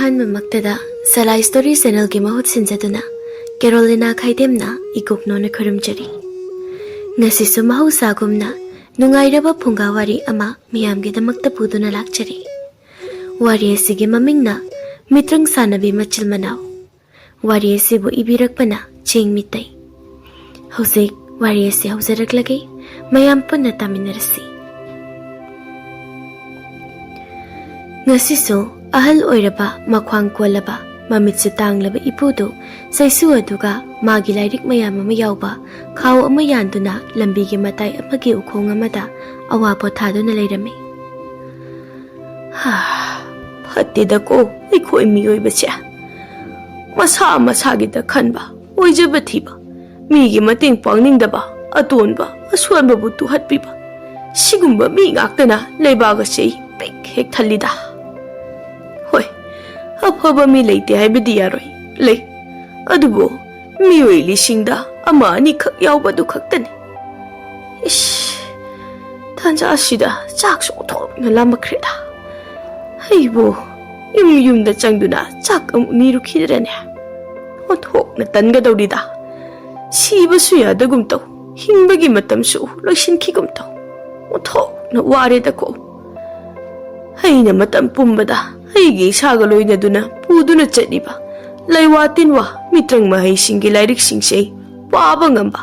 ꯑꯍꯥꯟꯕꯃꯛꯇꯗ ꯁꯂꯥꯏ story ꯆꯦꯅꯦꯜꯒꯤ ꯃꯍꯨꯠ ꯁꯤꯟꯖꯗꯨꯅ ꯀꯦꯔꯣꯂꯤꯅꯥ ꯈꯥꯏꯗꯦꯝꯅ ꯏꯀꯨꯞꯅꯣꯅ ꯈꯨꯔꯨꯝꯖꯔꯤ꯫ ꯉꯁꯤꯁꯨ ꯃꯍꯧꯁꯥꯒꯨꯝꯅ ꯅꯨꯡꯉꯥꯏꯔꯕ ꯐꯨꯡꯒꯥꯋꯥꯔꯤ ꯑꯃ ꯃꯤꯌꯥꯝꯒꯤꯗꯃꯛꯇ ꯄꯨꯗꯨꯅ ꯂꯥꯛꯆꯔꯤ꯫ ꯋꯥꯔꯤ ꯑꯁꯤꯒꯤ ꯃꯃꯤꯡꯅ ꯃꯤꯇ꯭ꯔꯪ ꯁꯥꯟꯅꯕꯤ ꯃꯆꯤꯜ ꯃꯅꯥꯎ꯫ ꯋꯥꯔꯤ ꯑꯁꯤꯕꯨ ꯏꯕꯤꯔꯛꯄꯅ ꯆꯦꯡ ꯃꯤꯇꯩ꯫ ꯍꯧꯖꯤꯛ ꯋꯥꯔꯤ ꯑꯁꯤ ꯍꯧꯖꯔꯛꯂꯒꯦ, ꯃꯌꯥꯝ ꯄꯨꯟꯅ ꯇꯥꯃꯤꯟꯅꯔꯁꯤ꯫ ꯉꯁꯤꯁꯨ ꯑꯍꯜ ꯑꯣꯏꯔꯕ ꯃꯈ꯭ꯋꯥꯡ ꯀꯣꯜꯂꯕ ꯃꯃꯤꯠꯁꯨ ꯇꯥꯡꯂꯕ ꯏꯄꯨꯗꯨ ꯆꯩꯁꯨ ꯑꯗꯨꯒ ꯃꯥꯒꯤ ꯂꯥꯏꯔꯤꯛ ꯃꯌꯥꯝ ꯑꯃ ꯌꯥꯎꯕ ꯈꯥꯎ ꯑꯃ ꯌꯥꯟꯗꯨꯅ ꯂꯝꯕꯤꯒꯤ ꯃꯇꯥꯏ ꯑꯃꯒꯤ ꯎꯈꯣꯡ ꯑꯃꯗ ꯑꯋꯥ ꯄꯣꯊꯥꯗꯨꯅ ꯂꯩꯔꯝꯃꯤ꯫ ꯐꯠꯇꯦꯗꯀꯣ ꯑꯩꯈꯣꯏ ꯃꯤꯑꯣꯏꯕꯁꯦ꯫ ꯃꯁꯥ ꯃꯁꯥꯒꯤꯗ ꯈꯟꯕ, ꯑꯣꯏꯖꯕ ꯊꯤꯕ, ꯃꯤꯒꯤ ꯃꯇꯦꯡ ꯄꯥꯡꯅꯤꯡꯗꯕ, ꯑꯇꯣꯟꯕ ꯑꯁꯣꯟꯕꯕꯨ ꯇꯨꯍꯠꯄꯤꯕ, ꯁꯤꯒꯨꯝꯕ ꯃꯤ ꯉꯥꯛꯇꯅ ꯂꯩꯕꯥꯛ ꯑꯁꯤ ꯄꯤꯛ ꯍꯦꯛ ꯊꯜꯂꯤꯗ꯫ ꯍꯣꯏ, ꯑꯐꯕ ꯃꯤ ꯂꯩꯇꯦ ꯍꯥꯏꯕꯗꯤ ꯌꯥꯔꯣꯏ, ꯂꯩ꯫ ꯑꯗꯨꯕꯨ ꯃꯤꯑꯣꯏ ꯂꯤꯁꯤꯡꯗ ꯑꯃ ꯑꯅꯤꯈꯛ ꯌꯥꯎꯕꯗꯨ ꯈꯛꯇꯅꯤ꯫ ꯇꯥꯟꯖꯥꯁꯤꯗ ꯆꯥꯛꯁꯨ ꯑꯣꯟꯊꯣꯛꯅ ꯂꯥꯝꯃꯛꯈ꯭ꯔꯦꯗ꯫ ꯑꯩꯕꯨ ꯌꯨꯝꯗ ꯆꯪꯗꯨꯅ ꯆꯥꯛ ꯑꯃꯨꯛ ꯅꯤꯔꯨꯈꯤꯗ꯭ꯔꯅꯦ? ꯑꯣꯟꯊꯣꯛꯅ ꯇꯟꯒꯗꯧꯔꯤꯗ꯫ ꯁꯤꯕꯁꯨ ꯌꯥꯗꯒꯨꯝ ꯇꯧ, ꯍꯤꯡꯕꯒꯤ ꯃꯇꯝꯁꯨ ꯂꯣꯏꯁꯤꯟꯈꯤꯒꯨꯝ ꯇꯧ꯫ ꯑꯣꯟꯊꯣꯛꯅ ꯋꯥꯔꯦꯗꯀꯣ꯫ ꯑꯩꯅ ꯃꯇꯝ ꯄꯨꯝꯕꯗ ꯑꯩꯒꯤ ꯏꯁꯥꯒ ꯂꯣꯏꯅꯗꯨꯅ ꯄꯨꯗꯨꯅ ꯆꯠꯂꯤꯕ ꯂꯩꯋꯥ ꯇꯤꯟꯋꯥ ꯃꯤꯇ꯭ꯔꯪ ꯃꯍꯩꯁꯤꯡꯒꯤ ꯂꯥꯏꯔꯤꯛꯁꯤꯡꯁꯦ ꯄꯥꯕ ꯉꯝꯕ,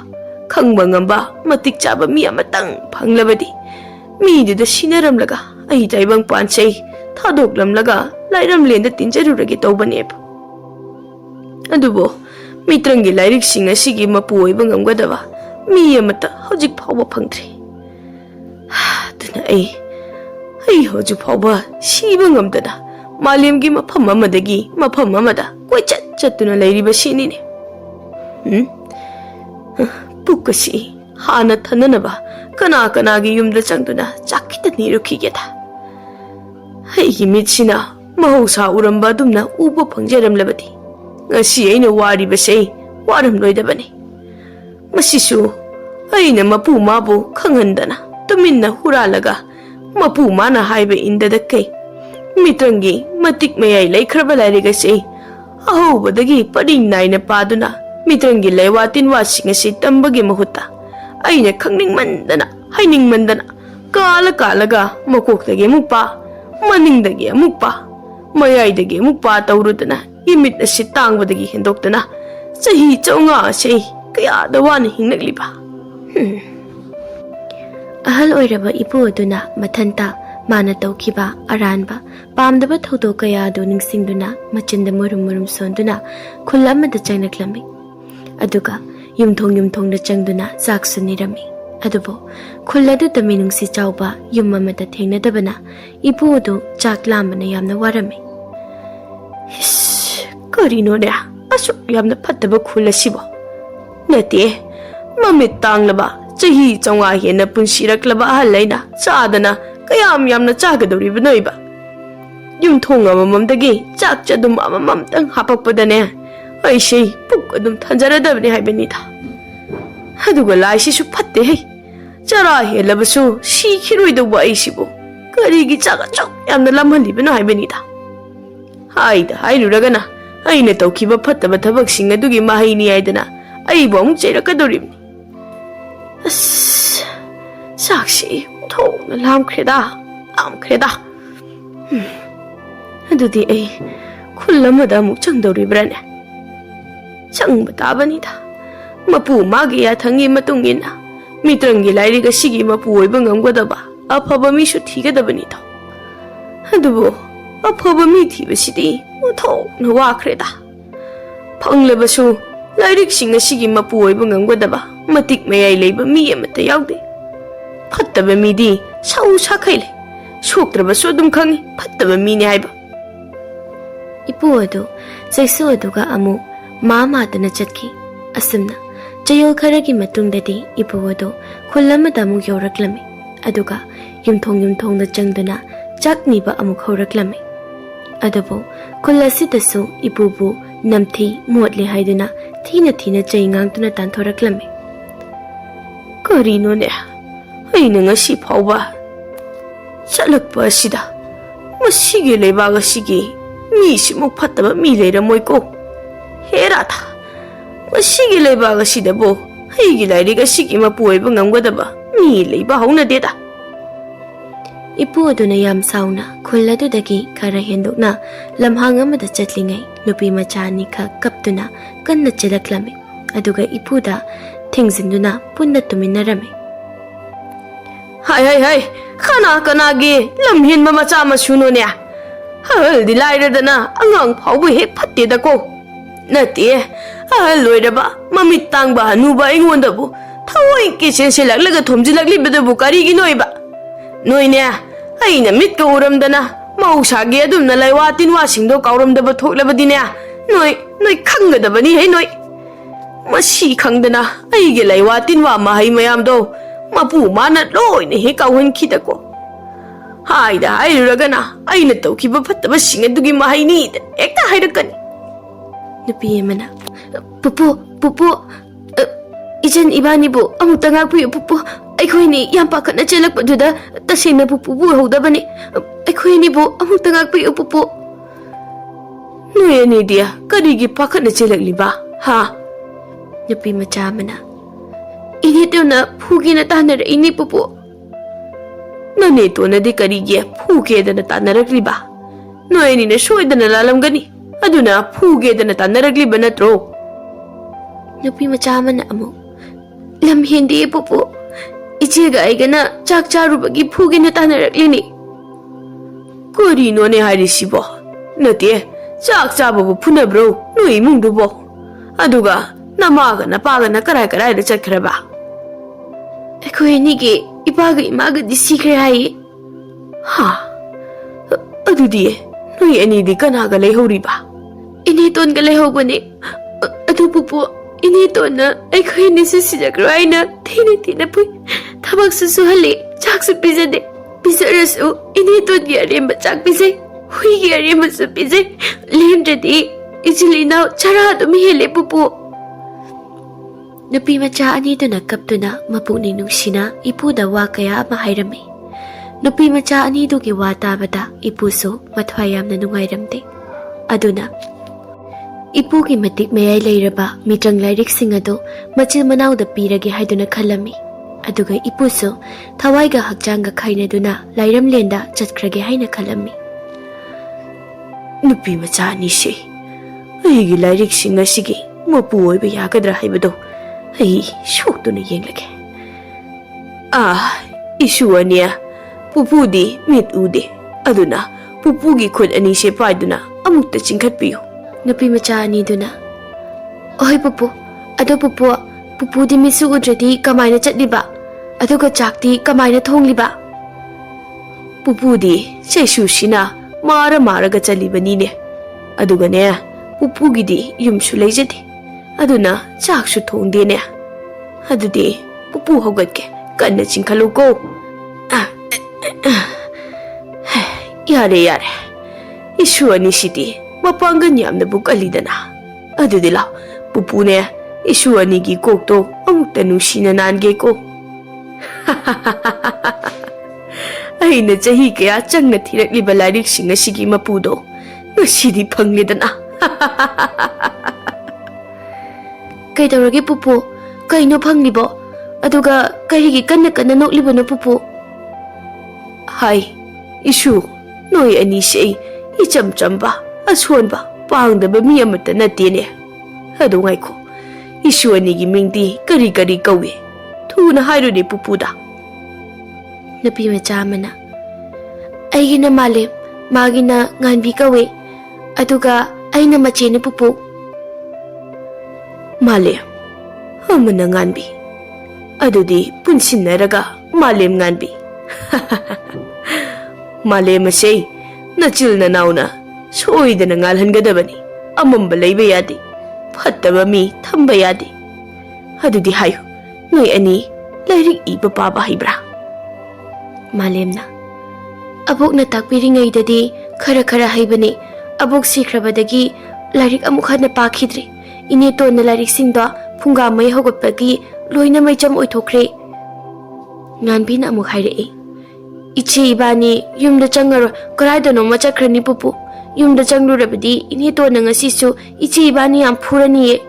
ꯈꯪꯕ ꯉꯝꯕ ꯃꯇꯤꯛ ꯆꯥꯕ ꯃꯤ ꯑꯃꯇꯪ ꯐꯪꯂꯕꯗꯤ ꯃꯤꯗꯨꯗ ꯁꯤꯟꯅꯔꯝꯂꯒ ꯑꯩ ꯇꯥꯏꯕꯪ ꯄꯥꯟꯁꯦ ꯊꯥꯗꯣꯛꯂꯝꯂꯒ ꯂꯥꯏꯔꯝꯂꯦꯟꯗ ꯇꯤꯟꯖꯔꯨꯔꯒꯦ ꯇꯧꯕꯅꯦꯕ꯫ ꯑꯗꯨꯕꯨ ꯃꯤꯇ꯭ꯔꯪꯒꯤ ꯂꯥꯏꯔꯤꯛꯁꯤꯡ ꯑꯁꯤꯒꯤ ꯃꯄꯨ ꯑꯣꯏꯕ ꯉꯝꯒꯗꯕ ꯃꯤ ꯑꯃꯠꯇ ꯍꯧꯖꯤꯛ ꯐꯥꯎꯕ ꯐꯪꯗ꯭ꯔꯤ꯫ ꯑꯗꯨꯅ ꯑꯩ ꯍꯧꯖꯤꯛ ꯐꯥꯎꯕ ꯁꯤꯕ ꯉꯝꯗꯅ ꯃꯥꯂꯦꯝꯒꯤ ꯃꯐꯝ ꯑꯃꯗꯒꯤ ꯃꯐꯝ ꯑꯃꯗ ꯀꯣꯏꯆꯠ ꯆꯠꯇꯨꯅ ꯂꯩꯔꯤꯕ ꯁꯤꯅꯤꯅꯦ꯫ ꯄꯨꯛ ꯑꯁꯤ ꯍꯥꯟꯅ ꯊꯟꯅꯅꯕ ꯀꯅꯥꯒꯤ ꯌꯨꯝꯗ ꯆꯪꯗꯨꯅ ꯆꯥꯛ ꯈꯤꯇ ꯅꯤꯔꯨꯈꯤꯒꯦꯗ꯫ ꯑꯩꯒꯤ ꯃꯤꯠꯁꯤꯅ ꯃꯍꯧꯁꯥ ꯎꯔꯝꯕ ꯑꯗꯨꯝꯅ ꯎꯕ ꯐꯪꯖꯔꯝꯂꯕꯗꯤ ꯉꯁꯤ ꯑꯩꯅ ꯋꯥꯔꯤꯕꯁꯦ ꯋꯥꯔꯝꯂꯣꯏꯗꯕꯅꯤ꯫ ꯃꯁꯤꯁꯨ ꯑꯩꯅ ꯃꯄꯨ ꯃꯥꯕꯨ ꯈꯪꯍꯟꯗꯅ ꯇꯨꯃꯤꯟꯅ ꯍꯨꯔꯥꯜꯂꯒ ꯃꯄꯨ ꯃꯥꯅ ꯍꯥꯏꯕ ꯏꯟꯗꯗ ꯀꯩ ꯃꯤꯇ꯭ꯔꯪꯒꯤ ꯃꯇꯤꯛ ꯃꯌꯥꯏ ꯂꯩꯈ꯭ꯔꯕ ꯂꯥꯏꯔꯤꯛ ꯑꯁꯤ ꯑꯍꯧꯕꯗꯒꯤ ꯄꯔꯤꯡ ꯅꯥꯏꯅ ꯄꯥꯗꯨꯅ ꯃꯤꯇ꯭ꯔꯪꯒꯤ ꯂꯩꯋꯥ ꯇꯤꯟꯋꯥꯁꯤꯡ ꯑꯁꯤ ꯇꯝꯕꯒꯤ ꯃꯍꯨꯠꯇ ꯑꯩꯅ ꯈꯪꯅꯤꯡꯃꯟꯗꯅ ꯍꯩꯅꯤꯡꯃꯟꯗꯅ ꯀꯥꯜꯂꯒ ꯃꯀꯣꯛꯇꯒꯤ ꯑꯃꯨꯛ ꯄꯥ, ꯃꯅꯤꯡꯗꯒꯤ ꯑꯃꯨꯛ ꯄꯥ, ꯃꯌꯥꯏꯗꯒꯤ ꯑꯃꯨꯛ ꯄꯥ ꯇꯧꯔꯨꯗꯅ ꯏꯃꯤꯠ ꯑꯁꯤ ꯇꯥꯡꯕꯗꯒꯤ ꯍꯦꯟꯗꯣꯛꯇꯅ ꯆꯍꯤ 500 ꯑꯁꯤ ꯀꯌꯥꯗ ꯋꯥꯅ ꯍꯤꯡꯂꯛꯂꯤꯕ꯫ ꯑꯍꯜ ꯑꯣꯏꯔꯕ ꯏꯄꯨ ꯑꯗꯨꯅ ꯃꯊꯟꯇ ꯃꯥꯅ ꯇꯧꯈꯤꯕ ꯑꯔꯥꯟꯕ ꯄꯥꯝꯗꯕ ꯊꯧꯗꯣꯛ ꯀꯌꯥ ꯑꯗꯨ ꯅꯤꯡꯁꯤꯡꯗꯨꯅ ꯃꯆꯤꯟꯗ ꯃꯨꯔꯨꯝ ꯁꯣꯟꯗꯨꯅ ꯈꯨꯜ ꯑꯃꯗ ꯆꯪꯂꯛꯂꯝꯃꯤ꯫ ꯑꯗꯨꯒ ꯌꯨꯝꯊꯣꯡꯗ ꯆꯪꯗꯨꯅ ꯆꯥꯛꯁꯨ ꯅꯤꯔꯝꯃꯤ꯫ ꯑꯗꯨꯕꯨ ꯈꯨꯜ ꯑꯗꯨꯗ ꯃꯤꯅꯨꯡꯁꯤ ꯆꯥꯎꯕ ꯌꯨꯝ ꯑꯃꯗ ꯊꯦꯡꯅꯗꯕꯅ ꯏꯄꯨ ꯑꯗꯨ ꯆꯥꯛ ꯂꯥꯝꯕꯅ ꯌꯥꯝꯅ ꯋꯥꯔꯝꯃꯤ꯫ ꯀꯔꯤꯅꯣꯅꯦ ꯑꯁꯨꯛ ꯌꯥꯝꯅ ꯐꯠꯇꯕ ꯈꯨꯜ ꯑꯁꯤꯕꯣ? ꯅꯠꯇꯦ, ꯃꯃꯤꯠ ꯇꯥꯡꯂꯕ ꯆꯍꯤ 500 ꯍꯦꯟꯅ ꯄꯨꯟꯁꯤꯔꯛꯂꯕ ꯑꯍꯜ ꯑꯩꯅ ꯆꯥꯗꯅ ꯀꯌꯥꯝ ꯌꯥꯝꯅ ꯆꯥꯒꯗꯧꯔꯤꯕꯅꯣꯏꯕ? ꯌꯨꯝꯊꯣꯡ ꯑꯃꯃꯝꯗꯒꯤ ꯆꯥꯛ ꯆꯗꯨꯝ ꯑꯃꯃꯝꯇꯪ ꯍꯥꯄꯛꯄꯗꯅꯦ ꯑꯩꯁꯦ ꯄꯨꯛ ꯑꯗꯨꯝ ꯊꯟꯖꯔꯗꯕꯅꯤ ꯍꯥꯏꯕꯅꯤꯗ꯫ ꯑꯗꯨꯒ ꯂꯥꯏꯁꯤꯁꯨ ꯐꯠꯇꯦꯍꯦ, ꯆꯔꯥ ꯍꯦꯜꯂꯕꯁꯨ ꯁꯤꯈꯤꯔꯣꯏꯗꯧꯕ ꯑꯩꯁꯤꯕꯨ ꯀꯔꯤꯒꯤ ꯆꯥꯛ ꯑꯁꯨꯛ ꯌꯥꯝꯅ ꯂꯥꯝꯍꯜꯂꯤꯕꯅꯣ ꯍꯥꯏꯕꯅꯤꯗ꯫ ꯍꯥꯏꯔꯨꯔꯒꯅ ꯑꯩꯅ ꯇꯧꯈꯤꯕ ꯐꯠꯇꯕ ꯊꯕꯛꯁꯤꯡ ꯑꯗꯨꯒꯤ ꯃꯍꯩꯅꯤ ꯍꯥꯏꯗꯅ ꯑꯩꯕꯨ ꯑꯃꯨꯛ ꯆꯩꯔꯛꯀꯗꯧꯔꯤꯕꯅꯤ꯫ ꯆꯥꯛꯁꯤ ꯊꯣꯛꯅ ꯂꯥꯝꯈ꯭ꯔꯦꯗ꯫ ꯑꯗꯨꯗꯤ ꯑꯩ ꯈꯨꯜ ꯑꯃꯗ ꯑꯃꯨꯛ ꯆꯪꯗꯧꯔꯤꯕ꯭ꯔꯥꯅꯦ? ꯆꯪꯕ ꯇꯥꯕꯅꯤꯗ꯫ ꯃꯄꯨ ꯃꯥꯒꯤ ꯌꯥꯊꯪꯒꯤ ꯃꯇꯨꯡ ꯏꯟꯅ ꯃꯤꯇ꯭ꯔꯪꯒꯤ ꯂꯥꯏꯔꯤꯛ ꯑꯁꯤꯒꯤ ꯃꯄꯨ ꯑꯣꯏꯕ ꯉꯝꯒꯗꯕ ꯑꯐꯕ ꯃꯤꯁꯨ ꯊꯤꯒꯗꯕꯅꯤꯗꯣ꯫ ꯑꯗꯨꯕꯨ ꯑꯐꯕ ꯃꯤ ꯊꯤꯕꯁꯤꯗꯤ ꯑꯣꯟꯊꯣꯛꯅ ꯋꯥꯈ꯭ꯔꯦꯗ꯫ ꯐꯪꯂꯕꯁꯨ ꯂꯥꯏꯔꯤꯛꯁꯤꯡ ꯑꯁꯤꯒꯤ ꯃꯄꯨ ꯑꯣꯏꯕ ꯉꯝꯒꯗꯕ ꯃꯇꯤꯛ ꯃꯌꯥꯏ ꯂꯩꯕ ꯃꯤ ꯑꯃꯠꯇ ꯌꯥꯎꯗꯦ꯫ ꯐꯠꯇꯕ ꯃꯤꯗꯤ ꯁꯥꯈꯩ ꯂꯩ, ꯁꯣꯛꯇ꯭ꯔꯕꯁꯨ ꯑꯗꯨꯝ ꯈꯪꯉꯤ ꯐꯠꯇꯕ ꯃꯤꯅꯤ ꯍꯥꯏꯕ꯫ ꯏꯄꯨ ꯑꯗꯨ ꯆꯩꯁꯨ ꯑꯗꯨꯒ ꯑꯃꯨꯛ ꯃꯥꯗꯨꯅ ꯆꯠꯈꯤ꯫ ꯑꯁꯨꯝꯅ ꯆꯌꯣꯜ ꯈꯔꯒꯤ ꯃꯇꯨꯡꯗꯗꯤ ꯏꯄꯨ ꯑꯗꯨ ꯈꯨꯜ ꯑꯃꯗ ꯑꯃꯨꯛ ꯌꯧꯔꯛꯂꯝꯃꯤ꯫ ꯑꯗꯨꯒ ꯌꯨꯝꯊꯣꯡꯗ ꯆꯪꯗꯨꯅ ꯆꯥꯛ ꯅꯤꯕ ꯑꯃꯨꯛ ꯍꯧꯔꯛꯂꯝꯃꯤ꯫ ꯑꯗꯨꯕꯨ ꯈꯨꯜ ꯑꯁꯤꯗꯁꯨ ꯏꯄꯨꯕꯨ ꯅꯝꯊꯤ ꯃꯣꯠꯂꯤ ꯍꯥꯏꯗꯨꯅ ꯊꯤꯅ ꯆꯩ ꯉꯥꯡꯗꯨꯅ ꯇꯥꯟꯊꯣꯔꯛꯂꯝꯃꯤ꯫ ꯀꯔꯤꯅꯣꯅꯦ, ꯑꯩꯅ ꯉꯁꯤ ꯐꯥꯎꯕ ꯆꯠꯂꯛꯄ ꯑꯁꯤꯗ ꯃꯁꯤꯒꯤ ꯂꯩꯕꯥꯛ ꯑꯁꯤꯒꯤ 미시목 팠다가 미래라 뭐이고 해라다 뭐 시기 레바가 시대보 이기 라이리가 시기마 보이브 ngam가다바 미레바 하우나데다 Ipu aduna yam sauna khuladudagi khara hendukna lamhang amada chatlingai nupi macha ani kha kaptuna kanna chelaklame aduga ipuda thingzinduna punna tuminarame 하이 카나 까나기 람힌 마마차 마슈노냐 헐디 라이르다나 앙앙 파우부 해 팟데다고 나띠 로이라바 마미 땅바 누바 잉원다부 타워인 끼신실락라가 톰질락리베다부 까리기 노이바 노이냐 아이나 밑가 오람다나 마우샤기 아둠나 라이와 틴와싱도 까오람다바 톡라바디냐 노이 캉가다바니 해 노이 마시 캉다나 아이게 라이와 틴와 마하이 마얌도 마부 마나 로이네 해 까원키다고 하이다 하이르라가나 아이나 또기바 팟다바 싱에두기 마하이니다 액다 하이르까니 nupi yamana pupu ijan ibani bu amukta ngakpi pupu aikhoi ni yam pakhatna chelak paduda tasena pupu bu hodabani aikhoi ni bu amukta ngakpi pupu 노예니 디야 까리기 pakhatna chelak liba ha nupi macha mana ini tuna phugina tanara ini pupu nane tonadi karigi phugedana tanarakliba 노예니 ne soidana lalamgani aduna phugedana tanarakliba natro nupi macha mana amu lam hindi pupu ichega aigana chak charubagi phugina tanaraklini kori none hairisibo nate chak chababu phunabro noi mungdubo aduga namaga napaga na karai da chakhraba aikhoi ni ge ipaga imaga disikre hai ha adudi noi ani di kanaga leihoriba ini ton ga lehobani adu pupu ini ton na aikhoi ni sisijakrai na thina pui thabak su hali chak su pizade pisarasu ini ton gi arem chak pise hui gi arem su pise lemjadi ichilina chara dum hele pupu nupi macha ani tuna kaptuna mapuni nungsina ipuda wa kaya ama hairame nupi macha ani du gi wa tabada ipuso mathwayam na nungairamde aduna ipu gi matik mayai leiraba mitrang lairik singado machil manau da pirage haiduna khalami aduga ipuso thawai ga hakjang ga khaina duna lairam lenda chatkrage haina khalami nupi macha ni she aigi lairik singa sigi mapu oiba yagadra haibado ai shokduna yenglage isu ania pupudi mit ude aduna pupugi khud ani she paiduna amukta chingkhatpiyo nupi macha ani duna oi pupu ado pupu di misu udradi kamaina chatliba aduga chakti kamaina thongliba pupudi sesu sina mara ga chalibani ne aduga ne pupugi di yumsu leijade aduna chaksu thongde ne adudi pupu hogatke kanna chingkhalu ko yare isu ani siti mapangan yamna bukalidana adudi la pupu ne isu ani gi kokto amukta nusina nange ko aina chahi kaya changna thirakliba lairik singa sigi mapudo ngasidi phanglidana kai tawrage pupu kaino phanglibo aduga karigi kanna noklibo no pupu hai isu noi ani sei icham chamba asonba pangdaba mi amata natene adu ngaiko isu ani gi mingdi kari kawe thuna hairu de pupuda nupi macha mana aigina male magina nganbi kawe aduga aina machene pupu male amana nganbi adudi punsinaraga malem nganbi male masei nachil na nauna soidana ngalhangadabani amamba leiba yadi phattaba mi thamba yadi adudi hayu noi ani lairik iba paba haibra malemna abok na takpiringai dadi khara haibani abok sikrabadagi lairik amuk hana pakhidre ine to na lairik singda phunga mai hogotpagi loina mai cham oithokre nganbina amuk haire ichi ibani yumda changaro karai dono ma chakhrani pupu yumda changlurabadi ini to na ngasisu ichi ibani yam phurani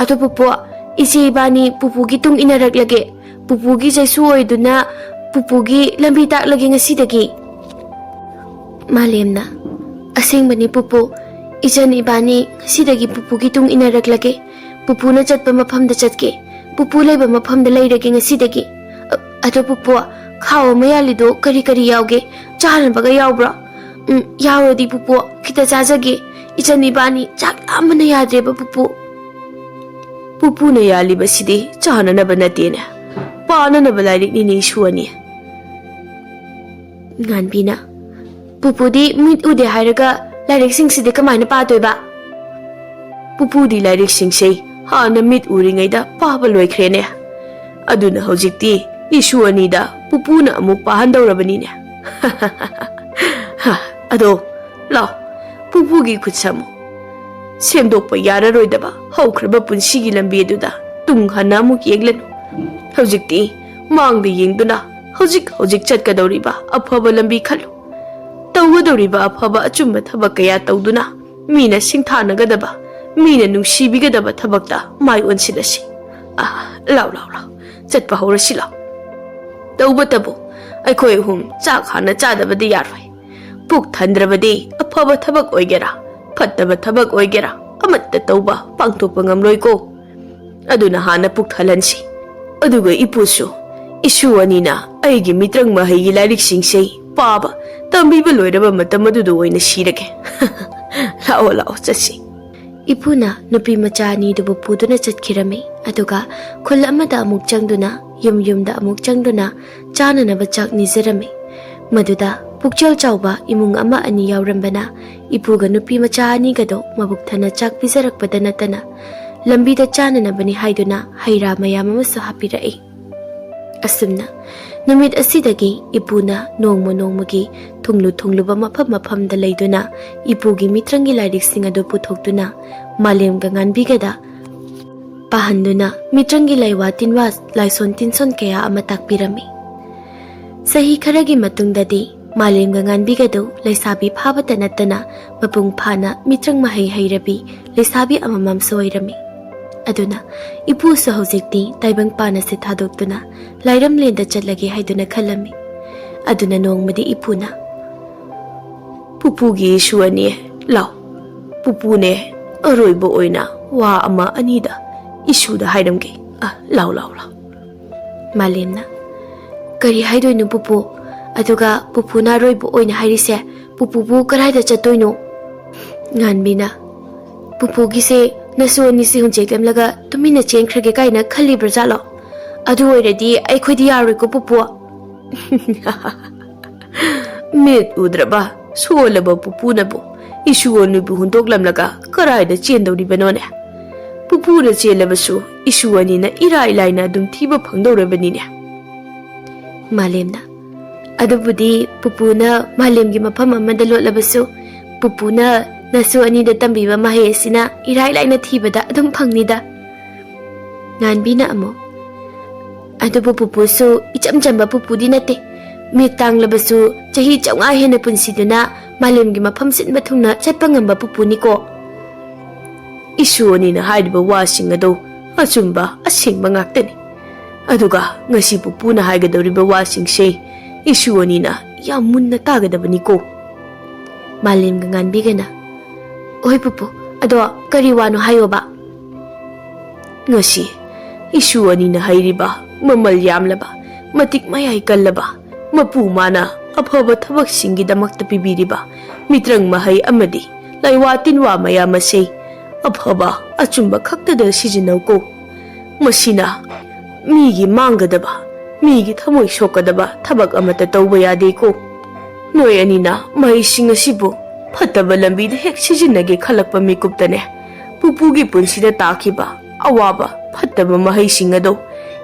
ado pupu ichi ibani pupu gi tung inaraklage pupu gi jaisu oiduna pupu gi lambi taklage ngasidagi Malemna asengbani pupu ijan ibani ngasidagi pupu gi tung inaraklage pupu na chatpa mafamda chatke pupu laiba mafamda lairage ngasidagi ado pupu khawa mayalido kari kari yauge charanbaga yaubra yauradi pupu kita chajage ijan ibani chak amana yadreba pupu pupu na yaliba sidi chananaba natene pananaba lairik ni shuani nganbina pupu di mit ude hairaga lairik sing sidi kamaina padoiba pupu di lairik sing sei hana mit uringaida paba loikrene aduna hojikti ishuani da pupu na amuk pahandaurabani ne ha ado lao pupu gi khutsamu semdokpa yararoidaba haukraba punsigi lambi aduda tung hana amuk yenglen hojikti mangda yengduna hojik chatkadoriba afaba lambi khallu tawgadoriba afaba achumba thabak kaya tawduna mina singthanagadaba mina nungsibigadaba thabakta mai onsilasi lao chatpa horasi lao tawbatabu aikhoi hum chak hana chadabadi yaroi puk thandrabadi afaba thabak oigera fattaba thabak oigera amatta tawba pangtokpa ngamloi ko aduna hana puk thalansi aduga ipusu isu anina aigi mitrang mahai lairik singsei paba tambiba loiraba matam adudu oina sirage lao chasi ipuna nupi machani dubu puduna chatkirami aduga khul amada amuk changduna yumda amuk changduna chananaba chak nizarami maduda pukchal chawba imung ama ani yaurambana ipuga nupi macha ani gado mabuk thana chak pizarakpada natana lambi da chananabani haiduna haira mayam amasu hapirai asumna numit asidagi ipuna nongmagi thungluba mafam da leiduna ipugi mitrangi lairik singa do puthokduna malem gangan bigada pahanduna mitrangi laiwa tinwa laison tinson kaya ama takpirami sahi kharagi matungdadi malem gangan bigado laisabi phabata natana mapung phana mitrang mahai hairabi laisabi amamam soirami aduna ipu sahojikti taibang pana se thadokduna lairam lenda chatlage haiduna khalami aduna nongmadi ipuna pupugi shuani law pupune aroibo oina wa ama anida isuda hairamge law malemna kari haidoinu pupu aduga pupuna roibo oina hairise pupubu karaida chatoino nganbina pupugi se nasu ni si hunjeklam laga tumina chenkrage kaina khali brajalo adu oiradi aikhodi yaroi ko pupu mit udraba solaba pupu na bo isu onu bu hundoklam laga karaida chendori banone pupu na chelabasu isu ani na irai laina dum thiba phangdorabani ne malemna adubudi pupu na malemgi mafam amada lotlabasu pupu na nasu ani da tambiba mahe sina irai laina thibada adum phangnida nganbina amo adubu pupu su ichamchamba pupu di nate mitang labasu chahi chawnga hena punsiduna malemgi mafam sinba thungna chatpa ngamba pupu niko isu ani na haidiba wasing ado achumba asingba ngaktani aduga ngasi pupu na haigadoriba wasing se isu ani na yamunna tagadabani ko malemga nganbigana oi pupu ado kari wano hayoba ngasi isu ani na hairiba mamal yamlaba matik mayai kallaba mapu mana afaba thabak singi damakta pibiriba mitrang mahai amadi laiwatin wa mayama sei afaba achumba khakta da sijinau ko masina migi mangadaba migi thamoi shokadaba thabak amata tawba yade ko noi anina mai singa sibu fataba lambi de hek sijinage khalakpa mikuptane pupugi punsida takiba awaba fataba mahai singa do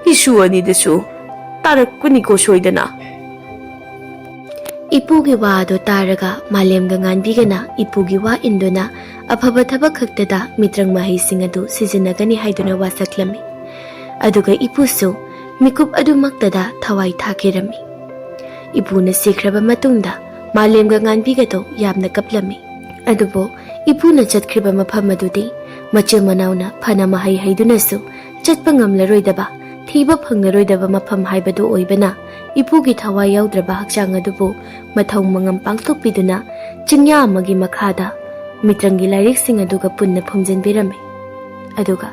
isu ani desu tarakuni ko soidana ipugi wa do taraga malem gangan bigana ipugi wa induna afaba thabak khaktada mitrang mahai singa do sijinagani haiduna wasaklami aduga ipusu mikup adu maktada thawai thakirami ipuna sikraba matungda malem gangan bigado yamna kaplami ꯑꯗꯨꯕꯨ ꯏꯄꯨꯅ ꯆꯠꯈ꯭ꯔꯤꯕ ꯃꯐꯝ ꯑꯗꯨꯗꯤ ꯃꯆꯤꯜ ꯃꯅꯥꯎꯅ ꯐꯅ ꯃꯍꯩ ꯍꯩꯗꯨꯅꯁꯨ ꯆꯠꯄ ꯉꯝꯂꯔꯣꯏꯗꯕ ꯊꯤꯕ ꯐꯪꯂꯔꯣꯏꯗꯕ ꯃꯐꯝ ꯍꯥꯏꯕꯗꯨ ꯑꯣꯏꯕꯅ ꯏꯄꯨꯒꯤ ꯊꯋꯥꯏ ꯌꯥꯎꯗ꯭ꯔꯕ ꯍꯛꯆꯥꯡ ꯑꯗꯨꯕు ꯃꯊꯧ ꯃꯉꯝ ꯄꯥꯡꯊꯣꯛꯄꯤꯗꯨꯅ ꯆꯤꯡꯌꯥ ꯑꯃꯒꯤ ꯃꯈꯥꯗ ꯃꯤꯇ꯭ꯔꯪꯒꯤ ꯂꯥꯏꯔꯤꯛꯁꯤꯡ ꯑꯗꯨꯒ ꯄꯨꯟꯅ ꯐꯨꯝꯖꯤꯟꯕꯤꯔꯝꯃꯤ꯫ ꯑꯗꯨꯒ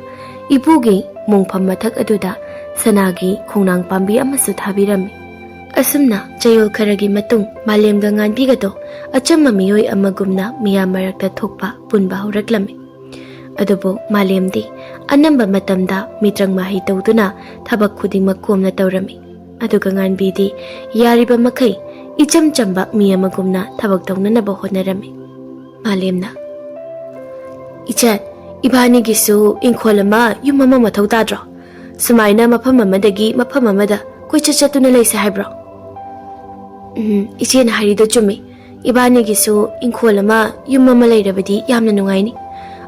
ꯏꯄꯨꯒꯤ ꯃꯣꯡꯐꯝ ꯃꯊꯛ ꯑꯗꯨꯗ ꯁꯅꯥꯒꯤ ꯈꯣꯡꯅꯥꯡ ꯄꯥꯝꯕꯤ ꯑꯃꯁꯨ ꯊꯥꯕꯤꯔꯝꯃꯤ꯫ ꯑꯁꯨꯝꯅ ꯆꯌꯣꯜ ꯈꯔꯒꯤ ꯃꯇꯨꯡ ꯃꯥꯂꯦꯝꯒ ꯉꯥꯟꯕꯤꯒꯗꯣ ꯑꯆꯝꯕ ꯃꯤꯑꯣꯏ ꯑꯃꯒꯨꯝꯅ ꯃꯤꯌꯥꯝ ꯃꯔꯛꯇ ꯊꯣꯛꯄ ꯄꯨꯟꯕ ꯍꯧꯔꯛꯂꯝꯃꯤ꯫ ꯑꯗꯨꯕꯨ ꯃꯥꯂꯦꯝꯗꯤ ꯑꯅꯝꯕ ꯃꯇꯝꯗ ꯃꯤꯇ꯭ꯔꯪ ꯃꯍꯩ ꯇꯧꯗꯨꯅ ꯊꯕꯛ ꯈꯨꯗꯤꯡꯃꯛ ꯀꯣꯝꯅ ꯇꯧꯔꯝꯃꯤ꯫ ꯑꯗꯨꯒ ꯉꯥꯟꯕꯤꯗꯤ ꯌꯥꯔꯤꯕ ꯃꯈꯩ ꯏꯆꯝ ꯆꯝꯕ ꯃꯤ ꯑꯃꯒꯨꯝꯅ ꯊꯕꯛ ꯇꯧꯅꯅꯕ ꯍꯣꯠꯅꯔꯝꯃꯤ꯫ ꯃꯥꯂꯦꯝꯅ, "ꯏꯆꯟ, ꯏꯕꯥꯅꯤꯒꯤꯁꯨ ꯏꯪꯈꯣꯜ ꯑꯃ ꯌꯨꯝ ꯑꯃ ꯃꯊꯧ ꯇꯥꯗ꯭ꯔꯣ? ꯁꯨꯃꯥꯏꯅ ꯃꯐꯝ ꯑꯃꯗꯒꯤ ꯃꯐꯝ ꯑꯃꯗ ꯀꯣꯏꯆꯠ ꯆꯠꯇꯨꯅ ꯂꯩꯁꯦ ꯍꯥꯏꯕ꯭ꯔꯣ?" "ꯏꯆꯦꯅ ꯍꯥꯏꯔꯤꯗꯣ ꯆꯨꯝꯃꯤ. ꯏꯕꯥꯅꯤꯒꯤꯁꯨ ꯏꯪꯈꯣꯜ ꯑꯃ ꯌꯨꯝ ꯑꯃ ꯂꯩꯔꯕꯗꯤ ꯌꯥꯝꯅ ꯅꯨꯡꯉꯥꯏꯅꯤ.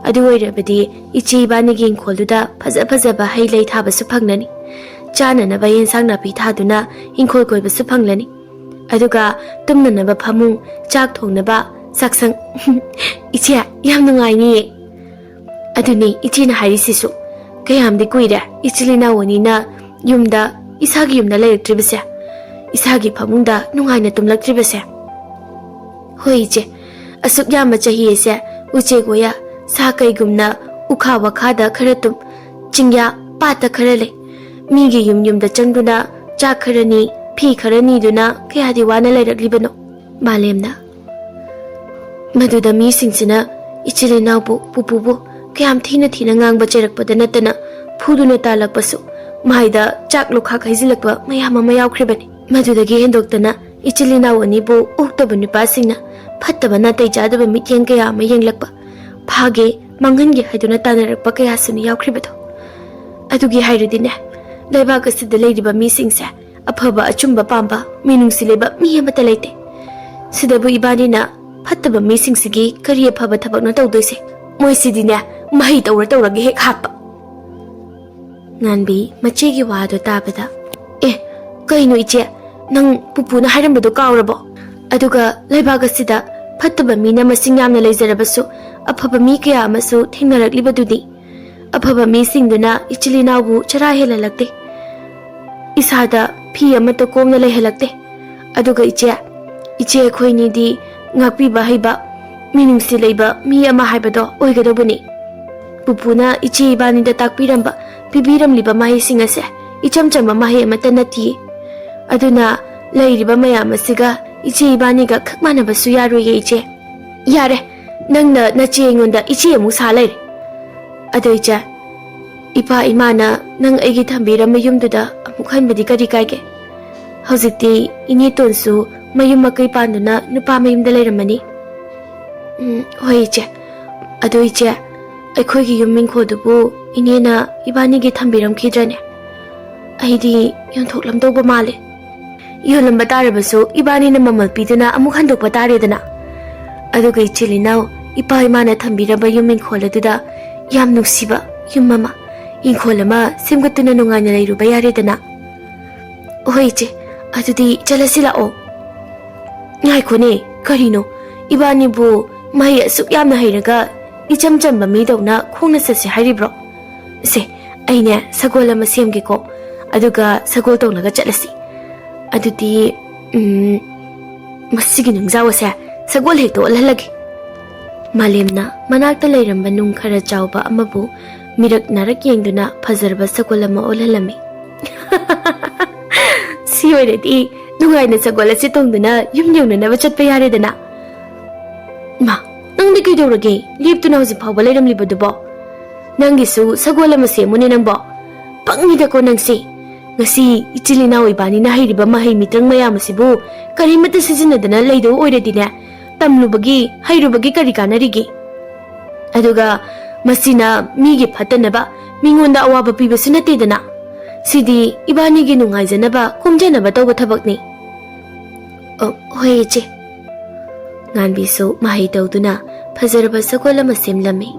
ꯑꯗꯨ ꯑꯣꯏꯔꯕꯗꯤ ꯏꯆꯦ ꯏꯕꯥꯅꯤꯒꯤ ꯏꯪꯈꯣꯜꯗꯨꯗ ꯐꯖ ꯐꯖꯕ ꯍꯩ ꯂꯩ ꯊꯥꯕꯁꯨ ꯐꯪꯂꯅꯤ. ꯆꯥꯅꯅꯕ ꯌꯦꯟꯁꯥꯡ ꯅꯥꯄꯤ ꯊꯥꯗꯨꯅ ꯏꯪꯈꯣꯜ ꯀꯣꯏꯕꯁꯨ ꯐꯪꯂꯅꯤ. ꯑꯗꯨꯒ ꯇꯨꯝꯅꯅꯕ ꯐꯃꯨꯡ, ꯆꯥꯛ ꯊꯣꯡꯅꯕ ꯆꯥꯛꯁꯪ ꯏꯆꯦ, ꯌꯥꯝ ꯅꯨꯡꯉꯥꯏꯅꯤꯌꯦ." "ꯑꯗꯨꯅꯤ ꯏꯆꯦꯅ ꯍꯥꯏꯔꯤꯁꯤꯁꯨ. ꯀꯌꯥꯝꯗꯤ ꯀꯨꯏꯔꯦ ꯏꯆꯤꯜ ꯏꯅꯥꯎ ꯑꯅꯤꯅ ꯌꯨꯝꯗ ꯏꯁꯥꯒꯤ ꯌꯨꯝꯗ ꯂꯩꯔꯛꯇ꯭ꯔꯤꯕꯁꯦ, ꯏꯁꯥꯒꯤ ꯐꯃꯨꯡꯗ ꯅꯨꯡꯉꯥꯏꯅ ꯇꯨꯝꯂꯛꯇ꯭ꯔꯤꯕꯁꯦ." "ꯍꯣꯏ ꯏꯆꯦ, ꯑꯁꯨꯛ ꯌꯥꯝꯕ ꯆꯍꯤ ꯑꯁꯦ ꯎꯆꯦꯛ ꯋꯥꯌꯥ ꯁꯥ ꯀꯩꯒꯨꯝꯅ ꯎꯈꯥ ꯋꯥꯈꯥꯗ ꯈꯔ ꯇꯨꯝ, ꯆꯤꯡꯌꯥ ꯄꯥꯠꯇ ꯈꯔ ꯂꯩ, ꯃꯤꯒꯤ ꯌꯨꯝꯗ ꯆꯪꯗꯨꯅ ꯆꯥꯛ ꯈꯔꯅꯤ ꯐꯤ ꯈꯔ ꯅꯤꯗꯨꯅ ꯀꯌꯥꯗꯤ ꯋꯥꯅ ꯂꯩꯔꯛꯂꯤꯕꯅꯣ." ꯃꯥꯂꯦꯝꯅ, "ꯃꯗꯨꯗ ꯃꯤꯁꯤꯡꯁꯤꯅ ꯏꯆꯤꯜ ꯏꯅꯥꯎꯕꯨ, ꯄꯨꯄꯨꯕꯨ ꯀꯌꯥꯝ ꯊꯤꯅ ꯉꯥꯡꯕ ꯆꯩꯔꯛꯄꯗ ꯅꯠꯇꯅ ꯐꯨꯗꯨꯅ ꯇꯥꯜꯂꯛꯄꯁꯨ, ꯃꯥꯏꯗ ꯆꯥꯛ ꯂꯣꯛꯈꯥꯛ ꯍꯩꯖꯤꯜꯂꯛꯄ ꯃꯌꯥꯝ ꯑꯃ ꯌꯥꯎꯈ꯭ꯔꯤꯕꯅꯤ. ꯃꯗꯨꯗꯒꯤ ꯍꯦꯟꯗꯣꯛꯇꯅ ꯏꯆꯤꯜ ꯏꯅꯥꯎ ꯑꯅꯤꯕꯨ ꯑꯣꯛꯇꯕ ꯅꯨꯄꯥꯁꯤꯡꯅ ꯐꯠꯇꯕ ꯅꯥꯇꯩ ꯆꯥꯗꯕ ꯃꯤꯠꯌꯦꯡ ꯀꯌꯥ ꯑꯃ ꯌꯦꯡꯂꯛꯄ, ꯐꯥꯒꯦ ꯃꯥꯡꯍꯟꯒꯦ ꯍꯥꯏꯗꯨꯅ ꯇꯥꯟꯅꯔꯛꯄ ꯀꯌꯥꯁꯨꯅꯤ ꯌꯥꯎꯈ꯭ꯔꯤꯕꯗꯣ. ꯑꯗꯨꯒꯤ ꯍꯥꯏꯔꯗꯤꯅꯦ, ꯂꯩꯕꯥꯛ ꯑꯁꯤꯗ ꯂꯩꯔꯤꯕ ꯃꯤꯁꯤꯡꯁꯦ ꯑꯐꯕ ꯑꯆꯨꯝꯕ ꯄꯥꯝꯕ ꯃꯤꯅꯨꯡꯁꯤ ꯂꯩꯕ ꯃꯤ ꯑꯃꯠꯇ ꯂꯩꯇꯦ. ꯁꯤꯗꯕꯨ ꯏꯕꯥꯅꯤꯅ ꯐꯠꯇꯕ ꯃꯤꯁꯤꯡꯁꯤꯒꯤ ꯀꯔꯤ ꯑꯐꯕ ꯊꯕꯛꯅꯣ ꯇꯧꯗꯣꯏꯁꯦ? ꯃꯣꯏꯁꯤꯗꯤꯅꯦ ꯃꯍꯩ ꯇꯧꯔꯒ ꯍꯦꯛ ꯍꯥꯠꯄ." ꯉꯥꯟꯕꯤ ꯃꯆꯦꯒꯤ ꯋꯥꯗꯣ ꯇꯥꯕꯗ, "ꯑꯦ, ꯀꯩꯅꯣ ꯏꯆꯦ, ꯅꯪ ꯄꯨꯄꯨꯅ ꯍꯥꯏꯔꯝꯕꯗꯣ ꯀꯥꯎꯔꯕꯣ? ꯑꯗꯨꯒ ꯂꯩꯕꯥꯛ ꯑꯁꯤꯗ ꯐꯠꯇꯕ ꯃꯤꯅ ꯃꯁꯤꯡ ꯌꯥꯝꯅ ꯂꯩꯖꯔꯕꯁꯨ ꯑꯐꯕ ꯃꯤ ꯀꯌꯥ ꯑꯃꯁꯨ ꯊꯦꯡꯅꯔꯛꯂꯤꯕꯗꯨꯗꯤ. ꯑꯐꯕ ꯃꯤꯁꯤꯡꯗꯨꯅ ꯏꯆꯤꯜ ꯏꯅꯥꯎꯕꯨ ꯆꯔꯥ ꯍꯦꯜꯍꯜꯂꯛꯇꯦ, ꯏꯁꯥꯗ ꯐꯤ ꯑꯃꯠꯇ ꯀꯣꯝꯅ ꯂꯩꯍꯜꯂꯛꯇꯦ. ꯑꯗꯨꯒ ꯏꯆꯦ ꯑꯩꯈꯣꯏꯅꯤꯗꯤ ꯉꯥꯛꯄꯤꯕ ꯍꯩꯕ, ꯃꯤꯅꯨꯡꯁꯤ ꯂꯩꯕ ꯃꯤ ꯑꯃ ꯍꯥꯏꯕꯗꯣ ꯑꯣꯏꯒꯗꯧꯕꯅꯤ. ꯄꯨꯄꯨꯅ ꯏꯆꯦ ꯏꯕꯥꯅꯤꯗ ꯇꯥꯛꯄꯤꯔꯝꯕ, ꯄꯤꯕꯤꯔꯝꯂꯤꯕ ꯃꯍꯩꯁꯤꯡ ꯑꯁꯦ ꯏꯆꯝ ꯆꯝꯕ ꯃꯍꯩ ꯑꯃꯠꯇ ꯅꯠꯇꯤꯌꯦ. ꯑꯗꯨꯅ ꯂꯩꯔꯤꯕ ꯃꯌꯥꯝ ꯑꯁꯤꯒ ꯏꯆꯦ ꯏꯕꯥꯅꯤꯒ ꯈꯛ ꯃꯥꯟꯅꯕꯁꯨ ꯌꯥꯔꯣꯏꯌꯦ ꯏꯆꯦ." "ꯌꯥꯔꯦ, ꯅꯪꯅ ꯅꯆꯦ ꯑꯩꯉꯣꯟꯗ ꯏꯆꯦ ꯑꯃꯨꯛ ꯁꯥ ꯂꯩꯔꯦ. ꯑꯗꯣ ꯏꯆꯦ, ꯏꯄꯥ ꯏꯃꯥꯅ ꯅꯪ ꯑꯩꯒꯤ ꯊꯝꯕꯤꯔꯝꯕ ꯌꯨꯝꯗꯨꯗ ꯑꯃꯨꯛ ꯍꯟꯕꯗꯤ ꯀꯔꯤ ꯀꯥꯏꯒꯦ? ꯍꯧꯖꯤꯛꯇꯤ ꯏꯅꯦꯇꯣꯟꯁꯨ ꯃꯌꯨꯝ ꯃꯀꯩ ꯄꯥꯟꯗꯨꯅ ꯅꯨꯄꯥ ꯃꯌꯨꯝꯗ ꯂꯩꯔꯝꯃꯅꯤ." "ꯍꯣꯏ ꯏꯆꯦ. ꯑꯗꯣ ꯏꯆꯦ, ꯑꯩꯈꯣꯏꯒꯤ ꯌꯨꯝ ꯏꯪꯈꯣꯜꯗꯨꯕꯨ ꯏꯅꯦꯅ ꯏꯕꯥꯅꯤꯒꯤ ꯊꯝꯕꯤꯔꯝꯈꯤꯗ꯭ꯔꯅꯦ? ꯑꯩꯗꯤ ꯌꯣꯟꯊꯣꯛꯂꯝꯗꯧꯕ ꯃꯥꯜꯂꯦ." "ꯌꯣꯜꯂꯝꯕ ꯇꯥꯔꯕꯁꯨ ꯏꯕꯥꯅꯤꯅ ꯃꯃꯜ ꯄꯤꯗꯨꯅ ꯑꯃꯨꯛ ꯍꯟꯗꯣꯛꯄ ꯇꯥꯔꯦꯗꯅ. ꯑꯗꯨꯒ ꯏꯆꯤꯜ ꯏꯅꯥꯎ ꯏꯄꯥ ꯏꯃꯥꯅ ꯊꯝꯕꯤꯔꯝꯕ ꯌꯨꯝ ꯏꯪꯈꯣꯜ ꯑꯗꯨꯗ ꯌꯥꯝ ꯅꯨꯡꯁꯤꯕ ꯌꯨꯝ ꯑꯃ, ꯏꯪꯈꯣꯜ ꯑꯃ ꯁꯦꯝꯒꯠꯇꯨꯅ ꯅꯨꯡꯉꯥꯏꯅ ꯂꯩꯔꯨꯕ ꯌꯥꯔꯦꯗꯅ." "ꯍꯣꯏ ꯏꯆꯦ, ꯑꯗꯨꯗꯤ ꯆꯠꯂꯁꯤ ꯂꯥꯛꯑꯣ." "ꯉꯥꯏꯈꯣꯅꯦ, ꯀꯔꯤꯅꯣ? ꯏꯕꯥꯅꯤꯕꯨ ꯃꯍꯩ ꯑꯁꯨꯛ ꯌꯥꯝꯅ ꯍꯩꯔꯒ ꯏꯆꯝ ꯆꯝꯕ ꯃꯤꯗꯧꯅ ꯈꯣꯡꯅ ꯆꯠꯁꯦ ꯍꯥꯏꯔꯤꯕ꯭ꯔꯣ? ꯁꯦ, ꯑꯩꯅꯦ ꯁꯒꯣꯜ ꯑꯃ ꯁꯦꯝꯒꯦꯀꯣ, ꯑꯗꯨꯒ ꯁꯒꯣꯜ ꯇꯣꯡꯂꯒ ꯆꯠꯂꯁꯤ. ꯑꯗꯨꯗꯤ ꯃꯁꯤꯒꯤ ꯅꯨꯡꯖꯥꯎ ꯑꯁꯦ ꯁꯒꯣꯜ ꯍꯦꯛꯇ ꯑꯣꯜꯍꯜꯂꯒꯦ." ꯃꯥꯂꯦꯝꯅ ꯃꯅꯥꯛꯇ ꯂꯩꯔꯝꯕ ꯅꯨꯡ ꯈꯔ ꯆꯥꯎꯕ ꯑꯃꯕꯨ ꯃꯤꯔꯛ ꯅꯥꯔꯛ ꯌꯦꯡꯗꯨꯅ ꯐꯖꯔꯕ ꯁꯒꯣꯜ ꯑꯃ ꯑꯣꯜꯍꯜꯂꯝꯃꯤ꯫ "ꯁꯤ ꯑꯣꯏꯔꯗꯤ ꯅꯨꯡꯉꯥꯏꯅ ꯁꯒꯣꯜ ꯑꯁꯤ ꯇꯣꯡꯗꯨꯅ ꯌꯨꯝ ꯌꯧꯅꯅꯕ ꯆꯠꯄ ꯌꯥꯔꯦꯗꯅ." "ꯃꯥ, ꯅꯪꯗꯤ ꯀꯩꯗꯧꯔꯒꯦ ꯂꯦꯞꯇꯨꯅ ꯍꯧꯖꯤꯛ ꯐꯥꯎꯕ ꯂꯩꯔꯝꯂꯤꯕꯗꯨꯕꯣ? ꯅꯪꯒꯤꯁꯨ ꯁꯒꯣꯜ ꯑꯃ ꯁꯦꯝꯃꯨꯅꯦ ꯅꯪꯕꯣ. ꯄꯪꯉꯤꯗꯀꯣ ꯅꯪꯁꯤ. ꯉꯁꯤ ꯏꯆꯤꯜ ꯏꯅꯥꯎ ꯏꯕꯥꯅꯤꯅ ꯍꯩꯔꯤꯕ ꯃꯍꯩ ꯃꯤꯇ꯭ꯔꯪ ꯃꯌꯥꯝ ꯑꯁꯤꯕꯨ ꯀꯔꯤꯃꯠꯇ ꯁꯤꯖꯤꯟꯅꯗꯅ ꯂꯩꯗꯧ ꯑꯣꯏꯔꯗꯤꯅꯦ, ꯇꯝꯂꯨꯕꯒꯤ ꯍꯩꯔꯨꯕꯒꯤ ꯀꯔꯤ ꯀꯥꯟꯅꯔꯤꯒꯦ? ꯑꯗꯨꯒ ꯃꯁꯤꯅ ꯃꯤꯒꯤ ꯐꯠꯇꯅꯕ, ꯃꯤꯉꯣꯟꯗ ꯑꯋꯥꯕ ꯄꯤꯕꯁꯨ ꯅꯠꯇꯦꯗꯅ. ꯁꯤꯗꯤ ꯏꯕꯥꯅꯤꯒꯤ ꯅꯨꯡꯉꯥꯏꯖꯅꯕ, ꯀꯣꯝꯖꯅꯕ ꯇꯧꯕ ꯊꯕꯛꯅꯤ." "ꯍꯣꯏ ꯏꯆꯦ." ꯉꯥꯟꯕꯤꯁꯨ ꯃꯍꯩ ꯇꯧꯗꯨꯅ ꯐꯖꯔꯕ ꯁꯒꯣꯜ ꯑꯃ ꯁꯦꯝꯂꯝꯃꯤ꯫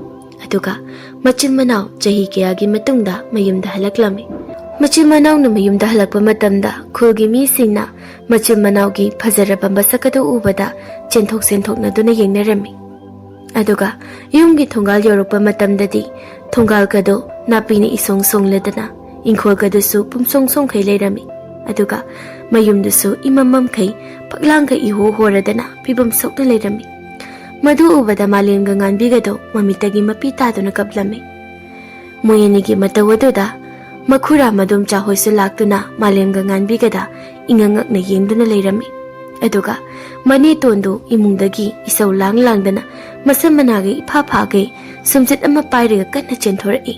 ꯑꯗꯨꯒ ꯃꯆꯤꯟ ꯃꯅꯥꯎ ꯆꯍꯤ ꯀꯌꯥꯒꯤ ꯃꯇꯨꯡꯗ ꯃꯌꯨꯝꯗ ꯍꯜꯂꯛꯂꯝꯃꯤ꯫ ꯃꯆꯤꯟ ꯃꯅꯥꯎꯅ ꯃꯌꯨꯝꯗ ꯍꯜꯂꯛꯄ ꯃꯇꯝꯗ ꯈꯨꯜꯒꯤ ꯃꯤꯁꯤꯡꯅ ꯃꯆꯤꯟ ꯃꯅꯥꯎꯒꯤ ꯐꯖꯔꯕ ꯃꯁꯛ ꯑꯗꯨ ꯎꯕꯗ ꯆꯦꯟꯊꯣꯛ ꯆꯦꯟꯊꯣꯛꯅꯗꯨꯅ ꯌꯦꯡꯅꯔꯝꯃꯤ꯫ ꯑꯗꯨꯒ ꯌꯨꯝꯒꯤ ꯊꯣꯡꯒꯥꯜ ꯌꯧꯔꯛꯄ ꯃꯇꯝꯗꯗꯤ ꯊꯣꯡꯒꯥꯜꯒꯗꯣ ꯅꯥꯄꯤꯅ ꯏꯁꯣꯡ ꯁꯣꯡꯂꯗꯅ ꯏꯪꯈꯣꯜꯒꯗꯨꯁꯨ ꯄꯨꯝꯁꯣꯡ ꯁꯣꯡꯈꯩ ꯂꯩꯔꯝꯃꯤ ꯑꯗꯨꯒ ꯃꯌꯨꯝꯗꯨꯁꯨ ꯏꯃꯝꯃꯝꯈꯩ ꯐꯛꯂꯥꯡꯒ ꯏꯍꯣ ꯍꯣꯔꯗꯅ ꯐꯤꯕꯝ ꯁꯣꯛꯅ ꯂꯩꯔꯝꯃꯤ ꯃꯗꯨ ꯎꯕꯗ ꯃꯥꯂꯦꯝꯒ ꯉꯥꯟꯕꯤꯒꯗꯣ ꯃꯃꯤꯠꯇꯒꯤ ꯃꯄꯤ ꯇꯥꯗꯨꯅ ꯀꯞꯂꯝꯃꯤ ꯃꯣꯏ ꯑꯅꯤꯒꯤ ꯃꯇꯧ ꯑꯗꯨꯗ ꯃꯈꯨꯔꯥ ꯃꯗꯣꯝꯆꯥ ꯍꯣꯏꯁꯨ ꯂꯥꯛꯇꯨꯅ ꯃꯥꯂꯦꯝꯒ ꯉꯥꯟꯕꯤꯒꯗ ꯏꯉꯛꯉꯛꯅ ꯌꯦꯡꯗꯨꯅ ꯂꯩꯔꯝꯃꯤ ꯑꯗꯨꯒ ꯃꯅꯦꯇꯣꯟꯗꯨ ꯏꯃꯨꯡꯗꯒꯤ ꯏꯁꯧ ꯂꯥꯡꯗꯅ ꯃꯁꯝ ꯃꯅꯥꯒ ꯏꯐꯥ ꯐꯥꯒꯩ ꯁꯨꯝꯆꯤꯠ ꯑꯃ ꯄꯥꯏꯔꯒ ꯀꯟꯅ ꯆꯦꯟꯊꯣꯔꯛꯏ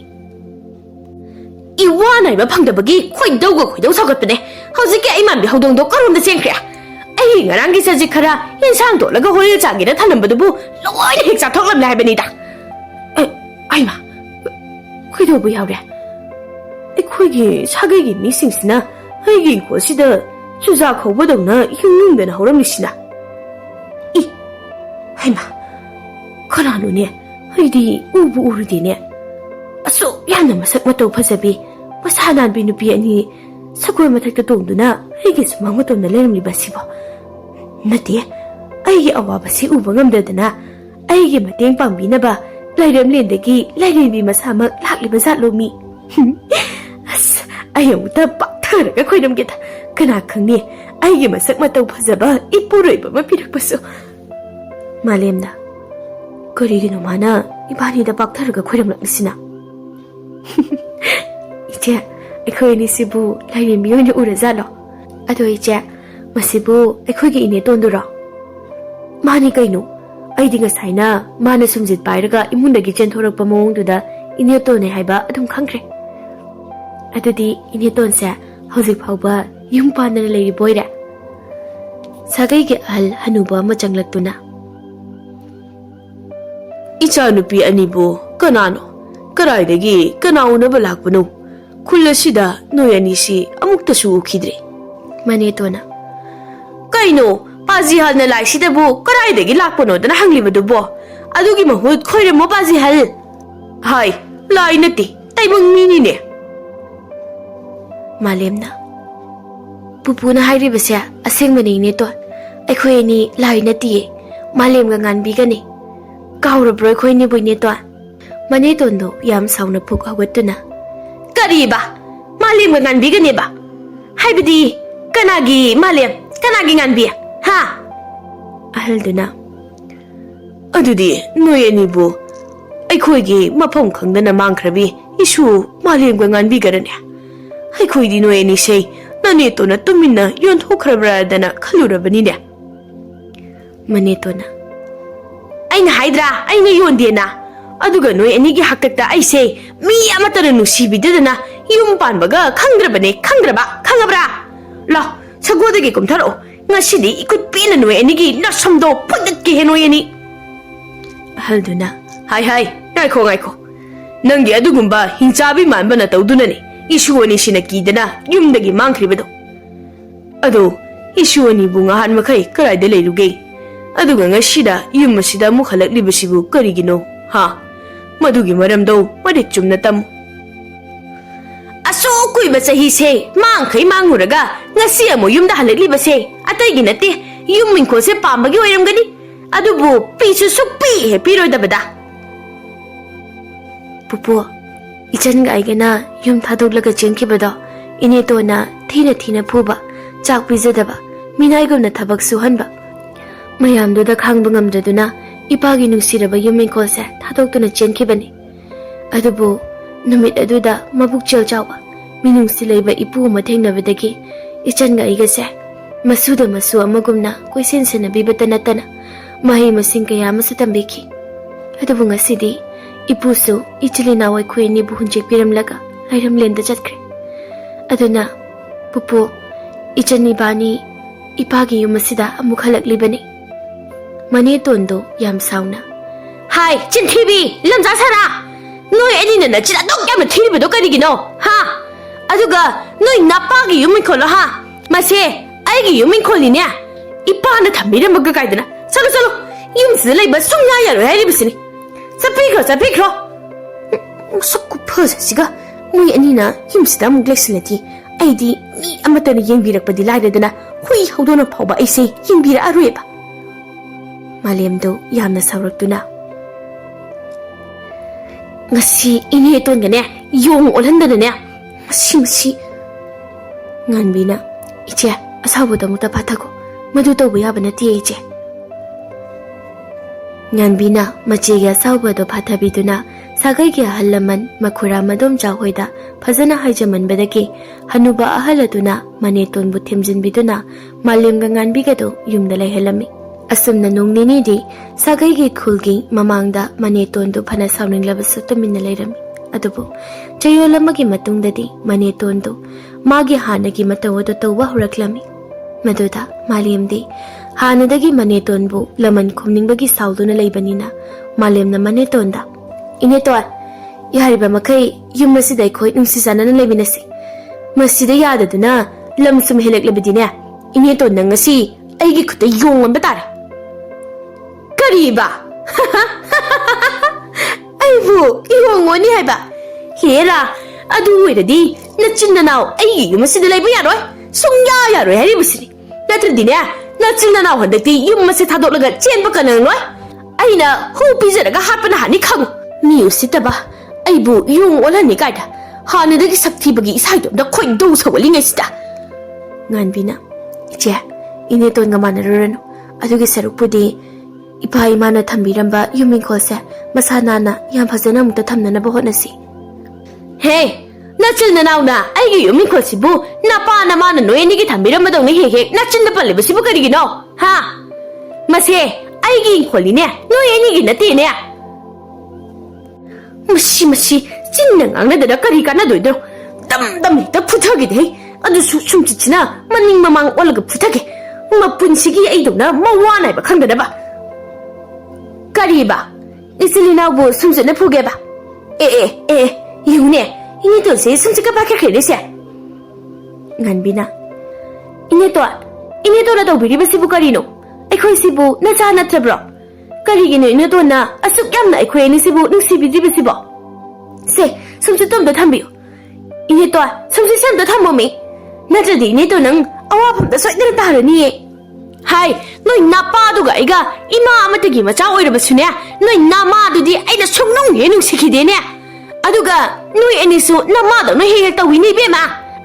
이와 나이바 방다박이 khoidau가 khoidau 사갔더네 hꯧꯖꯤꯛꯀꯤ ꯑꯩꯃꯥꯟꯕꯤ ꯍꯧꯗꯣꯡꯗꯣ ꯀꯔꯣꯝꯗ ꯆꯦꯟꯈ꯭ꯔꯦ ꯑꯩ ꯉꯔꯥꯡꯒꯤ ꯆꯖꯤꯛ ꯈꯔ ꯌꯦꯟꯁꯥꯡ ꯇꯣꯠꯂꯒ ꯍꯣꯔꯦꯟ ꯆꯥꯒꯦꯅ ꯊꯅꯝꯕꯗꯨꯕꯨ ꯂꯣꯏꯅ ꯍꯦꯛ ꯆꯥꯊꯣꯛꯂꯝꯂꯦ ꯍꯥꯏꯕꯅꯤꯗ ꯑꯩꯃ ꯀꯩꯗꯧꯕ ꯌꯥꯎꯔꯦ ꯑꯩꯈꯣꯏꯒꯤ ꯁꯥꯒꯩꯒꯤ ꯃꯤꯁꯤꯡꯁꯤꯅ ꯑꯩꯒꯤ ꯏꯪꯈꯣꯜꯁꯤꯗ ꯆꯨꯖꯥꯛ ꯍꯧꯕꯗꯧꯅ ꯌꯨꯡꯌꯨꯡꯗꯅ ꯍꯧꯔꯝꯂꯤꯁꯤꯅ ꯍꯩꯃ ꯀꯅꯥꯅꯣꯅꯦ ꯑꯩꯗꯤ ꯎꯕꯨ ꯎꯔꯨꯗꯦꯅꯦ ꯑꯁꯨꯛ ꯌꯥꯝꯅ ꯃꯁꯛ ꯃꯇꯧ ꯐꯖꯕꯤ ꯃꯁꯥ ꯅꯥꯟꯕꯤ ꯅꯨꯄꯤ ꯑꯅꯤ ꯁꯒꯣꯜ ꯃꯊꯛꯇ ꯇꯣꯡꯗꯨꯅ ꯑꯩꯒꯤ ꯁꯨꯃꯥꯡ ꯃꯇꯣꯟꯗ ꯂꯩꯔꯝꯂꯤꯕꯁꯤꯕꯣ ꯅꯠꯇꯦ ꯑꯩꯒꯤ ꯑꯋꯥꯕꯁꯤ ꯎꯕ ꯉꯝꯗꯗꯅ ꯑꯩꯒꯤ ꯃꯇꯦꯡ ꯄꯥꯡꯕꯤꯅꯕ ꯂꯩꯔꯝꯂꯦꯟꯗꯒꯤ ꯂꯩꯔꯦꯝꯕꯤ ꯃꯁꯥꯃꯛ ꯂꯥꯛꯂꯤꯕ ꯖꯥꯠꯂꯣꯃꯤ ꯑꯁ ꯑꯩ ꯑꯃꯨꯛꯇ ꯄꯥꯛꯊꯔꯒ ꯈꯣꯏꯔꯝꯒꯦꯗ ꯀꯅꯥ ꯈꯪꯅꯤ ꯑꯩꯒꯤ ꯃꯁꯛ ꯃꯇꯧ ꯐꯖꯕ ꯏꯄꯨꯔꯣꯏꯕ ꯑꯃ ꯄꯤꯔꯛꯄꯁꯨ ꯃꯥꯂꯦꯝꯅ ꯀꯔꯤꯒꯤꯅꯣ ꯃꯥꯅ ꯏꯕꯥꯅꯤꯗ ꯄꯥꯛꯊꯔꯒ ꯈꯣꯏꯔꯝꯂꯛꯂꯤꯁꯤꯅ 이제 ꯑꯩꯈꯣꯏ ꯑꯅꯤꯁꯤꯕꯨ ꯂꯥꯏꯔꯦꯝꯕꯤ ꯑꯣꯏꯅ ꯎꯔꯖꯥꯠꯂꯣ ꯑꯗꯣ 이제 ꯃꯁꯤꯕꯨ ꯑꯩꯈꯣꯏꯒꯤ ꯏꯅꯦꯇꯣꯟꯗꯨꯔꯣ ꯃꯥꯅꯤ ꯀꯩꯅꯣ ꯑꯩꯗꯤ ꯉꯁꯥꯏꯅ ꯃꯥꯅ ꯁꯨꯝꯖꯤꯠ ꯄꯥꯏꯔꯒ ꯏꯃꯨꯡꯗꯒꯤ ꯆꯦꯟꯊꯣꯔꯛꯄ ꯃꯑꯣꯡꯗꯨꯗ ꯏꯅꯦꯇꯣꯟꯅꯦ ꯍꯥꯏꯕ ꯑꯗꯨꯝ ꯈꯪꯈ꯭ꯔꯦ ꯑꯗꯨꯗꯤ ꯏꯅꯦꯇꯣꯟꯁꯦ ꯍꯧꯖꯤꯛ ꯐꯥꯎꯕ ꯌꯨꯝ ꯄꯥꯟꯗꯅ ꯂꯩꯔꯤꯕ ꯑꯣꯏꯔꯦ ꯁꯥꯒꯩꯒꯤ ꯑꯍꯜ ꯍꯅꯨꯕ ꯑꯃ ꯆꯪꯂꯛꯇꯨꯅ ꯏꯆꯥꯅꯨꯄꯤ ꯑꯅꯤꯕꯨ ꯀꯅꯥꯅꯣ ꯀꯔꯥꯏꯗꯒꯤ ꯀꯅꯥ ꯎꯅꯕ ꯂꯥꯛꯄꯅꯣ ꯈꯨꯜ ꯑꯁꯤꯗ ꯅꯣꯏ ꯑꯅꯤꯁꯤ ꯑꯃꯨꯛꯇꯁꯨ ꯎꯈꯤꯗ꯭ꯔꯦ ꯃꯅꯦꯇꯣꯟꯅ ꯀꯩꯅꯣ ꯄꯥꯖꯤꯍꯜꯅ ꯂꯥꯏꯁꯤꯗꯕꯨ ꯀꯔꯥꯏꯗꯒꯤ ꯂꯥꯛꯄꯅꯣꯗꯅ ꯍꯪꯂꯤꯕꯗꯨꯕꯣ ꯑꯗꯨꯒꯤ ꯃꯍꯨꯠ ꯈꯣꯏꯔꯝꯃꯣ ꯄꯥꯖꯤꯍꯜ ꯍꯥꯏ ꯂꯥꯏ ꯅꯠꯇꯦ ꯇꯥꯏꯕꯪ ꯃꯤꯅꯤꯅꯦ ꯃꯥꯂꯦꯝꯅ ꯄꯨꯄꯨꯅ ꯍꯥꯏꯔꯤꯕꯁꯦ ꯑꯁꯦꯡꯕꯅꯤ ꯏꯅꯦꯇꯣꯟ ꯑꯩꯈꯣꯏ ꯑꯅꯤ ꯂꯥꯏ ꯅꯠꯇꯤꯌꯦ ꯃꯥꯂꯦꯝꯒ ꯉꯥꯟꯕꯤꯒꯅꯤ ꯀꯥꯎꯔꯕ꯭ꯔꯣ ꯑꯩꯈꯣꯏ ꯑꯅꯤꯕꯨ ꯏꯅꯦꯇꯣꯟ ꯃꯅꯦꯇꯣꯟꯗꯣ ꯌꯥꯝ ꯁꯥꯎꯅ ꯐꯨꯛ ꯍꯧꯒꯠꯇꯨꯅ ꯀꯔꯤꯕ ꯃꯥꯂꯦꯝꯒ ꯉꯥꯟꯕꯤꯒꯅꯦꯕ ꯍꯥꯏꯕꯗꯤ ꯀꯅꯥꯒꯤ ꯃꯥꯂꯦꯝ ꯀꯅꯥꯒꯤ ꯉꯥꯟꯕꯤ ꯍꯥ ꯑꯍꯜꯗꯨꯅ ꯑꯗꯨꯗꯤ ꯅꯣꯏ ꯑꯅꯤꯕꯨ ꯑꯩꯈꯣꯏꯒꯤ ꯃꯐꯝ ꯈꯪꯗꯅ ꯃꯥꯡꯈ꯭ꯔꯕꯤ ꯏꯁꯨ ꯃꯥꯂꯦꯝꯒ ꯉꯥꯟꯕꯤꯒꯔꯅꯦ ꯑꯩꯈꯣꯏꯗꯤ ꯅꯣꯏ ꯑꯅꯤꯁꯦ ꯅꯅꯦꯇꯣꯟꯅ ꯇꯨꯃꯤꯟꯅ ꯌꯣꯟꯊꯣꯛꯈ꯭ꯔꯕ꯭ꯔꯥꯗꯅ ꯈꯜꯂꯨꯔꯕꯅꯤꯅꯦ ꯃꯅꯦꯇꯣꯟꯅ ꯑꯩꯅ ꯍꯥꯏꯗ꯭ꯔꯥ ꯑꯩꯅ ꯌꯣꯟꯗꯦꯅ ꯑꯗꯨꯒ ꯅꯣꯏ ꯑꯅꯤꯒꯤ ꯍꯥꯛꯇꯛꯇ ꯑꯩꯁꯦ ꯃꯤ ꯑꯃꯠꯇꯅ ꯅꯨꯡꯁꯤꯕꯤꯗꯗꯅ ꯌꯨꯝ ꯄꯥꯟꯕꯒ ꯈꯪꯗ꯭ꯔꯕꯅꯦ ꯈꯪꯉꯕ꯭ꯔꯥ ꯂꯥꯎ ꯁꯒꯣꯜꯗꯒꯤ ꯀꯨꯝꯊꯔꯛꯑꯣ ꯉꯁꯤꯗꯤ ꯏꯀꯨꯠ ꯄꯦꯅ ꯅꯣꯏ ꯑꯅꯤꯒꯤ ꯅꯁꯝꯗꯣ ꯐꯨꯗꯠꯀꯦꯍꯦ ꯅꯣꯏ ꯑꯅꯤ ꯑꯍꯜꯗꯨꯅ ꯍꯥꯏ ꯉꯥꯏꯈꯣ ꯅꯪꯒꯤ ꯑꯗꯨꯒꯨꯝꯕ ꯍꯤꯡꯆꯥꯕꯤ ꯃꯥꯟꯕꯅ ꯇꯧꯗꯨꯅꯅꯦ ꯏꯁꯨ ꯑꯅꯤꯁꯤꯅ ꯀꯤꯗꯅ ꯌꯨꯝꯗꯒꯤ ꯃꯥꯡꯈ꯭ꯔꯤꯕꯗꯣ ꯑꯗꯣ ꯏꯁꯨ ꯑꯅꯤꯕꯨ ꯉꯍꯥꯟ ꯃꯈꯩ ꯀꯔꯥꯏꯗ ꯂꯩꯔꯨꯒꯦ ꯑꯗꯨꯒ ꯉꯁꯤꯗ ꯌꯨꯝ ꯑꯁꯤꯗ ꯑꯃꯨꯛ ꯍꯜꯂꯛꯂꯤꯕꯁꯤꯕꯨ ꯀꯔꯤꯒꯤꯅꯣ ꯍꯥ ꯃꯗꯨꯒꯤ ꯃꯔꯝꯗꯣ ꯃꯔꯤꯛ ꯆꯨꯝꯅ ꯇꯝꯃꯨ ꯑꯁꯨꯛ ꯀꯨꯏꯕ ꯆꯍꯤꯁꯦ ꯃꯥꯡꯈꯩ ꯃꯥꯡꯉꯨꯔꯒ ꯉꯁꯤ ꯑꯃꯨꯛ ꯌꯨꯝꯗ ꯍꯜꯂꯛꯂꯤꯕꯁꯦ ꯑꯇꯩꯒꯤ ꯅꯠꯇꯦ ꯌꯨꯝ ꯏꯪꯈꯣꯜꯁꯦ ꯄꯥꯝꯕꯒꯤ ꯑꯣꯏꯔꯝꯒꯅꯤ ꯑꯗꯨꯕꯨ ꯄꯤꯁꯨ ꯁꯨꯛꯄꯤ ꯍꯦꯛ ꯄꯤꯔꯣꯏꯗꯕꯗ ꯄꯨꯄꯨ ꯏꯆꯟꯒ ꯑꯩꯒꯅ ꯌꯨꯝ ꯊꯥꯗꯣꯛꯂꯒ ꯆꯦꯟꯈꯤꯕꯗꯣ ꯏꯅꯦꯇꯣꯟꯅ ꯊꯤꯅ ꯐꯨꯕ ꯆꯥꯛ ꯄꯤꯖꯗꯕ ꯃꯤꯅꯥꯏꯒꯨꯝꯅ ꯊꯕꯛ ꯁꯨꯍꯟꯕ ꯃꯌꯥꯝꯗꯨꯗ ꯈꯥꯡꯕ ꯉꯝꯗ꯭ꯔꯗꯨꯅ ꯏꯄꯥꯒꯤ ꯅꯨꯡꯁꯤꯔꯕ ꯌꯨꯝ ꯏꯪꯈꯣꯜꯁꯦ ꯊꯥꯗꯣꯛꯇꯨꯅ ꯆꯦꯟꯈꯤꯕꯅꯤ ꯑꯗꯨꯕꯨ ꯅꯨꯃꯤꯠ ꯑꯗꯨꯗ ꯃꯕꯨꯛꯆꯦꯜ ꯆꯥꯎꯕ ꯃꯤꯅꯨꯡꯁꯤ ꯂꯩꯕ ꯏꯄꯨ ꯑꯃ ꯊꯦꯡꯅꯕꯗꯒꯤ ꯏꯆꯟꯒ ꯑꯩꯒꯁꯦ ꯃꯁꯨꯗ ꯃꯁꯨ ꯑꯃꯒꯨꯝꯅ ꯀꯣꯏꯁꯦꯟ ꯁꯦꯟꯅꯕꯤꯕꯇ ꯅꯠꯇꯅ ꯃꯍꯩ ꯃꯁꯤꯡ ꯀꯌా ꯑꯃꯁꯨ ꯇꯝꯕꯤꯈꯤ ꯑꯗꯨꯕꯨ ꯉꯁꯤꯗꯤ ꯏꯄꯨꯁꯨ ꯏꯆꯤꯜ ꯏꯅꯥꯎ ꯑꯩꯈꯣꯏ ꯑꯅꯤꯕꯨ ꯍꯨꯟꯖꯦꯛꯄꯤꯔꯝꯂꯒ ꯂꯩꯔꯝꯂꯦꯟꯗ ꯆꯠꯈ꯭ꯔꯦ ꯑꯗꯨꯅ ꯄꯨꯄꯨ ꯏꯆꯟ ꯏꯕꯥꯅꯤ ꯏꯄꯥꯒꯤ ꯌꯨꯝ ꯑꯁꯤꯗ ꯑꯃꯨꯛ ꯍꯜꯂꯛꯂꯤꯕꯅꯤ ꯃꯅꯦꯇꯣꯟꯗꯣ ꯌꯥꯝ ꯁꯥꯎꯅ ꯍꯥꯏ ꯆꯤꯟꯊꯤꯕꯤ ꯂꯝꯖꯥ ꯁꯥꯔꯥ ꯅꯣꯏ ꯑꯅꯤꯅ ꯅꯆꯤꯟ ꯑꯗꯨꯛ ꯌꯥꯝꯅ ꯊꯤꯔꯤꯕꯗꯣ ꯀꯔꯤꯒꯤꯅꯣ ꯍꯥ ꯑꯗꯨꯒ ꯅꯣꯏ ꯅꯄꯥꯒꯤ ꯌꯨꯝ ꯏꯪꯈꯣꯜꯂꯣ ꯍꯥ ꯃꯁꯦ ꯑꯩꯒꯤ ꯌꯨꯝ ꯏꯪꯈꯣꯜꯅꯤꯅꯦ ꯏꯄꯥꯅ ꯊꯝꯕꯤꯔꯝꯃꯒ ꯀꯥꯏꯗꯅ ꯆꯠꯂꯣ ꯌꯨꯝꯁꯤꯗ ꯂꯩꯕ ꯁꯨꯡꯌꯥ ꯌꯥꯔꯣꯏ ꯍꯥꯏꯔꯤꯕꯁꯤꯅꯤ ꯆꯠꯄꯤꯈ꯭ꯔꯣ ꯃꯁꯛ ꯈꯨꯐꯖꯁꯤꯒ ꯃꯣꯏ ꯑꯅꯤꯅ ꯌꯨꯝꯁꯤꯗ ꯑꯃꯨꯛ ꯂꯩꯁꯤꯜꯂꯗꯤ ꯑꯩꯗꯤ ꯃꯤ ꯑꯃꯠꯇꯅ ꯌꯦꯡꯕꯤꯔꯛꯄꯗꯤ ꯂꯥꯏꯔꯗꯅ ꯍꯨꯏ ꯍꯧꯗꯣꯡꯅ ꯐꯥꯎꯕ ꯑꯩꯁꯦ ꯌꯦꯡꯕꯤꯔꯛꯑꯔꯣꯏꯕ ꯃꯥꯂꯦꯝꯗꯣ ꯌꯥꯝꯅ ꯁꯥꯎꯔꯛꯇꯨꯅ ngasi ini ton gane yong olan da ne masi ngan bina iche asabu da muta pathago madu to buya bana ti iche ngan bina machi ga sabu do pathabi duna sagai ge halaman makura madom ja hoida phajana haijaman bedaki hanuba ahaladuna mane ton bu thimjin biduna malim ga ngan bi ga do yumda lai helami asumna nong nini di sagai ge khulgi mamangda mane ton do phana sauning labasu tuminna lairami adubu chayolamagi matungdadi mane ton do magi hanagi matawodo tawwa huraklami maduda malimdi hanadagi mane ton bu laman khumningbagi sauduna leibanina malimna mane ton da ine to yariba makai yumasi dai khoi nungsi sanana leibinasi masida yadaduna lamsum helek lebidine ine ton nangasi aigi khute yong amba tare kariba aibu yongoni haiba hera adu wiradi nachinna naw aigi yumasi leiba yaroi sungya yaroi hari busini natradine nachinna naw handati yumasi thadolaga chenba kananoi aina hu pizaraga hapana hani khangu mi usitaba aibu yung olani kaida hanadagi sakthi bagi isaido da khoi do sawali ngasita nganbina iche ine ton ngamana ruranu adugi sarupudi ipa imana thambiramba yumin khose masana na yam phajana mukta thamnana ba honasi he nachil na nauna aigi yumin khosibu napa na mana noeni gi thambiramba dong ne he nachin da palle basibu karigi no ha mase aigi kholine noeni gi nati ne masi 찐능 앙내들아 까리 까나도이도 땀땀이 다 부탁이 돼 아주 숨지치나 만닝마망 올라가 부탁해 마분식이 에이도나 마와나이바 칸다봐 까리바 이슬리나보 숨지네 포게봐 에에에 이후네 이니도세 숨지가 박혀케레세 nganbina ineto birbasibu karino akhoi sibu nacha natrabro karigino ineto na asuk yamna akhoi ni sibu nusibijibisibo se sumsu tom da thambiyo ine to sumsu sam da thambomi natradi ine to nang awa pham da soidra tarani hai noi napa du ga iga ima amatagi macha oiraba sune noi nama du di aina sungnong ye nu sikhide ne aduga noi enisu nama da no he ta wini be ma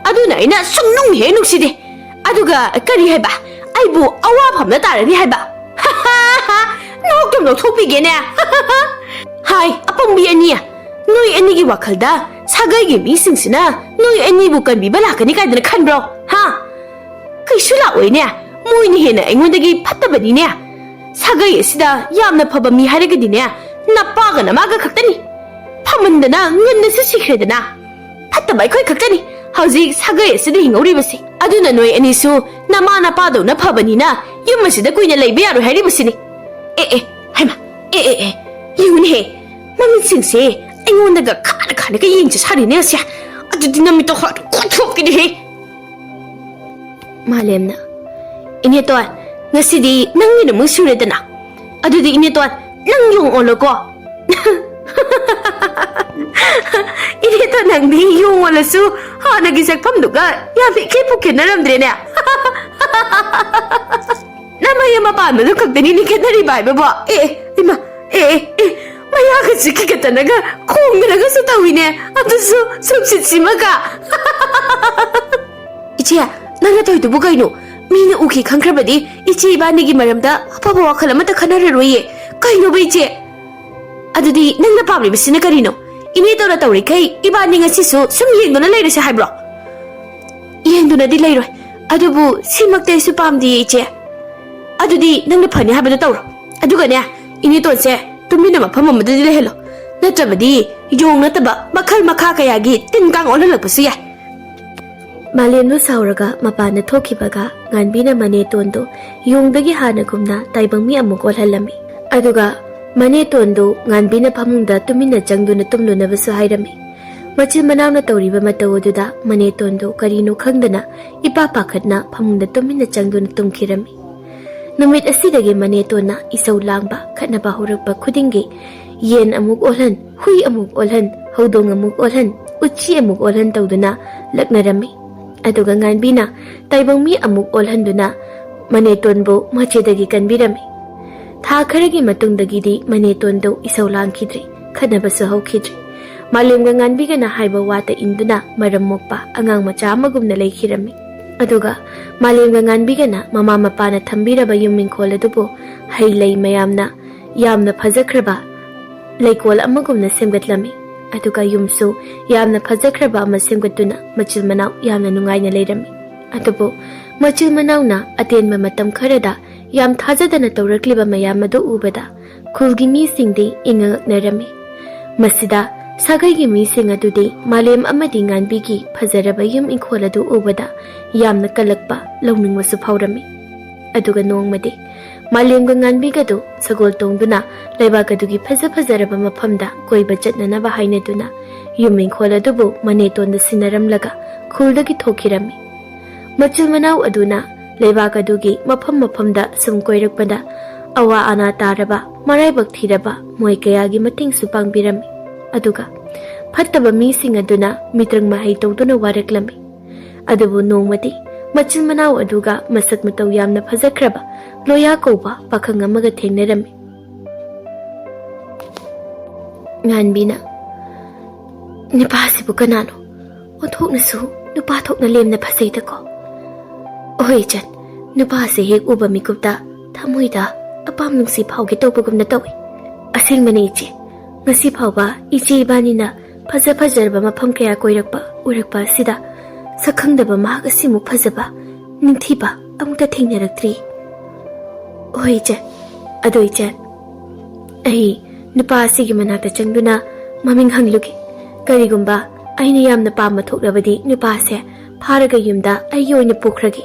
aduna ina sungnong he nu side aduga kari haiba aibu awa pham da tarani haiba ha ha no kem no thopi ge ne hai apang bi ania noi enigi wakhalda sagai gi misingsina noi eni bu kan bi bala kani kaidana khanbro ha kaisula oine moi ni hena engondagi phattabani ne sagai asida yamna phaba mi haragadi ne napa ga namaga khaktani phamandana nganna sikredana phattabai khoi khaktani hauji sagai asida hingori basi aduna noi eni su nama napa do na phabani na yumasida kuina leibe yaru hari basini haima yuni he mami singse aingondaga khana ka yingche sarine sia adudi nami to khot khothop ki de malemna ine to ngasidi nangni na musure dana adudi ine to nang yung oloko ine to nang di yung olasu hana gi sak pham duga ya bi ke puke naramdre ne namaya ma pa ma du khakdani ni ke dari bai ba ima maya ka chiki ka tanaga khongraga su tawine adusu subsichimaga ichia nanga toy tu bugaino mina uki khankrabadi ichi bani gi maramda apaba wakhala mata khanare roye kaino be ichi adudi nanga pabri bisina karino ine tora tawri kai ibani nga sisu sum yengdona leire se haibro yengdona di leiro adubu simakte su pamdi ichi adudi nanga phani habada tawro aduga ne ine tonse tumina mafam amadadi lehelo natrabadi yong nataba makhal makha kayagi tinkang olalakpasu yai malemno sauraga mapana thokibaga nganbina mane tondo yongdagi hanagumna taibangmi amuk olhalami aduga mane tondo nganbina phamungda tumina jangduna tumlunabasu hairami machil manawna tawriba matawoduda mane tondo karino khangdana ipa pakhatna phamungda tumina jangduna tumkhirami numit asidagi mane tona isau langba khatnaba horakba khudingi yen amuk olhan hui amuk olhan hodong amuk olhan uchi amuk olhan tawduna laknarami aduga nganbina taibangmi amuk olhanduna mane tonbo machedagi kanbirami tha kharagi matungdagi di mane tondo isau langkhidri khatnabasu haukhidri Malimga nganbigana haiba wata induna maram mokpa angang macha amagumna leikirami. Aduga Malimga nganbigana mama mapana thambiraba yummin kholadubu hai lei mayamna yamna phajakraba leikol amagumna semgatlami. Aduga yumsu yamna phajakraba ama semgatuna machil manau yamna nungaina leirami. Adubu machil manawna atenma matam kharada yam thajadana tawrakliba mayam adu ubada khulgi mi singdi ingangaknarami. Masida Sagai mi sing adudi Malem amadi nganbigi phajaraba yum inkholadu ubada yamna kalakpa lawning wasu phawrami. Aduga nongmadi Malemga nganbigadu sagol tongduna leibagadugi phajaraba mafamda koiba chatnanaba hainaduna yum inkholadubu manetonda sinaramlaga khuldagi thokirami. Machil manaw aduna leibagadugi mafamda sum koirakpada awa ana taraba maraibak thiraba moi kayagi mating supangbirami. Aduga fattaba mising aduna mitrang mahai tawduna waraklami. Adubu nongmadi machil manaw aduga masak mataw yamna phajakraba loya kauba pakhang amaga thengnarami. Nganbina Nipasibu kanano othoknasu nupa thokna lemna phasaida ko. Oi chan nupa se hek uba mikupta thamoida apam nungsi phauge tawbagumna tawi. Asingmani ichi ngasi phauba ichi ibanina phajarba mafam kaya koirakpa urakpa sida sakhangdaba mahak asimu phajaba ningthiba amukta thengnaraktri. Oi chan adoi chan ai nupa asigi manakta changduna maming hanglugi karigumba aina yamna pamma thokrabadi nupa se pharaga yumda ai yoina pukhragi.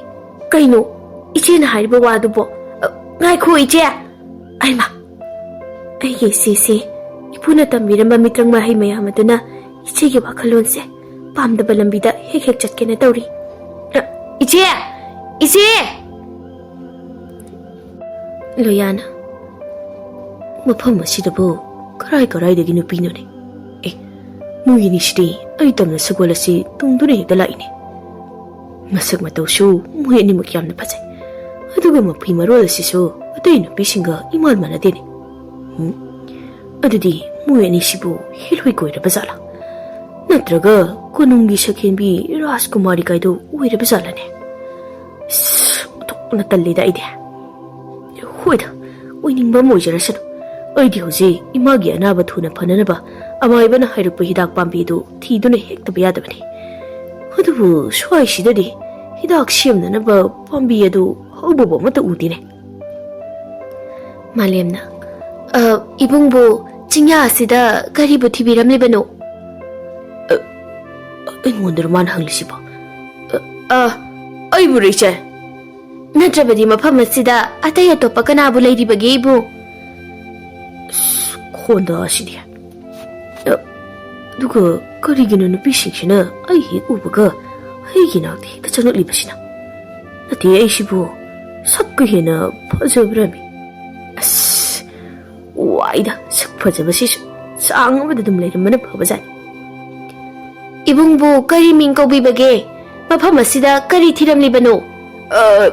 Kaino ichi na hariba wadubo ngai khu ichi aima ai ge sisi ipuna tambiramba mitrang mahai mayam aduna ichi ge wakhalonse pamdaba lambida hek hek chatkena tawri. Ichi Loyana mafam asidabu karai dagi nupinone muyini shri ai tamna sagolasi tungdune hekda laine. Masak matawsu muhi animak yamna phajai. Aduga mapi marol asisu atay nupisinga imal manadene. Adudi muhi anisibu hiloi koiraba zala. Natraga kunungi sakhenbi Rajkumari kaido uiraba zalane. Tok natalida ide. Hoida uiningba moijarasanu. Aidi hoje imagi anaba thuna phananaba amaibana hairukpa hidak pambidu thiduna hektaba yadabani. Adubu swai sidadi hidak semnanaba pambi adu haubobo mata udine. Malemna ibungbu chingya asida karibu thibiramlibano. Aingondar man hanglisiba. Aibu richa. Natrabadi mafam asida atay atopa kanabu lairibage ibu. Khonda asidia. Duga karigina nupisingshina ai hek ubaga aigi nakti hekta changaklibasina. Nati aisibu sakka hena phajabrami. As waida sak phajabasisu sang amada dum leirambana phabajani. Ibungbu kari ming kaubibage mafam asida kari thiramlibano.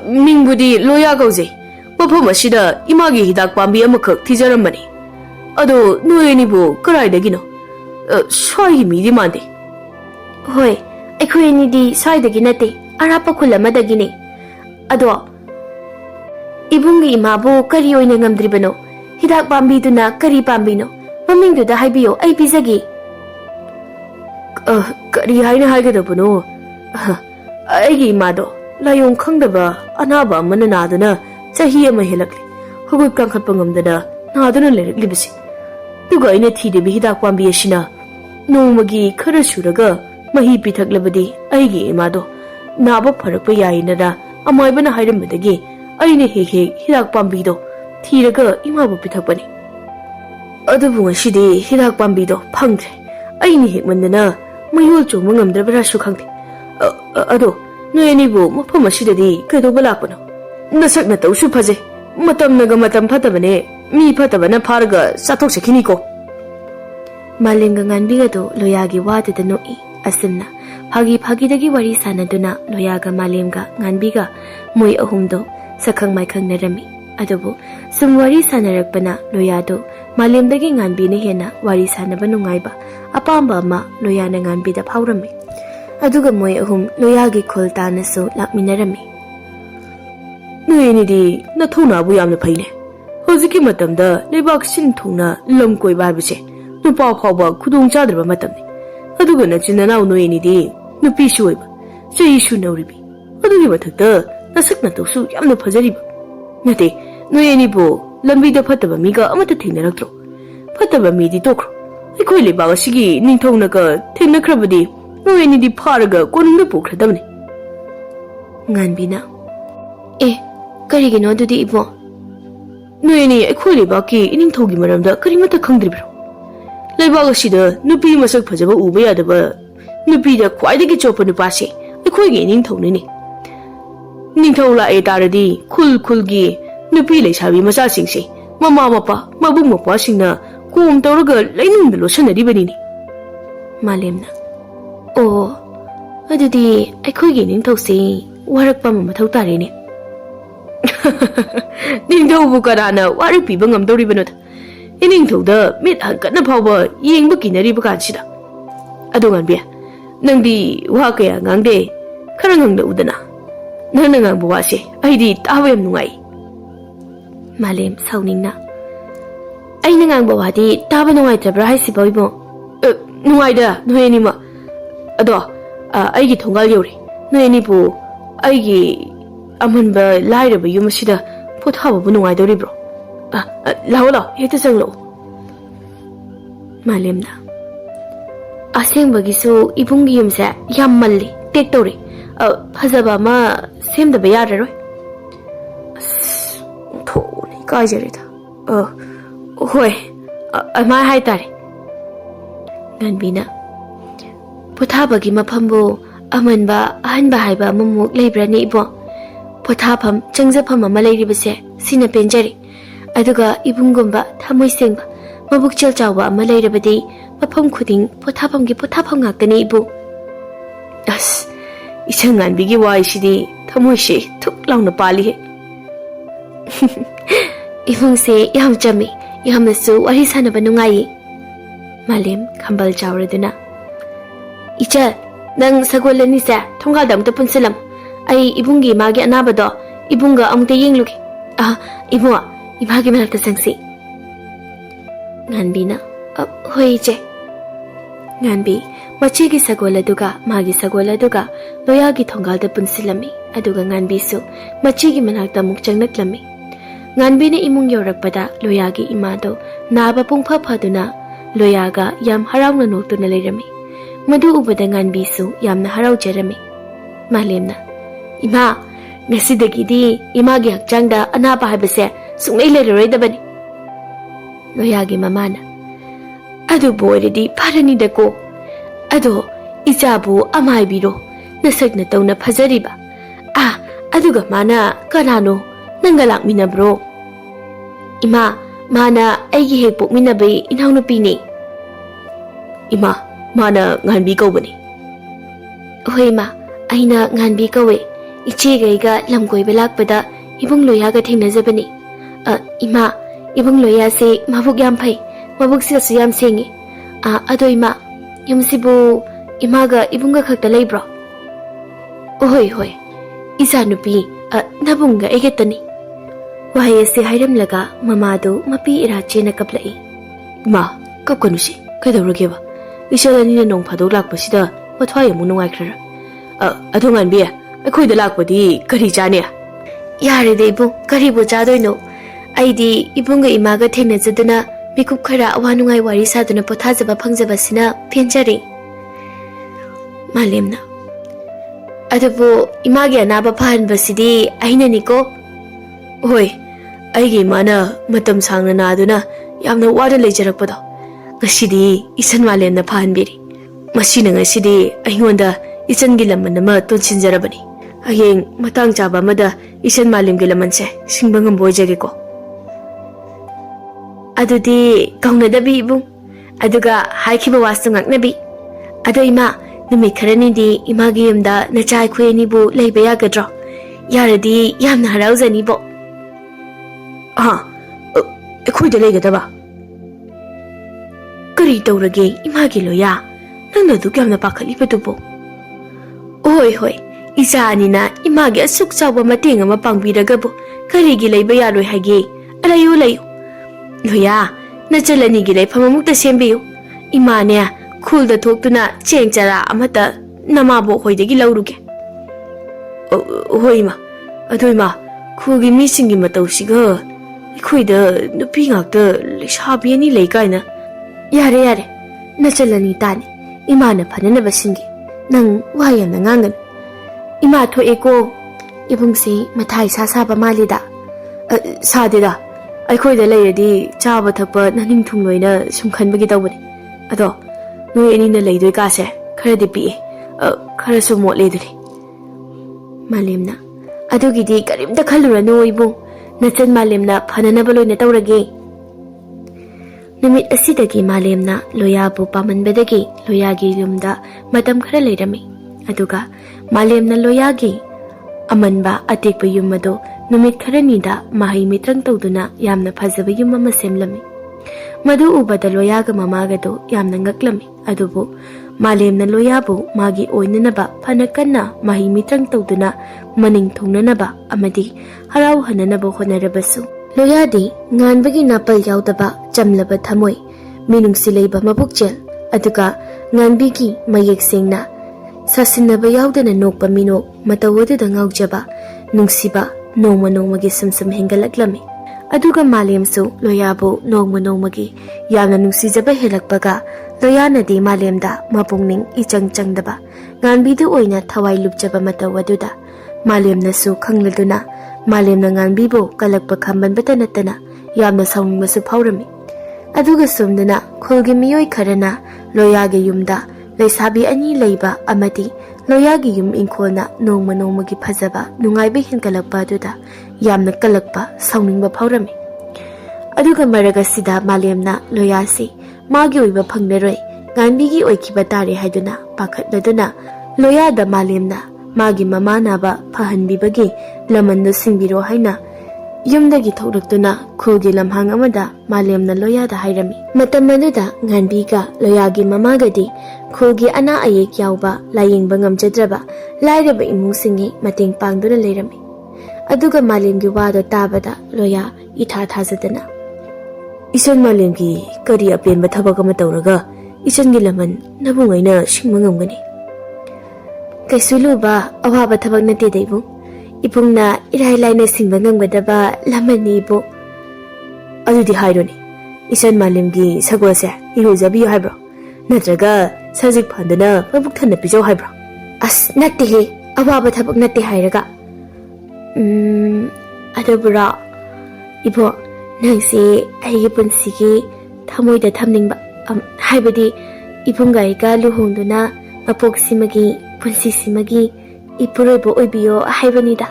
Mingbudi loya gaujai. Mafam asida imagi hidak pambi amakak thijarambani. Ado noyenibu karaidagino swai midi mande. Hoi aikhoi nidi swaidagi nate arapa khul amadagine. Ado ibungi imabu kari oina ngamdribano hidak pambiduna kari pambino mamingduda haibiyo ai pizagi. Kari haina haigadabano aigi imado layong khangdaba anaba amana naduna chahi ama helakli huguk kangkhatpa ngamdana naduna leriklibasi. Duga ina thidebi hidak pambi asina nomagi khara suraga mahi pithaklabadi aigi imado naba pharakpa yainara amaibana hairambadagi aina hek hidak pambido thiraga imabu pithakpani. Adubu ngasidi hidak pambido phangre aini hekmandana mayol chongma ngamdrabara su khangde. Ado noyanibu mafam asidadi kaidoba lakpano. Nasakna tawsu phajai matamnaga matam phatabane mi phatabana pharga sathok sakhini ko. Malemga nganbigado loyagi wadada noi asimna phagi wari sanaduna loyaga malemga nganbiga moi ahumdo sakhang maikhang narami. Adubu sum wari sanarakpana loyado Malemdagi nganbi ni hena warisana ba nungaiba apamba ma loya na nganbi da phawrami aduga moi ahum loya gi kholta na so lakminarami Noi ni di na thona bu yam na phaine hojiki matam da lebak sin thuna lam koi ba bi che nu pa phaw ba khudong cha dar ba matam ni aduga na chin na noi ni di nu pi shoi ba che ishu na ri bi adugi mathak da na sak na to su yam na phajari ba nate noi ni bo lambi da phataba mi ga amata thina rak tro phataba mi di to khro ai khoi le ba ga sigi ning thong na ka thina khra ba di noi ni di phar ga konung na pu khra dam ni nganbi na karigino dudi ibo Noi ni khoi le ba ki ining thogi maram da kari mata khangdri bro Leiba ga sida nupi masak phajaba uba ya da ba nupi da khwai da gi chopa nu pa se khoi gi ning thong ni ning thong la e tar di khul gi nupi le sabi masa sing se mama mapa mabung mapa sing na kum tor ga leinung da lo san ri ba ni Malemna adudi khoi gi ning thok se warak pa ma thau tare ni Ning thau bu ka na warak pi ba ngam tori ba no Ining thau da mit han ka na phaw ba yeng ba ki na ri ba kan si da Adongan bia nang di wa ka ya ngang de khara ngang da udana nang nang bu wa se ai di ta ba yam nungai Malem sauningna ai na ngang ba wa di ta ba nungai tabra hai si boy bo nungai da noi ni ma ado ai gi thongal yori noi ni bu ai gi aman ba lai ra ba yum si da photha ba nungai do ri bro lao heta sang lo Malemna aseng bagi su ibungi yumse yam malli tek tori phajaba ma sem da ba yar roi tho ni ka jare da hoi ama hai tare nganbina photha bagi maphambo aman ba ahan ba hai ba mamuk lebra ni ibo photha pham changja pham ma leiri base sina penjari aduga ibungomba thamoi sengba mabuk chel chawba ama leirabadi mafam khuding pothapam ngakani ibu isang bigi wai sidi thamoi se thuk launa pali he ibung se yam chami yam nasu wari sana banungai Malem khambal chawraduna icha nang sagolani sa thongal dam ta punsalam ai ibungi magi anabado ibunga amte yenglugi ibu Ibagi manakta sangsi Nganbi na hoi je Nganbi machi gi sagola duga magi sagola duga loya gi thongal da punsilami aduga nganbi su machi gi manakta mukchang naklami nganbi na imung yorakpada loya gi imado naba pungpha phaduna loya ga yam harauna noktuna leirami madu ubada nganbi su yamna harau jerami Malemna ima ngasidagi di ima gi hakchang da anaba habase Sungai le da bani Loyagi mamana Adu boydi parani da ko Ado ijabu amai biro nasak na taw na phajariba aduga mana kanano nangalak mina bro Ima mana aigi hek pok mina bai inaw na pini Ima mana nganbi ko bani Hoy ma aina nganbi kawe ichi gaiga lamkoi belak pada ibung loyaga thengna jabani Ima ibung loya se mabuk yam phai mabuk se su yam sengi ado ima yumsibu imaga ibunga khakta leibro hoi isa nupi nabunga egetani wahai se hairam laga mamadu mapi irache na kaplai ma kapkanu si kaidawrage ba ishalani na nong phadok lakpa sida mathwa yamu nungai khra adongan bi akhoi da lakpa di kari chane yare deibu kari bo chadoino Aidi ibunga imaga thengna jaduna mikup khara awanungai wari saduna pothajaba phangjaba sina penjari Malemna Adabu imagi anaba phan basidi aina niko Hoi aigi mana matam sangna na aduna yamna wada lejarakpada ngasidi isan Malemna phan biri masina ngasidi aingonda isan gi lamman ma tonsinjarabani ayeng matang chaba mada isan Malem gi lamman se singbangam boijage ko Adudi kaunadabi ibung aduga haikiba wasu ngaknabi ado ima numi kharani di imagi yumda nachai khuyeni bu leiba yagadro yaradi yamna harauzani bo akhoi da leigadaba ꯀꯔꯤ ꯇꯧꯔꯒꯦ ꯏꯃꯥꯒꯤ ꯂꯣꯌꯥ ꯅꯪꯅ ꯑꯗꯨꯛ ꯌꯥꯝꯅ ꯄꯥꯈꯠꯂꯤꯕꯗꯨꯕꯣ ꯍꯣꯏ ꯏꯆꯥ ꯑꯅꯤꯅ ꯏꯃꯥꯒꯤ ꯑꯁꯨꯛ ꯆꯥꯎꯕ ꯃꯇꯦꯡ ꯑꯃ ꯄꯥꯡꯕꯤꯔꯒꯕꯨ ꯀꯔꯤꯒꯤ ꯂꯩꯕ ꯌꯥꯔꯣꯏ ꯍꯥꯏꯒꯦ ꯂꯩꯌꯨ ꯂꯣꯌꯥ ꯅꯆꯜ ꯑꯅꯤꯒꯤ ꯂꯩꯐꯝ ꯑꯃꯨꯛꯇ ꯁꯦꯝꯕꯤꯌꯨ ꯏꯃꯥꯅꯦ ꯈꯨꯜꯗ ꯊꯣꯛꯇꯨꯅ ꯆꯦꯡ ꯆꯔꯥ ꯑꯃꯠꯇ ꯅꯃꯥꯕꯣꯛ ꯍꯣꯏꯗꯒꯤ ꯂꯧꯔꯨꯒꯦ ꯍꯣꯏ ꯏꯃꯥ ꯑꯗꯣ ꯏꯃꯥ ꯈꯨꯜꯒꯤ ꯃꯤꯁꯤꯡꯒꯤ ꯃꯇꯧꯁꯤꯒ ꯑꯩꯈꯣꯏꯗ ꯅꯨꯄꯤ ꯉꯥꯛꯇ ꯂꯩꯁꯥꯕꯤ ꯑꯅꯤ ꯂꯩ ꯀꯥꯏꯅ ꯌꯥꯔꯦ ꯅꯆꯜ ꯑꯅꯤ ꯇꯥꯅꯤ ꯏꯃꯥꯅ ꯐꯅꯅꯕ ꯁꯤꯟꯒꯦ ꯅꯪ ꯋꯥ ꯌꯥꯝꯅ ꯉꯥꯡꯒꯅꯨ ꯏꯃꯥ ꯊꯣꯛꯑꯦꯀꯣ ꯏꯕꯨꯡꯁꯤ ꯃꯊꯥ ꯏꯁꯥ ꯁꯥꯕ ꯃꯥꯜꯂꯤꯗ ꯁꯥꯗꯦꯗ ꯑꯩꯈꯣꯏꯗ ꯂꯩꯔꯗꯤ ꯆꯥꯕ ꯊꯛꯄ ꯅꯅꯤꯡ ꯊꯨꯡꯂꯣꯏꯅ ꯁꯨꯝ ꯈꯟꯕꯒꯤ ꯇꯧꯕꯅꯤ ꯑꯗꯣ ꯅꯣꯏ ꯑꯅꯤꯅ ꯂꯩꯗꯣꯏ ꯀꯥꯁꯦ ꯈꯔꯗꯤ ꯄꯤꯛꯑꯦ ꯈꯔꯁꯨ ꯃꯣꯠꯂꯦ ꯑꯗꯨꯅꯤ ꯃꯥꯂꯦꯝꯅ ꯑꯗꯨꯒꯤꯗꯤ ꯀꯔꯤꯝꯇ ꯈꯜꯂꯨꯔꯅꯨ ꯏꯕꯨꯡ ꯅꯆꯟ ꯃꯥꯂꯦꯝꯅ ꯐꯅꯅꯕ ꯂꯣꯏꯅ ꯇꯧꯔꯒꯦ ꯅꯨꯃꯤꯠ ꯑꯁꯤꯗꯒꯤ ꯃꯥꯂꯦꯝꯅ ꯂꯣꯌꯥꯕꯨ ꯄꯥꯝꯃꯟꯕꯗꯒꯤ ꯂꯣꯌꯥꯒꯤ ꯌꯨꯝꯗ ꯃꯇꯝ ꯈꯔ ꯂꯩꯔꯝꯃꯤ ꯑꯗꯨꯒ ꯃꯥꯂꯦꯝꯅ ꯂꯣꯌꯥꯒꯤ ꯑꯃꯟꯕ ꯑꯇꯦꯛꯄ ꯌꯨꯝ ꯑꯗꯨ ꯅꯨꯃꯤꯠ ꯈꯔꯅꯤꯗ ꯃꯍꯩ ꯃꯤꯇ꯭ꯔꯪ ꯇꯧꯗꯨꯅ ꯌꯥꯝꯅ ꯐꯖꯕ ꯌꯨꯝ ꯑꯃ ꯁꯦꯝꯂꯝꯃꯤ ꯃꯗꯨ ꯎꯕꯗ ꯂꯣꯌꯥꯒ ꯃꯃꯥꯒꯗꯨ ꯌꯥꯝꯅ ꯉꯛꯂꯝꯃꯤ ꯑꯗꯨꯕꯨ ꯃꯥꯂꯦꯝꯅ ꯂꯣꯌꯥꯕꯨ ꯃꯥꯒꯤ ꯑꯣꯏꯅꯅꯕ ꯐꯅ ꯀꯟꯅ ꯃꯍꯩ ꯃꯤꯇ꯭ꯔꯪ ꯇꯧꯗꯨꯅ ꯃꯅꯤꯡ ꯊꯨꯡꯅꯅꯕ ꯑꯃꯗꯤ ꯍꯔꯥꯎꯍꯟꯅꯅꯕ ꯍꯣꯠꯅꯔꯕꯁꯨ ꯂꯣꯌꯥꯗꯤ ꯉꯥꯟꯕꯒꯤ ꯅꯥꯄꯜ ꯌꯥꯎꯗꯕ ꯆꯝꯂꯕ ꯊꯃꯣꯏ ꯃꯤꯅꯨꯡꯁꯤ ꯂꯩꯕ ꯃꯕꯨꯛꯆꯦꯜ ꯑꯗꯨꯒ ꯉꯥꯟꯕꯤꯒꯤ ꯃꯌꯦꯛ ꯁꯦꯡꯅ ꯁꯥꯁꯤꯟꯅꯕ ꯌꯥꯎꯗꯅ ꯅꯣꯛꯄ ꯃꯤꯅꯣꯛ ꯃꯇꯧ ꯑꯗꯨꯗ ꯉꯥꯎꯖꯕ ꯅꯨꯡꯁꯤꯕ ꯅꯣꯡꯃꯒꯤ ꯁꯨꯝ ꯍꯦꯟꯒꯠꯂꯛꯂꯝꯃꯤ ꯑꯗꯨꯒ ꯃꯥꯂꯦꯝꯁꯨ ꯂꯣꯌꯥꯕꯨ ꯅꯣꯡꯃꯒꯤ ꯌꯥꯝꯅ ꯅꯨꯡꯁꯤꯖꯕ ꯍꯦꯜꯂꯛꯄꯒ ꯂꯣꯌꯥꯅꯗꯤ ꯃꯥꯂꯦꯝꯗ ꯃꯄꯨꯛꯅꯤꯡ ꯏꯆꯪ ꯆꯪꯗꯕ ꯉꯥꯟꯕꯤꯗꯨ ꯑꯣꯏꯅ ꯊꯋꯥꯏ ꯂꯨꯞꯆꯕ ꯃꯇꯧ ꯑꯗꯨꯗ ꯃꯥꯂꯦꯝꯅꯁꯨ ꯈꯪꯂꯗꯨꯅ ꯃꯥꯂꯦꯝꯅ ꯉꯥꯟꯕꯤꯕꯨ ꯀꯜꯂꯛꯄ ꯈꯝꯕꯟꯕꯇ ꯅꯠꯇꯅ ꯌꯥꯝꯅ ꯁꯥꯎꯅꯤꯡꯕꯁꯨ ꯐꯥꯎꯔꯝꯃꯤ ꯑꯗꯨꯒ ꯁꯣꯝꯗꯅ ꯈꯨꯜꯒꯤ ꯃꯤꯑꯣꯏ ꯈꯔꯅ ꯂꯣꯌꯥꯒꯤ ꯌꯨꯝꯗ ꯂꯩꯁꯥꯕꯤ ꯑꯅꯤ ꯂꯩꯕ ꯑꯃꯗꯤ ꯂꯣꯌꯥꯒꯤ ꯌꯨꯝ ꯏꯪꯈꯣꯜꯅ ꯅꯣꯡꯃꯒꯤ ꯐꯖꯕ ꯅꯨꯡꯉꯥꯏꯕ ꯍꯦꯟꯒꯠꯂꯛꯄ ꯑꯗꯨꯗ ꯌꯥꯝꯅ ꯀꯜꯂꯛꯄ ꯁꯥꯎꯅꯤꯡꯕ ꯐꯥꯎꯔꯝꯃꯤ ꯑꯗꯨꯒ ꯃꯔꯛ ꯑꯁꯤꯗ ꯃꯥꯂꯦꯝꯅ ꯂꯣꯌꯥꯁꯤ ꯃꯥꯒꯤ ꯑꯣꯏꯕ ꯐꯪꯂꯔꯣꯏ ꯉꯥꯟꯕꯤꯒꯤ ꯑꯣꯏꯈꯤꯕ ꯇꯥꯔꯦ ꯍꯥꯏꯗꯨꯅ ꯄꯥꯈꯠꯂꯗꯨꯅ ꯂꯣꯌꯥꯗ ꯃꯥꯂꯦꯝꯅ ꯃꯥꯒꯤ ꯃꯃꯥ ꯅꯥꯕ ꯐꯍꯟꯕꯤꯕꯒꯤ ꯂꯃꯟꯗꯨ ꯁꯤꯡꯕꯤꯔꯣ ꯍꯥꯏꯅ ꯌꯨꯝꯗꯒꯤ ꯊꯣꯛꯂꯛꯇꯨꯅ ꯈꯨꯜꯒꯤ ꯂꯝꯍꯥꯡ ꯑꯃꯗ ꯃꯥꯂꯦꯝꯅ ꯂꯣꯌꯥꯗ ꯍꯥꯏꯔꯝꯃꯤ ꯃꯇꯝ ꯑꯗꯨꯗ ꯉꯥꯟꯕꯤꯒ ꯂꯣꯌꯥꯒꯤ ꯃꯃꯥꯒꯗꯤ ꯈꯨꯜꯒꯤ ꯑꯅꯥ ꯑꯌꯦꯛ ꯌꯥꯎꯕ ꯂꯥꯌꯦꯡꯕ ꯉꯝꯖꯗ꯭ꯔꯕ ꯂꯥꯏꯔꯕ ꯏꯃꯨꯡꯁꯤꯡꯒꯤ ꯃꯇꯦꯡ ꯄꯥꯡꯗꯨꯅ ꯂꯩꯔꯝꯃꯤ ꯑꯗꯨꯒ ꯃꯥꯂꯦꯝꯒꯤ ꯋꯥꯗꯣ ꯇꯥꯕꯗ ꯂꯣꯌꯥ ꯏꯊꯥ ꯊꯥꯖꯗꯅ ꯏꯆꯟ ꯃꯥꯂꯦꯝꯒꯤ ꯀꯔꯤ ꯑꯄꯦꯟꯕ ꯊꯕꯛ ꯑꯃ ꯇꯧꯔꯒ ꯏꯆꯟꯒꯤ ꯂꯃꯟ ꯅꯕꯨꯡꯉꯩꯅ ꯁꯤꯡꯕ ꯉꯝꯒꯅꯤ ꯀꯩꯁꯨ ꯂꯨꯕ ꯑꯋꯥꯕ ꯊꯕꯛ ꯅꯠꯇꯦꯗ ꯏꯕꯨꯡ ꯏꯕꯨꯡꯅ ꯏꯔꯥꯏ ꯂꯥꯏꯅ ꯁꯤꯡꯕ ꯉꯝꯒꯗꯕ ꯂꯃꯟꯅꯤ ꯏꯕꯨꯡ ꯑꯗꯨꯗꯤ ꯍꯥꯏꯔꯣꯅꯦ ꯏꯆꯟ ꯃꯥꯂꯦꯝꯒꯤ ꯁꯒꯣꯜꯁꯦ ꯏꯔꯨꯖꯕꯤꯌꯨ ꯍꯥꯏꯕ꯭ꯔꯣ ꯅꯠꯇ꯭ꯔꯒ ꯁꯖꯤꯛ ꯐꯟꯗꯨꯅ ꯃꯕꯨꯛ ꯊꯟꯅ ꯄꯤꯖꯧ ꯍꯥꯏꯕ꯭ꯔꯣ ꯑꯁ ꯅꯠꯇꯦꯍꯦ ꯑꯋꯥꯕ ꯊꯕꯛ ꯅꯠꯇꯦ ꯍꯥꯏꯔꯒ ꯑꯗꯨꯕꯨꯔꯣ ꯏꯕꯣ ꯅꯪꯁꯦ ꯑꯩꯒꯤ ꯄꯨꯟꯁꯤꯒꯤ ꯊꯃꯣꯏꯗ ꯊꯝꯅꯤꯡꯕ ꯍꯥꯏꯕꯗꯤ ꯏꯕꯨꯡꯒ ꯑꯩꯒ ꯂꯨꯍꯣꯡꯗꯨꯅ ꯃꯄꯣꯛꯁꯤꯃꯒꯤ ꯄꯨꯟꯁꯤꯁꯤꯃꯒꯤ ꯏꯄꯨꯔꯣꯏꯕ ꯑꯣꯏꯕꯤꯌꯣ ꯍꯥꯏꯕꯅꯤꯗ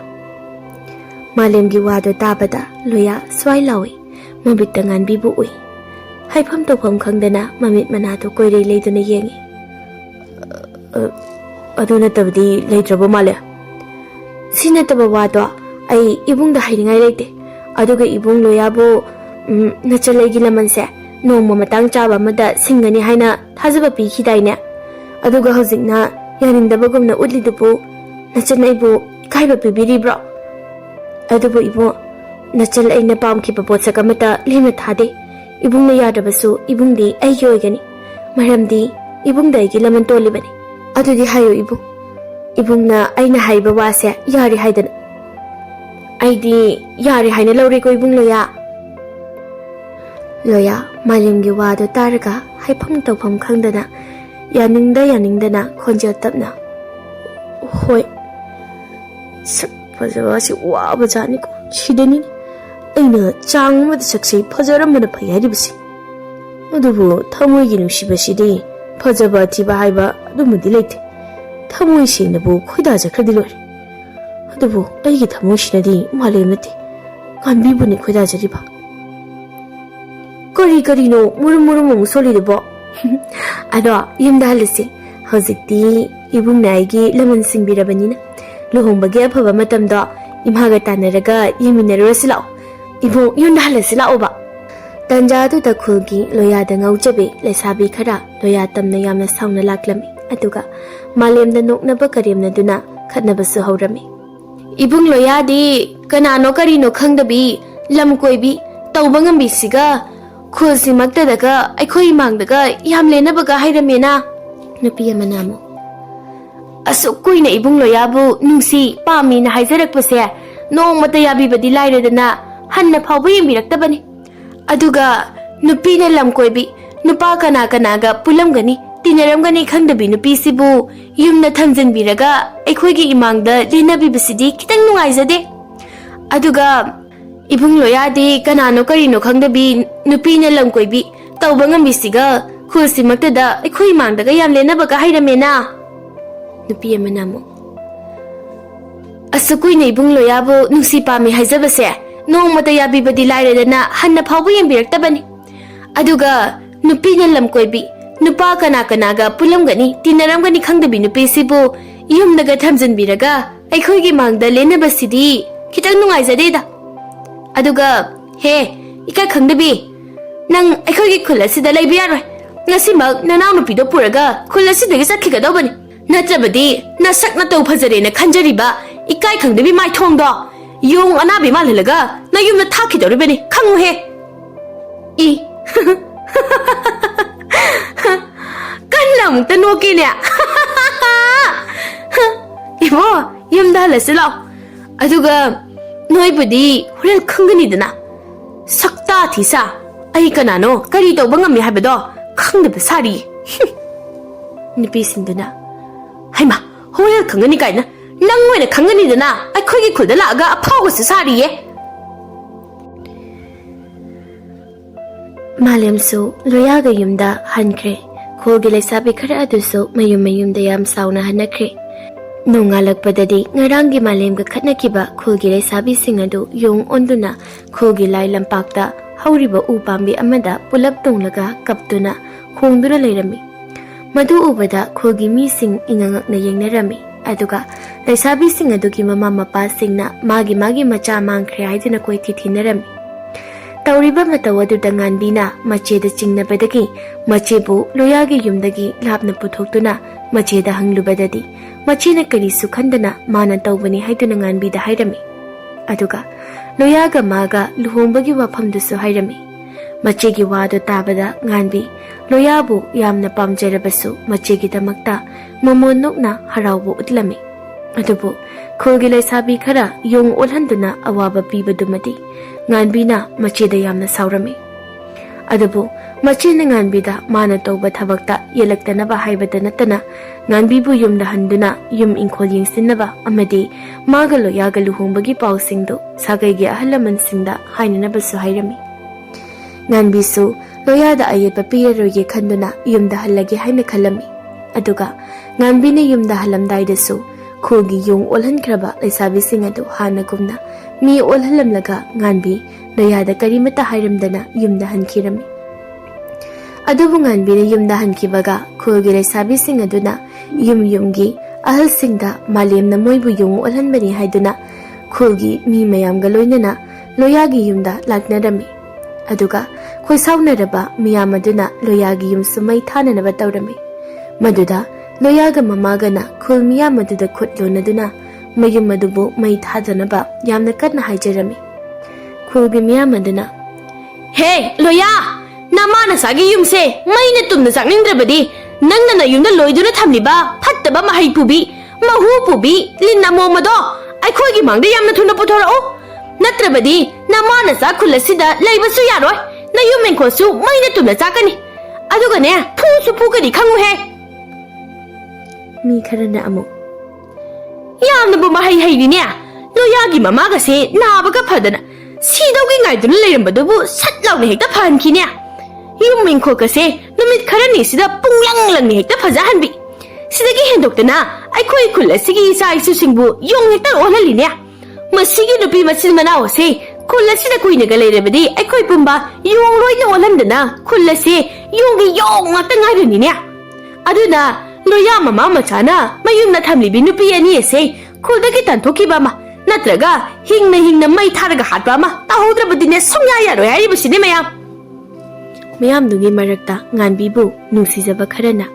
ꯃꯥꯂꯦꯝꯒꯤ ꯋꯥꯗꯣ ꯇꯥꯕꯗ ꯂꯣꯌꯥ ꯁ꯭ꯋꯥꯏ ꯂꯥꯎꯏ ꯃꯃꯤꯠꯇ ꯉꯥꯟꯕꯤꯕꯨ ꯎꯏ ꯍꯥꯏꯐꯝ ꯇꯧꯐꯝ ꯈꯪꯗꯅ ꯃꯃꯤꯠ ꯃꯅꯥꯗꯣ ꯀꯣꯏꯔꯩ ꯂꯩꯗꯨꯅ ꯌꯦꯡꯉꯤ ꯑꯗꯨ ꯅꯠꯇꯕꯗꯤ ꯂꯩꯇ꯭ꯔꯕꯣ ꯃꯥꯜꯂꯦ ꯁꯤ ꯅꯠꯇꯕ ꯋꯥꯗꯣ ꯑꯩ ꯏꯕꯨꯡꯗ ꯍꯥꯏꯅꯤꯡꯉꯥꯏ ꯂꯩꯇꯦ ꯑꯗꯨꯒ ꯏꯕꯨꯡ ꯂꯣꯌꯥꯕꯨ ꯅꯆꯜ ꯑꯩꯒꯤ ꯂꯃꯟꯁꯦ ꯅꯣꯡꯃ ꯃꯇꯥꯡ ꯆꯥꯕ ꯑꯃꯗ ꯁꯤꯡꯒꯅꯤ ꯍꯥꯏꯅ ꯊꯥꯖꯕ ꯄꯤꯈꯤꯗꯥꯏꯅꯦ ꯑꯗꯨꯒ ꯍꯧꯖꯤꯛꯅ ꯌꯥꯅꯤꯡꯗꯕꯒꯨꯝꯅ ꯎꯠꯂꯤꯗꯨꯕꯨ ꯅꯆꯜ ꯑꯩꯕꯨ ꯏꯀꯥꯏꯕ ꯄꯤꯕꯤꯔꯤꯕ꯭ꯔꯣ ꯑꯗꯨꯕꯨ ꯏꯕꯨꯡ ꯅꯆꯜ ꯑꯩꯅ ꯄꯥꯝꯈꯤꯕ ꯄꯣꯠꯁꯛ ꯑꯃꯠꯇ ꯂꯦꯝꯅ ꯊꯥꯗꯦ ꯏꯕꯨꯡꯅ ꯌꯥꯗ꯭ꯔꯕꯁꯨ ꯏꯕꯨꯡꯗꯤ ꯑꯩꯒꯤ ꯑꯣꯏꯒꯅꯤ ꯃꯔꯝꯗꯤ ꯏꯕꯨꯡꯗ ꯑꯩꯒꯤ ꯂꯃꯟ ꯇꯣꯜꯂꯤꯕꯅꯤ ꯑꯗꯨꯗꯤ ꯍꯥꯏꯌꯨ ꯏꯕꯨꯡꯅ ꯑꯩꯅ ꯍꯥꯏꯕ ꯋꯥꯁꯦ ꯌꯥꯔꯦ ꯍꯥꯏꯗꯅ ꯑꯩꯗꯤ ꯌꯥꯔꯦ ꯍꯥꯏꯅ ꯂꯧꯔꯦꯀꯣ ꯏꯕꯨꯡ ꯂꯣꯌꯥ ꯃꯥꯂꯦꯝꯒꯤ ꯋꯥꯗꯣ ꯇꯥꯔꯒ ꯍꯥꯏꯐꯝ ꯇꯧꯐꯝ ꯈꯪꯗꯅ ꯌꯥꯅꯤꯡꯗꯅ ꯈꯣꯟꯖꯦꯜ ꯇꯞꯅ ꯍꯣꯏ ꯁꯛ ꯐꯖꯕ ꯑꯁꯤ ꯋꯥꯕ ꯖꯥꯠꯅꯤꯀꯣ ꯁꯤꯗꯅꯤꯅꯦ ꯑꯩꯅ ꯆꯥꯡ ꯑꯃꯗ ꯁꯛꯁꯦ ꯐꯖꯔꯝꯕꯅ ꯐꯩ ꯍꯥꯏꯔꯤꯕꯁꯤ ꯑꯗꯨꯕꯨ ꯊꯃꯣꯏꯒꯤ ꯅꯨꯡꯁꯤꯕꯁꯤꯗꯤ ꯐꯖꯕ ꯑꯊꯤꯕ ꯍꯥꯏꯕ ꯑꯗꯨꯃꯗꯤ ꯂꯩꯇꯦ ꯊꯃꯣꯏ ꯁꯦꯡꯅꯕꯨ ꯈꯣꯏꯗꯥꯖꯈ꯭ꯔꯗꯤ ꯂꯣꯏꯔꯦ ꯑꯗꯨꯕꯨ ꯑꯩꯒꯤ ꯊꯃꯣꯏꯁꯤꯅꯗꯤ ꯃꯥꯂꯦꯝ ꯅꯠꯇꯦ ꯉꯥꯟꯕꯤꯕꯨꯅꯤ ꯈꯣꯏꯗꯥꯖꯔꯤꯕ ꯀꯔꯤꯅꯣ ꯃꯨꯔꯨꯝ ꯑꯃꯨꯛ ꯁꯣꯜꯂꯤꯗꯨꯕꯣ ꯑꯗꯣ ꯌꯨꯝꯗ ꯍꯜꯂꯁꯤ ꯍꯧꯖꯤꯛꯇꯤ ꯏꯕꯨꯡꯅ ꯑꯩꯒꯤ ꯂꯃꯟ ꯁꯤꯡꯕꯤꯔꯕꯅꯤꯅ ꯂꯨꯍꯣꯡꯕꯒꯤ ꯑꯐꯕ ꯃꯇꯝꯗꯣ ꯏꯃꯥꯒ ꯇꯥꯟꯅꯔꯒ ꯌꯦꯡꯃꯤꯟꯅꯔꯨꯔꯁꯤ ꯂꯥꯛꯑꯣ ꯏꯕꯨꯡ ꯌꯨꯝꯗ ꯍꯜꯂꯁꯤ ꯂꯥꯛꯑꯣꯕ တန်ကြာသူတခုကြီးလိုရတဲ့ငုံချက်ပဲလက်စားပြီးခရလိုရတမ်နေရမဆောင်နလကလမီအတုကမလင်ဒနုနဘကရီမနဒနာခတ်နဘဆဟောရမီအဘုံလိုရဒီကနာနိုကရီနိုခန်းဒဘီလမ်ကိုဘီတောဘငမ်ဘီစီကခုစီမတ်တဒကအခုိမန်ဒကယမ်လေနဘကဟိရမီနာနပီယမနာမအစုကွိနေအဘုံလိုရဘူးနုစီပါမီနဟိုင်ဇရက်ပစေနိုမတရဘီဘဒီလိုက်ရဒနာဟန်နဖောဘီမီရက်တဘနီaduga nupi ne lam koi bi nupa kana ga pulam gani tinaram gani khangdabi nupi sibu yumna thamjin biraga ekhoi gi imang da lena bi bisidi kitang nungai jade aduga ibung loya de kana no kari no khangdabi nupi ne lam koi bi tawbangam bisiga khusi makta da ekhoi imang da ga yam lena ba ga hairamena nupi amanamo asukui ne ibung loya bo nusi pa mi haijabase nong mata ya bi badi lai re na hanna phawbu yem birak tabani aduga nupi ne lam koi bi nupa kana ga pulam gani tinaram gani khangdabi nupi sibu yum daga thamjin biraga ai khoi gi mangda lena basidi kitang nungai jade da aduga he ika khangdabi nang ai khoi gi khula sida lai biya roi ngasi mak nanaw nupi do puraga khula sida gi sakhi ga dobani natrabadi na sakna to phajare na khanjari ba ikai khangdabi mai thong do yung anabi malalaga na yung nathaki daw rin kangu he I kanlam tanoki niya ibo yung dala sila aduga noy budi hulal kangani dana sakta tisa ay kanano kari daw bang ami habado kang na basari nipisin dana hay ma hulal kangani kay na nang wena khangani dana ai khoi gi khulda la ga aphaw go sari ye malem su loya ga yumda hankre khol gi le sabi khara adu su mayum da yam sauna hanakre nonga lakpadadi ngarang gi malem ga khatna ki ba khol gi le sabi sing adu yong onduna khol gi lai lampak da hauri ba u pambi amada pulap tong laga kaptuna khongdura leirami madu ubada khol gi mi sing ingangak na yengnarami aduga laisabi sing adugi mama mapa singna magi macha mangkhre haidina koi thithinarami tawriba mataw adu danganbina mache da chingna badagi mache bu loyagi yumdagi lapna puthoktuna mache da hanglubadadi mache na kari sukhandana mana tawbani haiduna nganbi da hairami aduga loyaga maga luhombagi wafam dusu hairami mache gi wadu tabada nganbi loyabu yamna pamjarabasu mache gi damakta momonokna harawbu utlami adubu khulgi laisabi khara yong olhanduna awaba pibadumadi nganbina macheda yamna saurami adubu machena nganbida mana tawba thabakta yelaktanaba haibada natana nganbibu yumda handuna yum inkhol yingsinnaba amadi magalo yagalu hongbagi pausingdo sagaygi ahalaman singda hainanabasu hairami nganbisu loyada ayeba piyaroge khanduna yumda hallagi haina khalami aduga nganbina yumda halamdaidasu khulgi yong olhankraba laisabi singadu hanagumna mi olhalamlaga nganbi loyada karimata hairamdana yumda hankirami adubu nganbina yumda hankibaga khulgi laisabi singaduna yumgi ahal singda malemna moibu yong olhanbani haiduna khulgi mi mayamga loinana loyagi yumda laknarami aduga khoi saunaraba miyamaduna loyagi yum sumai thananaba tawrami maduda loyaga mamagana khul miyamaduna khutlonaduna mayum madubu mai thadanaba yamna katna haijarami khulgi miyamaduna hey loya namana sagi yumse maina tumna sakningdrabadi nangna yumna loiduna thamliba phattaba mahai pubi mahu pubi linna momado ai khoigi mangda yamna thuna puthorao natrabadi namana sa khulasida leibasu yaroi na yumen khosu maina tumna sakani aduga ne phusu phukani khangu he mi kharana amu yamna bu mahai haini ne loyagi mama ga se nabaga phadana sidogi ngaiduna leirambadu sat lawne hekta phanki ne yumen kho ka se numit kharani sida punglang lang hekta phaja hanbi sidagi hendoktana ai khoi khulasigi sai su singbu yong hekta olali ne masigi nupi masin manaw se khulasida kuina ga leirabadi ai khoi pumba yong loina olandana khulase yong gi yong ngata ngairani ne aduna loya mama machana mayumna thamlibi nupi ani ese khudagi tanthoki ba ma natraga hingna mai tharaga hatba ma tahudrabadi ne sumya yaroi ai busine mayam ꯃꯌꯥꯝꯗꯨꯒꯤ ꯃꯔꯛꯇ ꯉꯥꯟꯕꯤꯕꯨ ꯅꯨꯡꯁꯤꯖꯕ ꯈꯔꯅ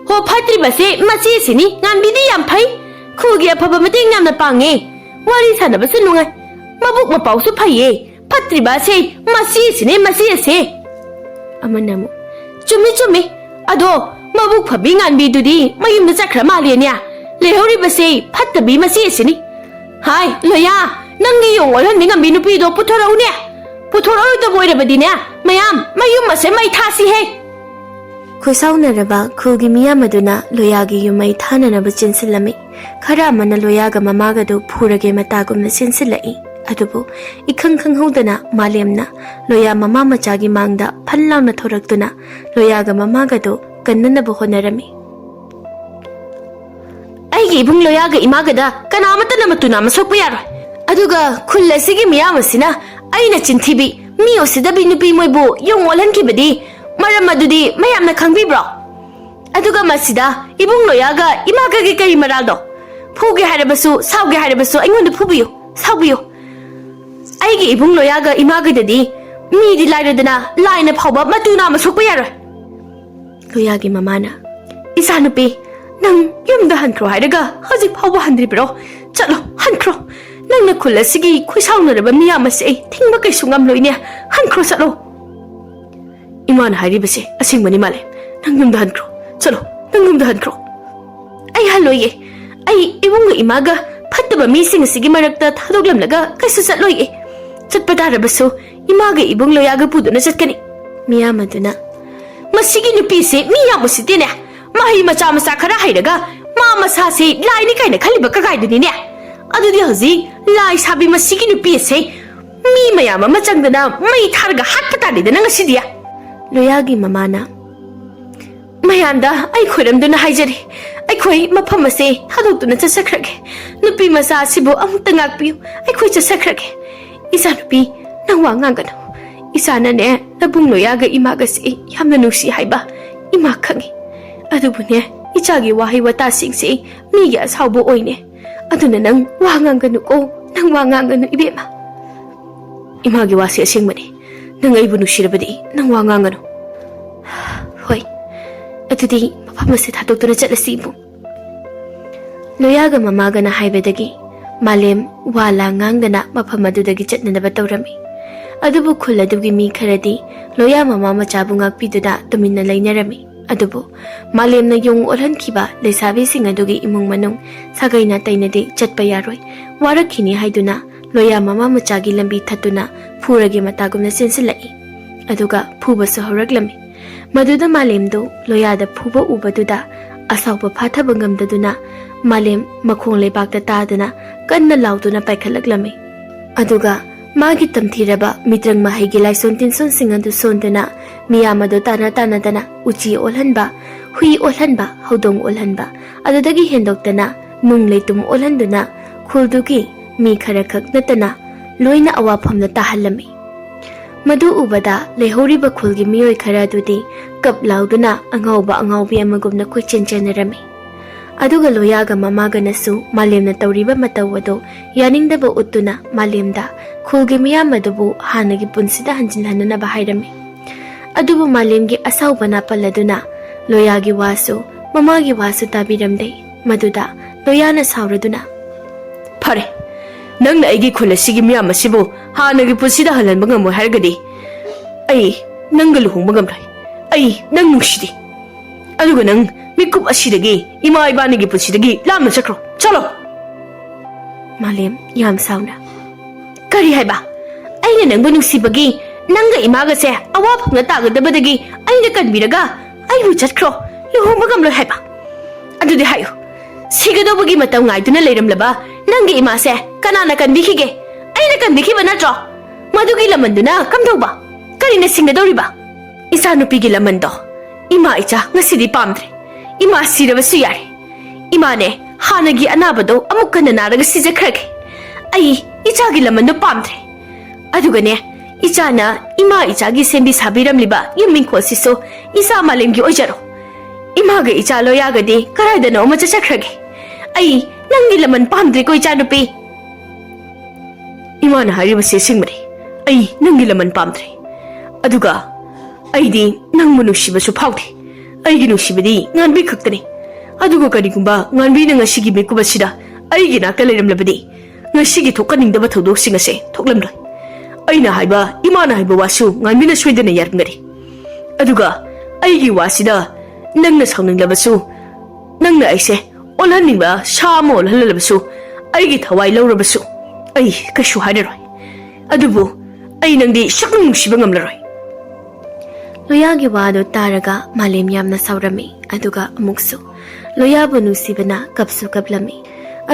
ꯍꯣ ꯐꯠꯇ꯭ꯔꯤꯕꯁꯦ ꯃꯁꯤꯁꯤꯅꯤ ꯉꯥꯟꯕꯤꯗꯤ ꯌꯥꯝ ꯐꯩ ꯈꯨꯜꯒꯤ ꯑꯐꯕ ꯃꯇꯦꯡ ꯌꯥꯝꯅ ꯄꯥꯡꯉꯦ ꯋꯥꯔꯤ ꯁꯥꯟꯅꯕꯁꯨ ꯅꯨꯡꯉꯥꯏ ꯃꯕꯨꯛ ꯃꯄꯥꯎꯁꯨ ꯐꯩꯌꯦ ꯐꯠꯇ꯭ꯔꯤꯕꯁꯦ ꯃꯁꯤꯁꯤꯅꯤ ꯃꯁꯤꯁꯦ ꯑꯃꯅ ꯑꯃꯨꯛ ꯆꯨꯝꯃꯤ ꯑꯗꯣ ꯃꯕꯨꯛ ꯐꯕꯤ ꯉꯥꯟꯕꯤꯗꯨꯗꯤ ꯃꯌꯨꯝꯗ ꯆꯠꯈ꯭ꯔ ꯃꯥꯜꯂꯦꯅꯦ ꯂꯩꯍꯧꯔꯤꯕꯁꯦ ꯐꯠꯇꯕꯤ ꯃꯁꯤꯁꯤꯅꯤ ꯍꯥꯏ ꯂꯣꯌꯥ ꯅꯪꯒꯤ ꯌꯣꯡ ꯑꯣꯜꯍꯟꯕꯤ ꯉꯝꯕꯤ ꯅꯨꯄꯤꯗꯣ ꯄꯨꯊꯣꯔꯛꯎꯅꯦ ꯄꯨꯊꯣꯔꯛꯑꯣꯏꯗꯕ ꯑꯣꯏꯔꯕꯗꯤꯅꯦ ꯃꯌꯥꯝ ꯃꯌꯨꯝ ꯑꯁꯦ ꯃꯩ ꯊꯥꯁꯤꯍꯦ ꯈꯨꯁꯥꯎꯅꯔꯕ ꯈꯨꯜꯒꯤ ꯃꯤꯌꯥꯝ ꯑꯗꯨꯅ ꯂꯣꯌꯥꯒꯤ ꯌꯨꯝꯃꯩ ꯊꯥꯅꯅꯕ ꯆꯦꯟꯁꯤꯜꯂꯝꯃꯤ ꯈꯔ ꯑꯃꯅ ꯂꯣꯌꯥꯒ ꯃꯃꯥꯒꯗꯨ ꯐꯨꯔꯒꯦ ꯃꯇꯥꯒꯨꯝꯅ ꯆꯦꯟꯁꯤꯜꯂꯛꯏ ꯑꯗꯨꯕꯨ ꯏꯈꯪ ꯈꯪꯍꯧꯗꯅ ꯃꯥꯂꯦꯝꯅ ꯂꯣꯌꯥ ꯃꯃꯥ ꯃꯆꯥꯒꯤ ꯃꯥꯡꯗ ꯐꯟ ꯂꯥꯎꯅ ꯊꯣꯔꯛꯇꯨꯅ ꯂꯣꯌꯥꯒ ꯃꯃꯥꯒꯗꯨ ꯀꯟꯅꯅꯕ ꯍꯣꯠꯅꯔꯝꯃꯤ ꯑꯩꯒꯤ ꯏꯕꯨꯡ ꯂꯣꯌꯥꯒ ꯏꯃꯥꯒꯗ ꯀꯅꯥꯃꯠꯇꯅ ꯃꯇꯨ ꯅꯥꯝꯃ ꯁꯣꯛꯄ ꯌꯥꯔꯣꯏ ꯑꯗꯨꯒ ꯈꯨꯜ ꯑꯁꯤꯒꯤ ꯃꯤꯌꯥꯝ ꯑꯁꯤꯅ ꯑꯩꯅ ꯆꯤꯟꯊꯤꯕꯤ ꯃꯤ ꯎꯁꯤꯗꯕꯤ ꯅꯨꯄꯤ ꯃꯣꯏꯕꯨ ꯌꯣꯡ ꯑꯣꯜꯍꯟꯈꯤꯕꯗꯤ ꯃꯔꯝ ꯑꯗꯨꯗꯤ ꯃꯌꯥꯝꯅ ꯈꯪꯕꯤꯕ꯭ꯔꯣ ꯑꯗꯨꯒ ꯃꯁꯤꯗ ꯏꯕꯨꯡ ꯂꯣꯌꯥꯒ ꯏꯃꯥꯒꯒꯤ ꯀꯔꯤ ꯃꯔꯥꯜꯗꯣ ꯐꯨꯒꯦ ꯍꯥꯏꯔꯕꯁꯨ ꯁꯥꯎꯒꯦ ꯍꯥꯏꯔꯕꯁꯨ ꯑꯩꯉꯣꯟꯗ ꯐꯨꯕꯤꯌꯨ ꯁꯥꯎꯕꯤꯌꯨ ꯑꯩꯒꯤ ꯏꯕꯨꯡ ꯂꯣꯌꯥꯒ ꯏꯃꯥꯒꯗꯗꯤ ꯃꯤꯗꯤ ꯂꯥꯏꯔꯗꯅ ꯂꯥꯏꯅ ꯐꯥꯎꯕ ꯃꯇꯨ ꯅꯥꯝꯃ ꯁꯣꯛꯄ ꯌꯥꯔꯣꯏ ꯂꯣꯌꯥꯒꯤ ꯃꯃꯥꯅ ꯏꯆꯥꯅꯨꯄꯤ ꯅꯪ ꯌꯨꯝꯗ ꯍꯟꯈ꯭ꯔꯣ ꯍꯥꯏꯔꯒ ꯍꯧꯖꯤꯛ ꯐꯥꯎꯕ ꯍꯟꯗ꯭ꯔꯤꯕ꯭ꯔꯣ ꯆꯠꯂꯣ ꯍꯟꯈ꯭ꯔꯣ ꯅꯪꯅ ꯈꯨꯜ ꯑꯁꯤꯒꯤ ꯈꯨꯏꯁꯥꯎꯅꯔꯕ ꯃꯤꯌꯥꯝ ꯑꯁꯤ ꯑꯩ ꯊꯤꯡꯕ ꯀꯩꯁꯨ ꯉꯝꯂꯣꯏꯅꯦ ꯍꯟꯈ꯭ꯔꯣ ꯆꯠꯂꯣ ꯏꯃꯥꯅ ꯍꯥꯏꯔꯤꯕꯁꯦ ꯑꯁꯦꯡꯕꯅꯤ ꯃꯥꯂꯦ ꯅꯪ ꯌꯨꯝꯗ ꯍꯟꯈ꯭ꯔꯣ ꯆꯠꯂꯣ ꯅꯪ ꯌꯨꯝꯗ ꯍꯟꯈ꯭ꯔꯣ ꯑꯩ ꯍꯜꯂꯣꯏꯌꯦ ꯑꯩ ꯏꯕꯨꯡꯒ ꯏꯃꯥꯒ ꯐꯠꯇꯕ ꯃꯤꯁꯤꯡ ꯑꯁꯤꯒꯤ ꯃꯔꯛꯇ ꯊꯥꯗꯣꯛꯂꯝꯂꯒ ꯀꯩꯁꯨ ꯆꯠꯂꯣꯏꯌꯦ ꯆꯠꯄ ꯇꯥꯔꯕꯁꯨ ꯏꯃꯥꯒ ꯏꯕꯨꯡ ꯂꯣꯌꯥꯒ ꯄꯨꯗꯨꯅ ꯆꯠꯀꯅꯤ ꯃꯤꯌꯥꯝ ꯑꯗꯨꯅ ꯃꯁꯤꯒꯤ ꯅꯨꯄꯤꯁꯦ ꯃꯤ ꯌꯥꯝ ꯎꯁꯤꯠꯇꯦꯅꯦ ꯃꯍꯩ ꯃꯆꯥ ꯈꯔ ꯍꯩꯔꯒ ꯃꯥ ꯃꯁꯥꯁꯦ ꯂꯥꯏꯅꯤ ꯀꯥꯏꯅ ꯈꯜꯂꯤꯕ ꯀꯒꯥꯏꯗꯨꯅꯤꯅꯦ ꯑꯗꯨꯗꯤ ꯍꯧꯖꯤꯛ ꯂꯥꯏ ꯁꯥꯕꯤ ꯃꯁꯤꯒꯤ ꯅꯨꯄꯤꯁꯦ ꯃꯤ ꯃꯌꯥꯝ ꯑꯃ ꯆꯪꯗꯅ ꯃꯩ ꯊꯥꯔꯒ ꯍꯥꯠꯄ ꯇꯥꯔꯦꯗꯅ ꯉꯁꯤꯗꯤ ꯂꯣꯌꯥꯒꯤ ꯃꯃꯥꯅ ꯃꯌꯥꯝꯗ ꯑꯩ ꯈꯣꯏꯔꯝꯗꯨꯅ ꯍꯥꯏꯖꯔꯤ ꯑꯩꯈꯣꯏ ꯃꯐꯝ ꯑꯁꯦ ꯊꯥꯗꯣꯛꯇꯨꯅ ꯆꯠꯆꯈ꯭ꯔꯒꯦ ꯅꯨꯄꯤ ꯃꯆꯥ ꯑꯁꯤꯕꯨ ꯑꯃꯨꯛꯇ ꯉꯥꯛꯄꯤꯌꯨ ꯑꯩꯈꯣꯏ ꯆꯠꯆꯈ꯭ꯔꯒꯦ ꯏꯆꯥꯅꯨꯄꯤ ꯅꯪ ꯋꯥ ꯉꯥꯡꯒꯅꯨ ꯏꯆꯥꯅꯅꯦ ꯅꯕꯨꯡ ꯂꯣꯌꯥꯒ ꯏꯃꯥꯒꯁꯦ ꯌꯥꯝꯅ ꯅꯨꯡꯁꯤ ꯍꯥꯏꯕ ꯏꯃꯥ ꯈꯪꯉꯤ ꯑꯗꯨꯕꯨꯅꯦ ꯏꯆꯥꯒꯤ ꯋꯥꯍꯩ ꯋꯥꯇꯥꯁꯤꯡꯁꯦ ꯃꯤꯒꯤ ꯑꯁꯥꯎꯕ ꯑꯣꯏꯅꯦ ꯑꯗꯨꯅ ꯅꯪ ꯋꯥ ꯉꯥꯡꯒꯅꯨꯀꯣ ꯅꯪ ꯋꯥ ꯉꯥꯡꯒꯅꯨ ꯏꯕꯦꯝꯃ ꯏꯃꯥꯒꯤ ꯋꯥꯁꯦ ꯑꯁꯦꯡꯕꯅꯤ ꯅꯪ ꯑꯩꯕꯨ ꯅꯨꯡꯁꯤꯔꯕꯗꯤ ꯅꯪ ꯋꯥ ꯉꯥꯡꯒꯅꯨ ꯍꯣꯏ ꯑꯗꯨꯗꯤ ꯃꯐꯝ ꯑꯁꯤ ꯊꯥꯗꯣꯛꯇꯨꯅ ꯆꯠꯂꯁꯤ ꯏꯕꯨꯡ ꯂꯣꯌꯥꯒ ꯃꯃꯥꯒꯅ ꯍꯥꯏꯕꯗꯒꯤ ꯃꯥꯂꯦꯝ ꯋꯥꯂꯥ ꯉꯥꯡꯗꯅ ꯃꯐꯝ ꯑꯗꯨꯗꯒꯤ ꯆꯠꯅꯅꯕ ꯇꯧꯔꯝꯃꯤ ꯑꯗꯨꯕꯨ ꯈꯨꯜ ꯑꯗꯨꯒꯤ ꯃꯤ ꯈꯔꯗꯤ ꯂꯣꯌꯥ ꯃꯃꯥ ꯃꯆꯥꯕꯨ ꯉꯥꯛꯄꯤꯗꯨꯅ ꯇꯨꯃꯤꯟꯅ ꯂꯩꯅꯔꯝꯃꯤ ꯑꯗꯨꯕꯨ ꯃꯥꯂꯦꯝꯅ ꯌꯣꯡ ꯑꯣꯜꯍꯟꯈꯤꯕ ꯂꯩꯁꯥꯕꯤꯁꯤꯡ ꯑꯗꯨꯒꯤ ꯏꯃꯨꯡ ꯃꯅꯨꯡ ꯁꯥꯒꯩ ꯅꯥꯇꯩꯅꯗꯤ ꯆꯠꯄ ꯌꯥꯔꯣꯏ ꯋꯥꯔꯛꯈꯤꯅꯤ ꯍꯥꯏꯗꯨꯅ ꯂꯣꯌꯥ ꯃꯃꯥ ꯃꯆꯥꯒꯤ ꯂꯝꯕꯤ ꯊꯠꯇꯨꯅ ꯐꯨꯔꯒꯦ ꯃꯇꯥꯒꯨꯝꯅ ꯆꯦꯟꯁꯤꯜꯂꯛꯏ ꯑꯗꯨꯒ ꯐꯨꯕꯁꯨ ꯍꯧꯔꯛꯂꯝꯃꯤ ꯃꯗꯨꯗ ꯃꯥꯂꯦꯝꯗꯨ ꯂꯣꯌꯥꯗ ꯐꯨꯕ ꯎꯕꯗꯨꯗ ꯑꯁꯥꯎꯕ ꯐꯥꯊꯕ ꯉꯝꯗꯗꯨꯅ ꯃꯥꯂꯦꯝ ꯃꯈꯣꯡ ꯂꯩꯕꯥꯛꯇ ꯇꯥꯗꯨꯅ ꯀꯟꯅ ꯂꯥꯎꯗꯨꯅ ꯄꯥꯏꯈꯠꯂꯛꯂꯝꯃꯤ ꯑꯗꯨꯒ ꯃꯥꯒꯤ ꯇꯝꯊꯤꯔꯕ ꯃꯤꯇ꯭ꯔꯪ ꯃꯍꯩꯒꯤ ꯂꯥꯏꯁꯣꯟ ꯇꯤꯟꯁꯣꯟꯁꯤꯡ ꯑꯗꯨ ꯁꯣꯟꯗꯨꯅ ꯃꯤꯌꯥꯝ ꯑꯗꯨ ꯇꯥꯟꯅꯗꯅ ꯎꯆꯤ ꯑꯣꯜꯍꯟꯕ ꯍꯨꯏ ꯑꯣꯜꯍꯟꯕ ꯍꯧꯗꯣꯡ ꯑꯣꯜꯍꯟꯕ ꯑꯗꯨꯗꯒꯤ ꯍꯦꯟꯗꯣꯛꯇꯅ ꯅꯨꯡ ꯂꯩꯇꯨꯝ ꯑꯣꯜꯍꯟꯗꯨꯅ ꯈꯨꯜꯗꯨꯒꯤ ꯃꯤ ꯈꯔꯈꯛ ꯅꯠꯇꯅ ꯂꯣꯏꯅ ꯑꯋꯥꯐꯝꯗ ꯇꯥꯍꯜꯂꯝꯃꯤ ꯃꯗꯨ ꯎꯕꯗ ꯂꯩꯍꯧꯔꯤꯕ ꯈꯨꯜꯒꯤ ꯃꯤꯑꯣꯏ ꯈꯔ ꯑꯗꯨꯗꯤ ꯀꯞ ꯂꯥꯎꯗꯨꯅ ꯑꯉꯥꯎꯕ ꯑꯉꯥꯎꯕꯤ ꯑꯃꯒꯨꯝꯅ ꯀꯣꯏꯆꯦꯟ ꯆꯦꯟꯅꯔꯝꯃꯤ ꯑꯗꯨꯒ ꯂꯣꯌꯥꯒ ꯃꯃꯥꯒꯅꯁꯨ ꯃꯥꯂꯦꯝꯅ ꯇꯧꯔꯤꯕ ꯃꯇꯧ ꯑꯗꯨ ꯌꯥꯅꯤꯡꯗꯕ ꯎꯠꯇꯨꯅ ꯃꯥꯂꯦꯝꯗ ꯈꯨꯜꯒꯤ ꯃꯤꯌꯥꯝ ꯑꯗꯨꯕꯨ ꯍꯥꯟꯅꯒꯤ ꯄꯨꯟꯁꯤꯗ ꯍꯟꯖꯤꯟꯍꯟꯅꯅꯕ ꯍꯥꯏꯔꯝꯃꯤ ꯑꯗꯨꯕꯨ ꯃꯥꯂꯦꯝꯒꯤ ꯑꯁꯥꯎꯕ ꯅꯥꯄꯜ ꯑꯗꯨꯅ ꯂꯣꯌꯥꯒꯤ ꯋꯥꯁꯨ ꯃꯃꯥꯒꯤ ꯋꯥꯁꯨ ꯇꯥꯕꯤꯔꯝꯗꯦ ꯃꯗꯨꯗ ꯂꯣꯌꯥꯅ ꯁꯥꯎꯔꯗꯨꯅ ꯐꯔꯦ ꯅꯪꯅ ꯑꯩꯒꯤ ꯈꯨꯜ ꯑꯁꯤꯒꯤ ꯃꯤꯌꯥꯝ ꯑꯁꯤꯕꯨ ꯍꯥꯟꯅꯒꯤ ꯄꯨꯟꯁꯤꯗ ꯍꯜꯍꯟꯕ ꯉꯝꯃꯣꯏ ꯍꯥꯏꯔꯒꯗꯤ ꯑꯩ ꯅꯪꯒ ꯂꯨꯍꯣꯡꯕ ꯉꯝꯂꯣꯏ ꯑꯩ ꯅꯪ ꯅꯨꯡꯁꯤꯗꯦ ꯑꯗꯨꯒ ꯅꯪ ꯃꯤꯀꯨꯞ ꯑꯁꯤꯗꯒꯤ ꯏꯃꯥ ꯏꯕꯥꯅꯤꯒꯤ ꯄꯨꯟꯁꯤꯗꯒꯤ ꯂꯥꯞꯅ ꯆꯠꯈ꯭ꯔꯣ ꯆꯠꯂꯣ ꯃꯥꯂꯦꯝ ꯌꯥꯝ ꯁꯥꯎꯅ ꯀꯔꯤ ꯍꯥꯏꯕ ꯑꯩꯅ ꯅꯪꯕꯨ ꯅꯨꯡꯁꯤꯕꯒꯤ ꯅꯪꯒ ꯏꯃꯥꯒꯁꯦ ꯑꯋꯥꯐꯝꯗ ꯇꯥꯒꯗꯕꯗꯒꯤ ꯑꯩꯅ ꯀꯟꯕꯤꯔꯒ ꯑꯩꯕꯨ ꯆꯠꯈ꯭ꯔꯣ ꯂꯨꯍꯣꯡꯕ ꯉꯝꯂꯣꯏ ꯍꯥꯏꯕ ꯑꯗꯨꯗꯤ ꯍꯥꯏꯌꯨ ꯁꯤꯒꯗꯧꯕꯒꯤ ꯃꯇꯝ ꯉꯥꯏꯗꯨꯅ ꯂꯩꯔꯝꯂꯕ ꯅꯪꯒꯤ ꯏꯃꯥꯁꯦ ꯀꯅꯥꯅ ꯀꯟꯕꯤꯈꯤꯒꯦ ꯑꯩꯅ ꯀꯟꯕꯤꯈꯤꯕ ꯅꯠꯇ꯭ꯔꯣ ꯃꯗꯨꯒꯤ ꯂꯃꯟꯗꯨꯅ ꯀꯝꯗꯧꯕ ꯀꯔꯤꯅ ꯁꯤꯡꯒꯗꯧꯔꯤꯕ ꯏꯆꯥꯅꯨꯄꯤꯒꯤ ꯂꯃꯟꯗꯣ ꯏꯃꯥ ꯏꯆꯥ ꯉꯁꯤꯗꯤ ꯄꯥꯝꯗ꯭ꯔꯦ ꯏꯃꯥ ꯁꯤꯔꯕꯁꯨ ꯌꯥꯔꯦ ꯏꯃꯥꯅꯦ ꯍꯥꯟꯅꯒꯤ ꯑꯅꯥꯕꯗꯣ ꯑꯃꯨꯛ ꯍꯟꯅ ꯅꯥꯔꯒ ꯁꯤꯖꯈ꯭ꯔꯒꯦ ꯑꯩ ꯏꯆꯥꯒꯤ ꯂꯃꯟꯗꯣ ꯄꯥꯝꯗ꯭ꯔꯦ ꯑꯗꯨꯒꯅꯦ ꯏꯆꯥꯅ ꯏꯃꯥ ꯏꯆꯥꯒꯤ ꯁꯦꯝꯕꯤ ꯁꯥꯕꯤꯔꯝꯂꯤꯕ ꯌꯨꯝ-ꯏꯪꯈꯣꯜꯁꯤꯁꯨ ꯏꯆꯥ ꯃꯥꯂꯦꯝꯒꯤ ꯑꯣꯏꯖꯔꯣ ꯏꯃꯥꯒ ꯏꯆꯥ ꯂꯣꯌꯥꯒꯗꯤ ꯀꯔꯥꯏꯗꯅꯣ ꯑꯃ ꯆꯠꯆꯈ꯭ꯔꯒꯦ ꯑꯩ ꯅꯪꯒꯤ ꯂꯃꯟ ꯄꯥꯝꯗ꯭ꯔꯦꯀꯣ ꯏꯆꯥꯅꯨꯄꯤ ꯏꯃꯥꯅ ꯍꯥꯏꯔꯤꯕꯁꯦ ꯑꯁꯦꯡꯕꯅꯤ ꯑꯩ ꯅꯪꯒꯤ ꯂꯃꯟ ꯄꯥꯝꯗ꯭ꯔꯦ ꯑꯗꯨꯒ ꯑꯩꯗꯤ ꯅꯪꯕꯨ ꯅꯨꯡꯁꯤꯕꯁꯨ ꯐꯥꯎꯗꯦ ꯑꯩꯒꯤ ꯅꯨꯡꯁꯤꯕꯗꯤ ꯉꯥꯟꯕꯤ ꯈꯛꯇꯅꯤ ꯑꯗꯨꯒ ꯀꯔꯤꯒꯨꯝꯕ ꯉꯥꯟꯕꯤꯅ ꯉꯁꯤꯒꯤ ꯃꯤꯀꯨꯞ ꯑꯁꯤꯗ ꯑꯩꯒꯤ ꯅꯥꯛꯇ ꯂꯩꯔꯝꯂꯕꯗꯤ ꯉꯁꯤꯒꯤ ꯊꯣꯛꯍꯟꯅꯤꯡꯗꯕ ꯊꯧꯗꯣꯛꯁꯤꯡ ꯑꯁꯦ ꯊꯣꯛꯂꯝꯂꯣꯏ ꯑꯩꯅ ꯍꯥꯏꯕ ꯏꯃꯥꯅ ꯍꯥꯏꯕ ꯋꯥꯁꯨ ꯉꯥꯟꯕꯤꯅ ꯁꯣꯏꯗꯅ ꯌꯥꯔꯝꯒꯅꯤ ꯑꯗꯨꯒ ꯑꯩꯒꯤ ꯋꯥꯁꯤꯗ ꯅꯪꯅ ꯁꯥꯎꯅꯤꯡꯂꯕꯁꯨ ꯅꯪꯅ ꯑꯩꯁꯦ ꯑꯣꯜꯍꯟꯅꯤꯡꯕ ꯁꯥ ꯑꯃ ꯑꯣꯜꯍꯜꯂꯕꯁꯨ ꯑꯩꯒꯤ ꯊꯋꯥꯏ ꯂꯧꯔꯕꯁꯨ ꯑꯩ ꯀꯩꯁꯨ ꯍꯥꯏꯔꯔꯣꯏ ꯑꯗꯨꯕꯨ ꯑꯩ ꯅꯪꯗꯤ ꯁꯛꯅꯨꯡ ꯅꯨꯡꯁꯤꯕ ꯉꯝꯂꯔꯣꯏ ꯂꯣꯌꯥꯒꯤ ꯋꯥꯗꯨ ꯇꯥꯔꯒ ꯃꯥꯂꯦꯝ ꯌꯥꯝꯅ ꯁꯥꯎꯔꯝꯃꯤ ꯑꯗꯨꯒ ꯑꯃꯨꯛꯁꯨ ꯂꯣꯌꯥꯕꯨ ꯅꯨꯡꯁꯤꯕꯅ ꯀꯞꯁꯨ ꯀꯞꯂꯝꯃꯤ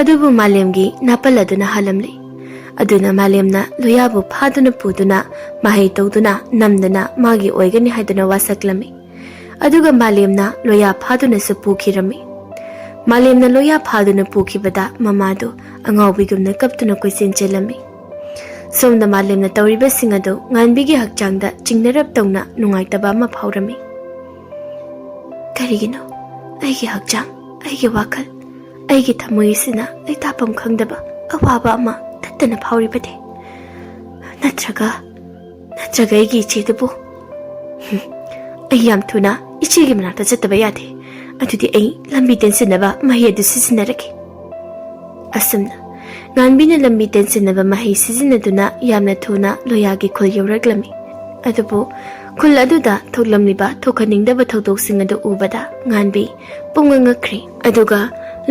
ꯑꯗꯨꯕꯨ ꯃꯥꯂꯦꯝꯒꯤ ꯅꯥꯄꯜ ꯑꯗꯨꯅ ꯍꯥꯜꯂꯝꯂꯤ ꯑꯗꯨꯅ ꯃꯥꯂꯦꯝꯅ ꯂꯣꯌꯥꯕꯨ ꯐꯥꯗꯨꯅ ꯄꯨꯗꯨꯅ ꯃꯍꯩ ꯇꯧꯗꯨꯅ ꯅꯝꯗꯅ ꯃꯥꯒꯤ ꯑꯣꯏꯒꯅꯤ ꯍꯥꯏꯗꯨꯅ ꯋꯥꯁꯛꯂꯝꯃꯤ ꯑꯗꯨꯒ ꯃꯥꯂꯦꯝꯅ ꯂꯣꯌꯥ ꯐꯥꯗꯨꯅꯁꯨ ꯄꯨꯈꯤꯔꯝꯃꯤ ꯃꯥꯂꯦꯝꯅ ꯂꯣꯌꯥ ꯐꯥꯗꯨꯅ ꯄꯨꯈꯤꯕꯗ ꯃꯃꯥꯗꯨ ꯑꯉꯥꯎꯕꯤꯒꯨꯝꯅ ꯀꯞꯇꯨꯅ ꯀꯣꯏꯆꯦꯟ ꯆꯦꯜꯂꯝꯃꯤ ꯁꯣꯝꯗ ꯃꯥꯂꯦꯝꯅ ꯇꯧꯔꯤꯕꯁꯤꯡ ꯑꯗꯨ ꯉꯥꯟꯕꯤꯒꯤ ꯍꯛꯆꯥꯡꯗ ꯆꯤꯡꯅꯔꯞ ꯇꯧꯅ ꯅꯨꯡꯉꯥꯏꯇꯕ ꯑꯃ ꯐꯥꯎꯔꯝꯃꯤ ꯀꯔꯤꯒꯤꯅꯣ ꯑꯩꯒꯤ ꯍꯛꯆꯥꯡ ꯑꯩꯒꯤ ꯋꯥꯈꯜ ꯑꯩꯒꯤ ꯊꯃꯣꯏꯁꯤꯅ ꯂꯩꯇꯥꯐꯝ ꯈꯪꯗꯕ ꯑꯋꯥꯕ ꯑꯃ ꯇꯠꯇꯅ ꯐꯥꯎꯔꯤꯕꯗꯤ ꯅꯠꯇ꯭ꯔꯒ ꯑꯩꯒꯤ ꯏꯆꯦꯗꯨꯕꯨ ꯑꯩ ꯌꯥꯝ ꯊꯨꯅ ꯏꯆꯦꯒꯤ ꯃꯅꯥꯛꯇ ꯆꯠꯇꯕ ꯌꯥꯗꯦ ꯑꯗꯨꯗꯤ ꯑꯩ ꯂꯝꯕꯤ ꯇꯦꯟꯁꯤꯟꯅꯕ ꯃꯍꯩ ꯑꯗꯨ ꯁꯤꯖꯤꯟꯅꯔꯒꯦ ꯑꯁꯨꯝꯅ ꯉꯥꯟꯕꯤꯅ ꯂꯝꯕꯤ ꯇꯦꯟꯁꯤꯟꯅꯕ ꯃꯍꯩ ꯁꯤꯖꯤꯟꯅꯗꯨꯅ ꯌꯥꯝꯅ ꯊꯨꯅ ꯂꯣꯌꯥꯒꯤ ꯈꯨꯜ ꯌꯧꯔꯛꯂꯝꯃꯤ ꯑꯗꯨꯕꯨ ꯈꯨꯜ ꯑꯗꯨꯗ ꯊꯣꯛꯂꯝꯂꯤꯕ ꯊꯣꯛꯍꯟꯅꯤꯡꯗꯕ ꯊꯧꯗꯣꯛꯁꯤꯡ ꯑꯗꯨ ꯎꯕꯗ ꯉꯥꯟꯕꯤ ꯄꯨꯡꯉꯛꯉꯛꯈ꯭ꯔꯤ ꯑꯗꯨꯒ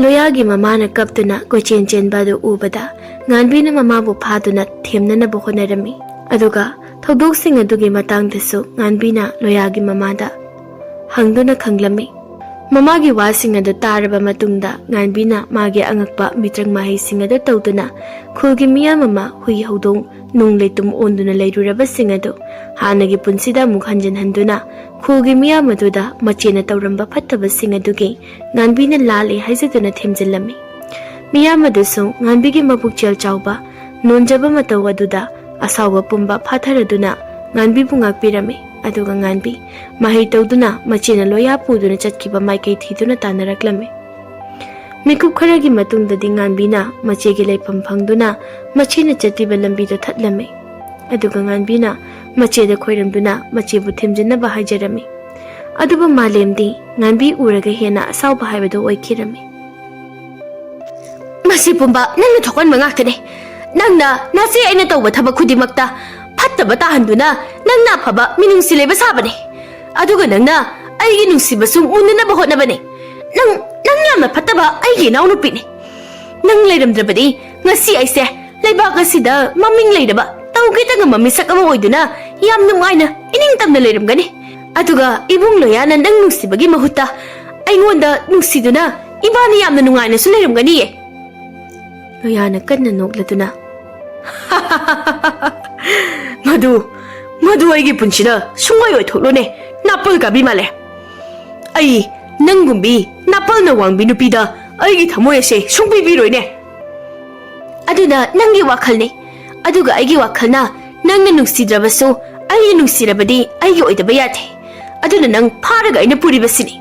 ꯂꯣꯌꯥꯒꯤ ꯃꯃꯥꯅ ꯀꯞꯇꯨꯅ ꯀꯣꯏꯆꯦꯟ ꯆꯦꯟꯕ ꯑꯗꯨ ꯎꯕꯗ ꯉꯥꯟꯕꯤꯅ ꯃꯃꯥꯕꯨ ꯐꯥꯗꯨꯅ ꯊꯦꯝꯅꯅꯕ ꯍꯣꯠꯅꯔꯝꯃꯤ ꯑꯗꯨꯒ ꯊꯧꯗꯣꯛꯁꯤꯡ ꯑꯗꯨꯒꯤ ꯃꯇꯥꯡꯗꯁꯨ ꯉꯥꯟꯕꯤꯅ ꯂꯣꯌꯥꯒꯤ ꯃꯃꯥꯗ ꯍꯪꯗꯨꯅ ꯈꯪꯂꯝꯃꯤ ꯃꯃꯥꯒꯤ ꯋꯥꯁꯤꯡ ꯑꯗꯨ ꯇꯥꯔꯕ ꯃꯇꯨꯡꯗ ꯉꯥꯟꯕꯤꯅ ꯃꯥꯒꯤ ꯑꯉꯛꯄ ꯃꯤꯇ꯭ꯔꯪ ꯃꯍꯩꯁꯤꯡ ꯑꯗꯨ ꯇꯧꯗꯨꯅ ꯈꯨꯜꯒꯤ ꯃꯤꯌꯥꯝ ꯑꯃ ꯍꯨꯏ ꯍꯧꯗꯣꯡ ꯅꯨꯡ ꯂꯩꯇꯨꯝ ꯑꯣꯟꯗꯨꯅ ꯂꯩꯔꯨꯔꯕꯁꯤꯡ ꯑꯗꯨ ꯍꯥꯟꯅꯒꯤ ꯄꯨꯟꯁꯤꯗ ꯑꯃꯨꯛ ꯍꯟꯖꯤꯟꯍꯟꯗꯨꯅ ꯈꯨꯜꯒꯤ ꯃꯤꯌꯥꯝ ꯑꯗꯨꯗ ꯃꯆꯦꯅ ꯇꯧꯔꯝꯕ ꯐꯠꯇꯕꯁꯤꯡ ꯑꯗꯨꯒꯤ ꯉꯥꯟꯕꯤꯅ ꯂꯥꯜꯂꯦ ꯍꯥꯏꯖꯗꯨꯅ ꯊꯦꯝꯖꯤꯜꯂꯝꯃꯤ ꯃꯤꯌꯥꯝ ꯑꯗꯨꯁꯨ ꯉꯥꯟꯕꯤꯒꯤ ꯃꯕꯨꯛꯆꯦꯜ ꯆꯥꯎꯕ ꯅꯣꯟꯖꯕ ꯃꯇꯧ ꯑꯗꯨꯗ ꯑꯁꯥꯎꯕ ꯄꯨꯝꯕ ꯐꯥꯊꯔꯗꯨꯅ ꯉꯥꯟꯕꯤꯕꯨ ꯉꯥꯛꯄꯤꯔꯝꯃꯤ ꯑꯗꯨꯒ ꯉꯥꯟꯕꯤ ꯃꯍꯩ ꯇꯧꯗꯨꯅ ꯃꯆꯦꯅ ꯂꯣꯌꯥ ꯄꯨꯗꯨꯅ ꯆꯠꯈꯤꯕ ꯃꯥꯏꯀꯩ ꯊꯤꯗꯨꯅ ꯇꯥꯟꯅꯔꯛꯂꯝꯃꯤ ꯃꯤꯀꯨꯞ ꯈꯔꯒꯤ ꯃꯇꯨꯡꯗꯗꯤ ꯉꯥꯟꯕꯤꯅ ꯃꯆꯦꯒꯤ ꯂꯩꯐꯝ ꯐꯪꯗꯨꯅ ꯃꯆꯦꯅ ꯆꯠꯂꯤꯕ ꯂꯝꯕꯤꯗꯨ ꯊꯠꯂꯝꯃꯤ ꯑꯗꯨꯒ ꯉꯥꯟꯕꯤꯅ ꯃꯆꯦꯗ ꯈꯣꯏꯔꯝꯗꯨꯅ ꯃꯆꯦꯕꯨ ꯊꯦꯝꯖꯤꯟꯅꯕ ꯍꯥꯏꯖꯔꯝꯃꯤ ꯑꯗꯨꯕꯨ ꯃꯥꯂꯦꯝꯗꯤ ꯉꯥꯟꯕꯤ ꯎꯔꯒ ꯍꯦꯟꯅ ꯑꯁꯥꯎꯕ ꯍꯥꯏꯕꯗꯨ ꯑꯣꯏꯈꯤꯔꯝꯃꯤ ꯃꯁꯤ ꯄꯨꯝꯕ ꯅꯪꯅ ꯊꯣꯛꯍꯟꯕ ꯉꯥꯛꯇꯅꯤ ꯅꯪꯅ ꯅꯆꯦ ꯑꯩꯅ ꯇꯧꯕ ꯊꯕꯛ ꯈꯨꯗꯤꯡꯃꯛꯇ ꯐꯠꯇꯕ ꯇꯥꯍꯟꯗꯨꯅ ꯅꯪꯅ ꯑꯐꯕ ꯃꯤꯅꯨꯡꯁꯤ ꯂꯩꯕ ꯁꯥꯕꯅꯤ ꯑꯗꯨꯒ ꯅꯪꯅ ꯑꯩꯒꯤ ꯅꯨꯡꯁꯤꯕꯁꯨ ꯃꯨꯟꯅꯅꯕ ꯍꯣꯠꯅꯕꯅꯤ ꯅꯪ ꯌꯥꯝꯅ ꯐꯠꯇꯕ ꯑꯩꯒꯤ ꯏꯅꯥꯎꯅꯨꯄꯤꯅꯤ ꯅꯪ ꯂꯩꯔꯝꯗ꯭ꯔꯕꯗꯤ ꯉꯁꯤ ꯑꯩꯁꯦ ꯂꯩꯕꯥꯛ ꯑꯁꯤꯗ ꯃꯃꯤꯡ ꯂꯩꯔꯕ ꯇꯧꯒꯦꯇ ꯉꯝꯕ ꯃꯤꯁꯛ ꯑꯃ ꯑꯣꯏꯗꯨꯅ ꯌꯥꯝ ꯅꯨꯡꯉꯥꯏꯅ ꯏꯅꯤꯡꯇꯝꯅ ꯂꯩꯔꯝꯒꯅꯤ ꯑꯗꯨꯒ ꯏꯕꯨꯡ ꯂꯣꯌꯥꯅ ꯅꯪ ꯅꯨꯡꯁꯤꯕꯒꯤ ꯃꯍꯨꯠꯇ ꯑꯩꯉꯣꯟꯗ ꯅꯨꯡꯁꯤꯗꯨꯅ ꯏꯕꯥꯅꯤ ꯌꯥꯝꯅ ꯅꯨꯡꯉꯥꯏꯅꯁꯨ ꯂꯩꯔꯝꯒꯅꯤꯌꯦ ꯂꯣꯌꯥꯅ ꯀꯟꯅ ꯅꯣꯛꯂꯗꯨꯅ ꯃꯗꯨ ꯑꯩꯒꯤ ꯄꯨꯟꯁꯤꯗ ꯁꯨꯡꯑꯣꯏ ꯑꯣꯏꯊꯣꯛꯂꯣꯅꯦ ꯅꯥꯄꯜ ꯀꯥꯕꯤ ꯃꯥꯜꯂꯦ ꯑꯩ ꯅꯪꯒꯨꯝꯕꯤ ꯅꯥꯄꯜꯅ ꯋꯥꯡꯕꯤ ꯅꯨꯄꯤꯗ ꯑꯩꯒꯤ ꯊꯃꯣꯏ ꯑꯁꯦ ꯁꯨꯡꯄꯤꯕꯤꯔꯣꯏꯅꯦ ꯑꯗꯨꯅ ꯅꯪꯒꯤ ꯋꯥꯈꯜꯅꯤ ꯑꯗꯨꯒ ꯑꯩꯒꯤ ꯋꯥꯈꯜꯅ ꯅꯪꯅ ꯅꯨꯡꯁꯤꯗ꯭ꯔꯕꯁꯨ ꯑꯩꯅ ꯅꯨꯡꯁꯤꯔꯕꯗꯤ ꯑꯩꯒꯤ ꯑꯣꯏꯗꯕ ꯌꯥꯗꯦ ꯑꯗꯨꯅ ꯅꯪ ꯐꯥꯔꯒ ꯑꯩꯅ ꯄꯨꯔꯤꯕꯁꯤꯅꯤ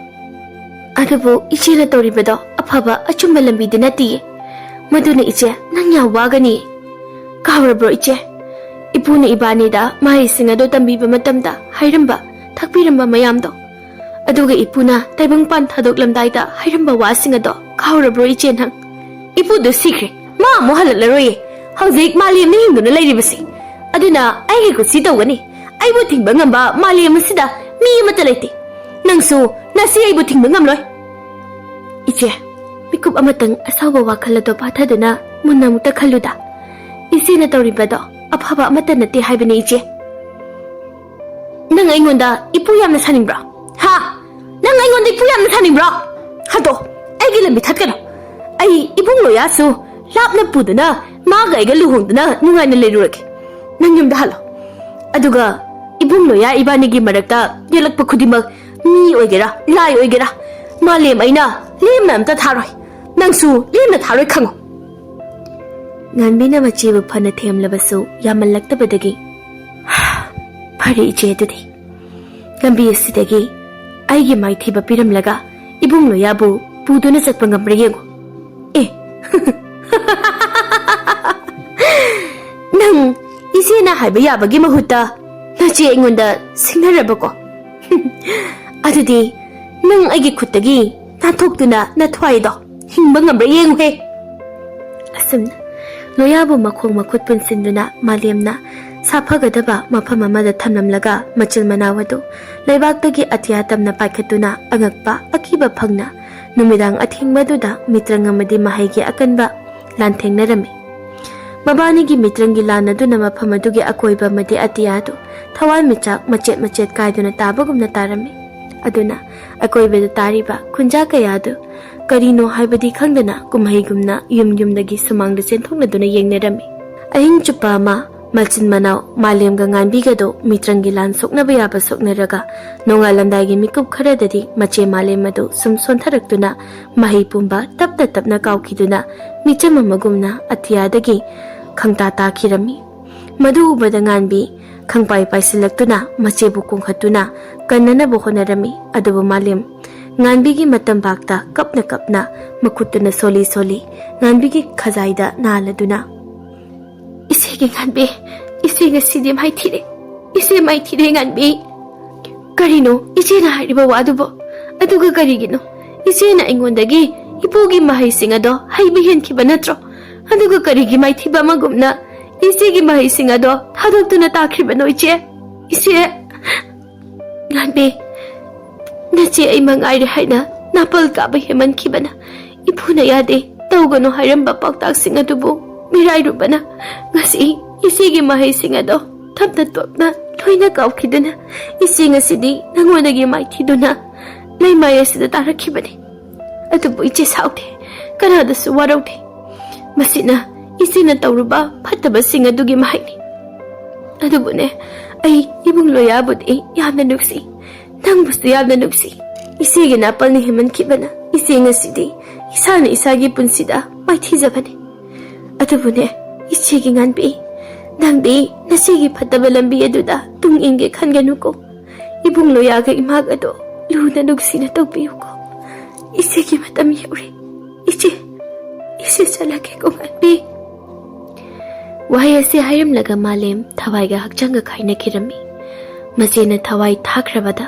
ꯑꯗꯨꯕꯨ ꯏꯆꯦꯅ ꯇꯧꯔꯤꯕꯗꯣ ꯑꯐꯕ ꯑꯆꯨꯝꯕ ꯂꯝꯕꯤꯗ ꯅꯠꯇꯤꯌꯦ ꯃꯗꯨꯅ ꯏꯆꯦ ꯅꯪ ꯌꯥꯝ ꯋꯥꯒꯅꯤ ꯀꯥꯎꯔꯕ꯭ꯔꯣ ꯏꯆꯦ ꯏꯄꯨꯅ ꯏꯕꯥꯅꯤꯗ ꯃꯍꯩꯁꯤꯡ ꯑꯗꯨ ꯇꯝꯕꯤꯕ ꯃꯇꯝꯗ ꯍꯥꯏꯔꯝꯕ ꯊꯛꯄꯤꯔꯝꯕ ꯃꯌꯥꯝꯗꯣ ꯑꯗꯨꯒ ꯏꯄꯨꯅ ꯇꯥꯏꯕꯪꯄꯥꯟ ꯊꯥꯗꯣꯛꯂꯝꯗꯥꯏꯗ ꯍꯥꯏꯔꯝꯕ ꯋꯥꯁꯤꯡ ꯑꯗꯣ ꯀꯥꯎꯔꯕ꯭ꯔꯣ ꯏꯆꯦ ꯅꯪ ꯏꯄꯨꯗꯨ ꯁꯤꯈ꯭ꯔꯦ ꯃꯥ ꯑꯃꯨꯛ ꯍꯜꯂꯛꯂꯔꯣꯏꯌꯦ ꯍꯧꯖꯤꯛ ꯃꯥꯂꯦꯝꯅ ꯍꯤꯡꯗꯨꯅ ꯂꯩꯔꯤꯕꯁꯤ ꯑꯗꯨꯅ ꯑꯩꯒꯤ ꯀꯨꯁꯤ ꯇꯧꯒꯅꯤ ꯑꯩꯕꯨ ꯊꯤꯡꯕ ꯉꯝꯕ ꯃꯥꯂꯦꯝ ꯑꯁꯤꯗ ꯃꯤ ꯑꯃꯠꯇ ꯂꯩꯇꯦ ꯅꯪꯁꯨ ꯉꯁꯤ ꯑꯩꯕꯨ ꯊꯤꯡꯕ ꯉꯝꯂꯣꯏ ꯏꯆꯦ ꯃꯤꯀꯨꯞ ꯑꯃꯇꯪ ꯑꯁꯥꯎꯕ ꯋꯥꯈꯜ ꯑꯗꯨ ꯐꯥꯊꯗꯨꯅ ꯃꯨꯟꯅ ꯑꯃꯨꯛꯇ ꯈꯜꯂꯨꯗ ꯏꯆꯦꯅ ꯇꯧꯔꯤꯕꯗꯣ ꯑꯐꯕ ꯑꯃꯠꯇ ꯅꯠꯇꯦ ꯍꯥꯏꯕꯅꯤ ꯏꯆꯦ ꯅꯪ ꯑꯩꯉꯣꯟꯗ ꯏꯄꯨ ꯌꯥꯝꯅ ꯁꯥꯅꯤꯡꯕ꯭ꯔꯣ ꯍꯥ ꯅꯪ ꯑꯩꯉꯣꯟꯗ ꯏꯄꯨ ꯌꯥꯝꯅ ꯁꯥꯅꯤꯡꯕ꯭ꯔꯣ ꯍꯟꯗꯣ ꯑꯩꯒꯤ ꯂꯝꯕꯤ ꯊꯠꯀꯅꯣ ꯑꯩ ꯏꯕꯨꯡ ꯂꯣꯌꯥꯁꯨ ꯂꯥꯞꯅ ꯄꯨꯗꯨꯅ ꯃꯥꯒ ꯑꯩꯒ ꯂꯨꯍꯣꯡꯗꯨꯅ ꯅꯨꯡꯉꯥꯏꯅ ꯂꯩꯔꯨꯔꯒꯦ ꯅꯪ ꯌꯨꯝꯗ ꯍꯜꯂꯣ ꯑꯗꯨꯒ ꯏꯕꯨꯡ ꯂꯣꯌꯥ ꯏꯕꯥꯅꯤꯒꯤ ꯃꯔꯛꯇ ꯌꯦꯜꯂꯛꯄ ꯈꯨꯗꯤꯡꯃꯛ ꯃꯤ ꯑꯣꯏꯒꯦꯔꯥ ꯂꯥꯏ ꯑꯣꯏꯒꯦꯔꯥ ꯃꯥꯂꯦꯝ ꯑꯩꯅ ꯂꯦꯝꯅ ꯑꯝꯇ ꯊꯥꯔꯣꯏ ꯅꯪꯁꯨ ꯂꯦꯝꯅ ꯊꯥꯔꯣꯏ ꯈꯪꯉꯣ ꯉꯥꯟꯕꯤꯅ ꯃꯆꯦꯕꯨ ꯐꯅ ꯊꯦꯝꯂꯕꯁꯨ ꯌꯥꯝꯃꯜꯂꯛꯇꯕꯗꯒꯤ ꯐꯔꯦ ꯏꯆꯦ ꯑꯗꯨꯗꯤ ꯂꯝꯕꯤ ꯑꯁꯤꯗꯒꯤ ꯑꯩꯒꯤ ꯃꯥꯏꯊꯤꯕ ꯄꯤꯔꯝꯂꯒ ꯏꯕꯨꯡ ꯂꯣꯌꯥꯕꯨ ꯄꯨꯗꯨꯅ ꯆꯠꯄ ꯉꯝꯕ꯭ꯔꯥ ꯌꯦꯡꯉꯨ ꯑꯦ ꯅꯪ ꯏꯆꯦꯅ ꯍꯥꯏꯕ ꯌꯥꯕꯒꯤ ꯃꯍꯨꯠꯇ ꯅꯆꯦ ꯑꯩꯉꯣꯟꯗ ꯁꯤꯡꯅꯔꯕꯀꯣ ꯑꯗꯨꯗꯤ ꯅꯪ ꯑꯩꯒꯤ ꯈꯨꯠꯇꯒꯤ ꯅꯥꯟꯊꯣꯛꯇꯨꯅ ꯅꯊ꯭ꯋꯥꯏꯗꯣ ꯍꯤꯡꯕ ꯉꯝꯕ꯭ꯔꯥ ꯌꯦꯡꯉꯨꯍꯦ ꯑꯁꯨꯝꯅ ꯂꯣꯌꯥꯕꯨ ꯃꯈꯣꯡ ꯃꯈꯨꯠ ꯄꯨꯟꯁꯤꯟꯗꯨꯅ ꯃꯥꯂꯦꯝꯅ ꯁꯥꯐꯒꯗꯕ ꯃꯐꯝ ꯑꯃꯗ ꯊꯝꯂꯝꯂꯒ ꯃꯆꯤꯜ ꯃꯅꯥꯎ ꯑꯗꯨ ꯂꯩꯕꯥꯛꯇꯒꯤ ꯑꯇꯤꯌꯥ ꯇꯝꯅ ꯄꯥꯏꯈꯠꯇꯨꯅ ꯑꯉꯛꯄ ꯑꯀꯤꯕ ꯐꯪꯅ ꯅꯨꯃꯤꯗꯥꯡ ꯑꯊꯦꯡꯕꯗꯨꯗ ꯃꯤꯇ꯭ꯔꯪ ꯑꯃꯗꯤ ꯃꯍꯩꯒꯤ ꯑꯀꯟꯕ ꯂꯥꯟꯊꯦꯡꯅꯔꯝꯃꯤ ꯃꯕꯥꯅꯤꯒꯤ ꯃꯤꯇ꯭ꯔꯪꯒꯤ ꯂꯥꯟ ꯑꯗꯨꯅ ꯃꯐꯝ ꯑꯗꯨꯒꯤ ꯑꯀꯣꯏꯕ ꯑꯃꯗꯤ ꯑꯇꯤꯌꯥꯗꯨ ꯊꯋꯥꯟꯃꯤꯆꯥꯛ ꯃꯆꯦꯠ ꯃꯆꯦꯠ ꯀꯥꯏꯗꯨꯅ ꯇꯥꯕꯒꯨꯝꯅ ꯇꯥꯔꯝꯃꯤ ꯑꯗꯨꯅ ꯑꯀꯣꯏꯕꯗ ꯇꯥꯔꯤꯕ ꯈꯨꯟꯖꯥ ꯀꯌꯥꯗꯨ ꯀꯔꯤꯅꯣ ꯍꯥꯏꯕꯗꯤ ꯈꯪꯗꯅ ꯀꯨꯝꯍꯩꯒꯨꯝꯅ ꯌꯨꯝꯗꯒꯤ ꯁꯨꯃꯥꯡꯗ ꯆꯦꯟꯊꯣꯛꯅꯗꯨꯅ ꯌꯦꯡꯅꯔꯝꯃꯤ ꯑꯍꯤꯡ ꯆꯨꯞꯄ ꯑꯃ ꯃꯆꯤꯟ ꯃꯅꯥꯎ ꯃꯥꯂꯦꯝꯒ ꯉꯥꯟꯕꯤꯒꯗꯣ ꯃꯤꯇ꯭ꯔꯪꯒꯤ ꯂꯥꯟ ꯁꯣꯛꯅꯕ ꯌꯥꯕ ꯁꯣꯛꯅꯔꯒ ꯅꯣꯡꯉꯥꯜꯂꯝꯗꯥꯏꯒꯤ ꯃꯤꯀꯨꯞ ꯈꯔꯗꯗꯤ ꯃꯆꯦ ꯃꯥꯂꯦꯝ ꯑꯗꯨ ꯁꯨꯝ ꯁꯣꯟꯊꯔꯛꯇꯨꯅ ꯃꯍꯩ ꯄꯨꯝꯕ ꯇꯞꯅ ꯇꯞꯅ ꯀꯥꯎꯈꯤꯗꯨꯅ ꯃꯤꯆꯝ ꯑꯃꯒꯨꯝꯅ ꯑꯇꯤꯌꯥꯗꯒꯤ ꯈꯪꯇꯥ ꯇꯥꯈꯤꯔꯝꯃꯤ ꯃꯗꯨ ꯎꯕꯗ ꯉꯥꯟꯕꯤ ꯈꯪꯄꯥꯏ ꯄꯥꯏꯁꯤꯜꯂꯛꯇꯨꯅ ꯃꯆꯦꯕꯨ ꯀꯣꯡꯈꯠꯇꯨꯅ ꯀꯟꯅꯅꯕ ꯍꯣꯠꯅꯔꯝꯃꯤ ꯑꯗꯨꯕꯨ ꯃꯥꯂꯦꯝ ꯉꯥꯟꯕꯤꯒꯤ ꯃꯇꯝꯕꯥꯛꯇ ꯀꯞꯅ ꯀꯞꯅ ꯃꯈꯨꯠꯇꯨꯅ ꯁꯣꯜꯂꯤ ꯉꯥꯟꯕꯤꯒꯤ ꯈꯖꯥꯏꯗ ꯅꯥꯜꯂꯗꯨꯅ 이세계 간비, 이세계 시디 마이티레, 이세 마이티레 간비. 가리노, 이제나 하리바 와두보, 아두가 가리기노, 이제나 잉원다기, 이보기 마하이싱아도 하이비헨 키바나트로, 아두가 가리기 마이티바 마금나, 이세계 마하이싱아도 타덕두나 따키바노 이제, 이세. 간비, 나지 아이망 아이리 하이나, 나뻘 까바 헤만 키바나, 이푸나 야데, 따오가노 하이람바 빡딱싱아두보, 미라이루바나 ngasi isigi mahaysinga do tapna topna loina kaukiduna isinga sidi nangwanagi maithiduna leimaya sida tarakhibani atubu iche saude kanada su waraude masina isina tawruba phattaba singa dugi mahaini adubune ai ibung loyabudi yamna nuksi nangbusu yamna nuksi isigi napalni heman kibana isinga sidi isana isagi punsida maithijabani ꯑꯗꯨꯕꯨꯅꯦ ꯏꯆꯦꯒꯤ ꯉꯥꯟꯕꯤ ꯅꯪꯗꯤ ꯅꯆꯦꯒꯤ ꯐꯠꯇꯕ ꯂꯝꯕꯤ ꯑꯗꯨꯗ ꯇꯨꯡ ꯏꯟꯒꯦ ꯈꯟꯒꯅꯨꯀꯣ ꯏꯕꯨꯡ ꯂꯣꯌꯥꯒ ꯏꯃꯥꯒ ꯑꯗꯣ ꯂꯨꯅ ꯅꯨꯡꯁꯤꯅ ꯇꯧꯕꯤꯌꯨꯀꯣ ꯏꯆꯦꯒꯤ ꯃꯇꯝ ꯌꯧꯔꯦ ꯏꯆꯦ ꯆꯠꯂꯒꯦꯀꯣ ꯉꯥꯟꯕꯤ ꯋꯥꯍꯩ ꯑꯁꯤ ꯍꯥꯏꯔꯝꯂꯒ ꯃꯥꯂꯦꯝ ꯊꯋꯥꯏꯒ ꯍꯛꯆꯥꯡꯒ ꯈꯥꯏꯅꯈꯤꯔꯝꯃꯤ ꯃꯆꯦꯅ ꯊꯋꯥꯏ ꯊꯥꯈ꯭ꯔꯕꯗ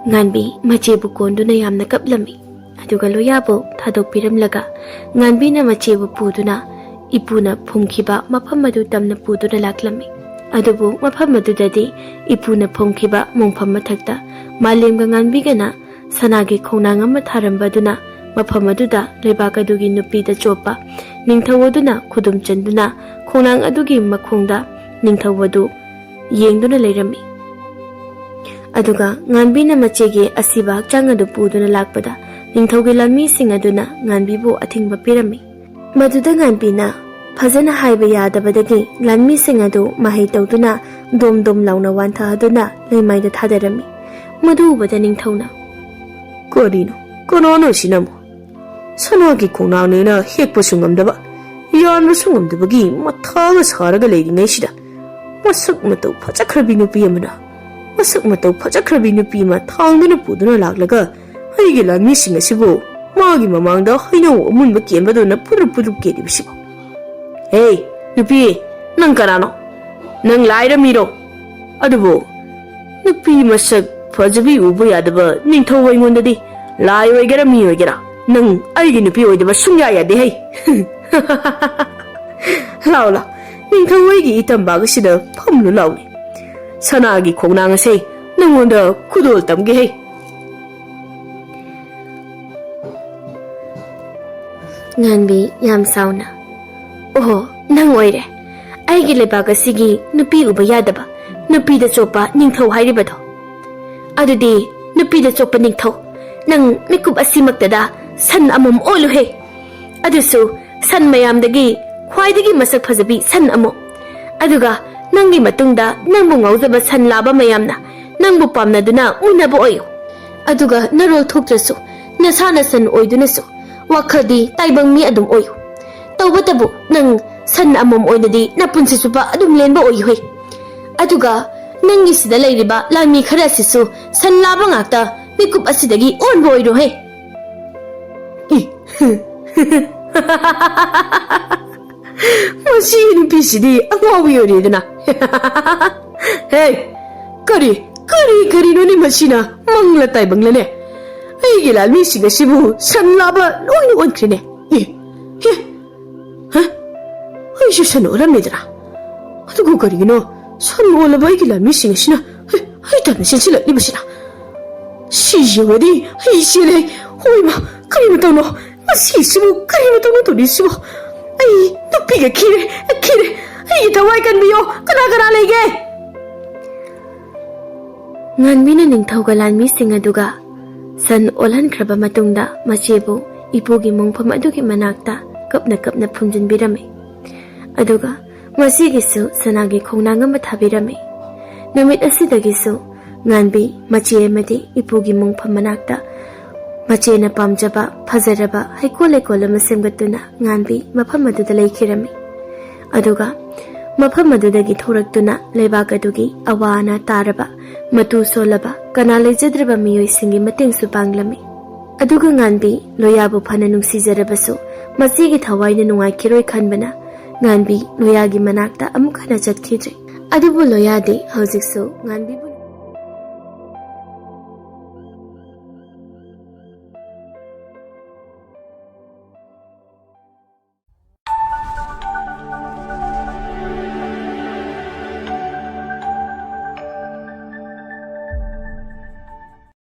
ꯉꯥꯟꯕꯤ ꯃꯆꯦꯕꯨ ꯀꯣꯟꯗꯨꯅ ꯌꯥꯝꯅ ꯀꯞꯂꯝꯃꯤ ꯑꯗꯨꯒ ꯂꯣꯌꯥꯕꯨ ꯊꯥꯗꯣꯛꯄꯤꯔꯝꯂꯒ ꯉꯥꯟꯕꯤꯅ ꯃꯆꯦꯕꯨ ꯄꯨꯗꯨꯅ ꯏꯄꯨꯅ ꯐꯨꯝꯈꯤꯕ ꯃꯐꯝ ꯑꯗꯨ ꯇꯝꯅ ꯄꯨꯗꯨꯅ ꯂꯥꯛꯂꯝꯃꯤ ꯑꯗꯨꯕꯨ ꯃꯐꯝ ꯑꯗꯨꯗꯗꯤ ꯏꯄꯨꯅ ꯐꯨꯝꯈꯤꯕ ꯃꯣꯡꯐꯝ ꯃꯊꯛꯇ ꯃꯥꯂꯦꯝꯒ ꯉꯥꯟꯕꯤꯒꯅ ꯁꯅꯥꯒꯤ ꯈꯣꯡꯅꯥꯡ ꯑꯃ ꯊꯥꯔꯝꯕꯗꯨꯅ ꯃꯐꯝ ꯑꯗꯨꯗ ꯂꯩꯕꯥꯛ ꯑꯗꯨꯒꯤ ꯅꯨꯄꯤꯗ ꯆꯣꯞꯄ ꯅꯤꯡꯊꯧ ꯑꯗꯨꯅ ꯈꯨꯗꯨꯝ ꯆꯟꯗꯨꯅ ꯈꯣꯡꯅꯥꯡ ꯑꯗꯨꯒꯤ ꯃꯈꯣꯡꯗ ꯅꯤꯡꯊꯧ ꯑꯗꯨ ꯌꯦꯡꯗꯨꯅ ꯂꯩꯔꯝꯃꯤ ꯑꯗꯨꯒ ꯉꯥꯟꯕꯤꯅ ꯃꯆꯦꯒꯤ ꯑꯁꯤꯕ ꯍꯛꯆꯥꯡ ꯑꯗꯨ ꯄꯨꯗꯨꯅ ꯂꯥꯛꯄꯗ ꯅꯤꯡꯊꯧꯒꯤ ꯂꯥꯟꯃꯤꯁꯤꯡ ꯑꯗꯨꯅ ꯉꯥꯟꯕꯤꯕꯨ ꯑꯊꯤꯡꯕ ꯄꯤꯔꯝꯃꯤ ꯃꯗꯨꯗ ꯉꯥꯟꯕꯤꯅ ꯐꯖꯅ ꯍꯥꯏꯕ ꯌꯥꯗꯕꯗꯒꯤ ꯂꯥꯟꯃꯤꯁꯤꯡ ꯑꯗꯨ ꯃꯍꯩ ꯇꯧꯗꯨꯅ ꯗꯣꯝ ꯗꯣꯝ ꯂꯥꯎꯅ ꯋꯥꯟꯊꯗꯨꯅ ꯂꯩꯃꯥꯏꯗ ꯊꯥꯗꯔꯝꯃꯤ ꯃꯗꯨ ꯎꯕꯗ ꯅꯤꯡꯊꯧꯅ ꯀꯔꯤꯅꯣ ꯀꯅꯥꯅꯣ ꯁꯤꯅꯃꯨ ꯁꯅꯥꯒꯤ ꯈꯣꯡꯅꯥꯡꯅꯦꯅ ꯍꯦꯛꯄꯁꯨ ꯉꯝꯗꯕ ꯌꯥꯟꯕꯁꯨ ꯉꯝꯗꯕꯒꯤ ꯃꯊꯥꯒ ꯁꯥꯔꯒ ꯂꯩꯔꯤꯉꯩꯁꯤꯗ ꯃꯁꯛ ꯃꯇꯧ ꯐꯖꯈ꯭ꯔꯕꯤ ꯅꯨꯄꯤ ꯑꯃꯅ ꯃꯁꯛ ꯃꯇꯧ ꯐꯖꯈ꯭ꯔꯕꯤ ꯅꯨꯄꯤ ꯑꯃ ꯊꯥꯡꯗꯨꯅ ꯄꯨꯗꯨꯅ ꯂꯥꯛꯂꯒ ꯑꯩꯒꯤ ꯂꯥꯟꯃꯤꯁꯤꯡ ꯑꯁꯤꯕꯨ ꯃꯥꯒꯤ ꯃꯃꯥꯡꯗ ꯍꯩꯅꯧ ꯑꯃꯨꯟꯕ ꯀꯦꯟꯕꯗꯨꯅ ꯄꯨꯔꯨꯞ ꯀꯦꯔꯤꯕꯁꯤꯕꯨ ꯍꯦ ꯅꯨꯄꯤ ꯅꯪ ꯀꯅꯥꯅꯣ ꯅꯪ ꯂꯥꯏꯔꯃꯤꯔꯣ ꯑꯗꯨꯕꯨ ꯅꯨꯄꯤ ꯃꯁꯛ ꯐꯖꯕꯤ ꯎꯕ ꯌꯥꯗꯕ ꯅꯤꯡꯊꯧ ꯑꯩꯉꯣꯟꯗꯗꯤ ꯂꯥꯏ ꯑꯣꯏꯒꯦꯔꯥ ꯃꯤ ꯑꯣꯏꯒꯦꯔꯥ ꯅꯪ ꯑꯩꯒꯤ ꯅꯨꯄꯤ ꯑꯣꯏꯗꯕ ꯁꯨꯡꯌꯥ ꯌꯥꯗꯦ ꯍꯩ ꯂꯥꯎ ꯅꯤꯡꯊꯧ ꯑꯩꯒꯤ ꯏꯇꯝꯕꯥꯛ ꯑꯁꯤꯗ ꯐꯝꯂꯨ ꯂꯥꯎꯅꯤ ꯁꯅꯥꯒꯤ ꯈꯣꯡꯅꯥꯡ ꯑꯁꯤ ꯅꯪꯉꯣꯟꯗ ꯈꯨꯗꯣꯜ ꯇꯝꯒꯦ ꯍꯩ ꯉꯥꯟꯕꯤ ꯌꯥꯝ ꯁꯥꯎꯅ ꯑꯣꯍꯣ ꯅꯪ ꯑꯣꯏꯔꯦ ꯑꯩꯒꯤ ꯂꯩꯕꯥꯛ ꯑꯁꯤꯒꯤ ꯅꯨꯄꯤ ꯎꯕ ꯌꯥꯗꯕ ꯅꯨꯄꯤꯗ ꯆꯣꯞꯄ ꯅꯤꯡꯊꯧ ꯍꯥꯏꯔꯤꯕꯗꯣ ꯑꯗꯨꯗꯤ ꯅꯨꯄꯤꯗ ꯆꯣꯞꯄ ꯅꯤꯡꯊꯧ ꯅꯪ ꯃꯤꯀꯨꯞ ꯑꯁꯤꯃꯛꯇꯗ ꯁꯟ ꯑꯃꯣꯝ ꯑꯣꯜꯂꯨꯍꯦ ꯑꯗꯨꯁꯨ ꯁꯟ ꯃꯌꯥꯝꯗꯒꯤ ꯈ꯭ꯋꯥꯏꯗꯒꯤ ꯃꯁꯛ ꯐꯖꯕꯤ ꯁꯟ ꯑꯃꯣꯝ ꯑꯗꯨꯒ ꯅꯪꯒꯤ ꯃꯇꯨꯡꯗ ꯅꯪꯕꯨ ꯉꯥꯎꯖꯕ ꯁꯟ ꯂꯥꯕ ꯃꯌꯥꯝꯅ ꯅꯪꯕꯨ ꯄꯥꯝꯅꯗꯨꯅ ꯎꯅꯕ ꯑꯣꯏꯌꯨ ꯑꯗꯨꯒ ꯅꯔꯣꯜ ꯊꯣꯛꯇ꯭ꯔꯁꯨ ꯅꯁꯥꯅ ꯁꯟ ꯑꯣꯏꯗꯨꯅꯁꯨ ꯋꯥꯈꯜꯗꯤ ꯇꯥꯏꯕꯪ ꯃꯤ ꯑꯗꯨꯝ ꯑꯣꯏꯌꯨ ꯇꯧꯕꯇꯕꯨ ꯅꯪ ꯁꯟ ꯑꯃꯣꯝ ꯑꯣꯏꯅꯗꯤ ꯅꯄꯨꯟꯁꯤ ꯆꯨꯞꯄ ꯑꯗꯨꯝ ꯂꯦꯟꯕ ꯑꯣꯏꯌꯨꯍꯦ ꯑꯗꯨꯒ ꯅꯪꯒꯤ ꯁꯤꯗ ꯂꯩꯔꯤꯕ ꯂꯥꯟꯃꯤ ꯈꯔ ꯑꯁꯤꯁꯨ ꯁꯟ ꯂꯥꯕ ꯉꯥꯛꯇ ꯃꯤꯀꯨꯞ ꯑꯁꯤꯗꯒꯤ ꯑꯣꯟꯕ ꯑꯣꯏꯔꯣꯍꯦ ꯃꯁꯤ ꯅꯨꯄꯤꯁꯤꯗꯤ ꯑꯉꯥꯎꯕꯤ ꯑꯣꯏꯔꯦꯗꯅ ꯍꯦ ꯀꯔꯤꯅꯣꯅꯦ ꯃꯁꯤꯅ ꯃꯪꯂ ꯇꯥꯏꯕꯪꯂꯅꯦ ꯑꯩꯒꯤ ꯂꯥꯟꯃꯤꯁꯤꯡ ꯑꯁꯤꯕꯨ ꯁꯟ ꯂꯥꯕ ꯂꯣꯏꯅ ꯑꯣꯟꯈ꯭ꯔꯦꯅꯦ ꯑꯩꯁꯨ ꯁꯟ ꯑꯣꯜꯂꯝꯃꯦꯗꯅ ꯑꯗꯨꯕꯨ ꯀꯔꯤꯒꯤꯅꯣ ꯁꯟ ꯑꯣꯜꯂꯕ ꯑꯩꯒꯤ ꯂꯥꯟꯃꯤꯁꯤꯡ ꯑꯁꯤꯅ ꯑꯩ ꯇꯝꯅ ꯆꯦꯟꯁꯤꯜꯂꯛꯂꯤꯕꯁꯤꯅ 시지원이 이시래 호이마 그리고 또노 시시부 그리고 또노 도리시부 아이 눕히게 키래 아이 더와이 간비요 그나 레게 nganbina ningthauga lanmising aduga san olhankraba matungda machebu ipugi mongpham adugi manakta kapna phumjinbirame aduga masigisu sanagi khongnangam thabirame numit asidagisu nganbi mache amadi ipugi mongpham manakta mache na pamjaba phajaraba haikole kolama semgatuna nganbi mapham aduda leikhirame aduga mapham adudagi thoraktuna lebak adugi awana taraba matu solaba kana lejadraba miyoi singi mateng su panglame aduga nganbi loyabu phana nungsijarabasu masigi thawaina nungai khiroi khanbana nganbi loyagi manakta amukhana chatkhidre adubu loyade haujiksu nganbi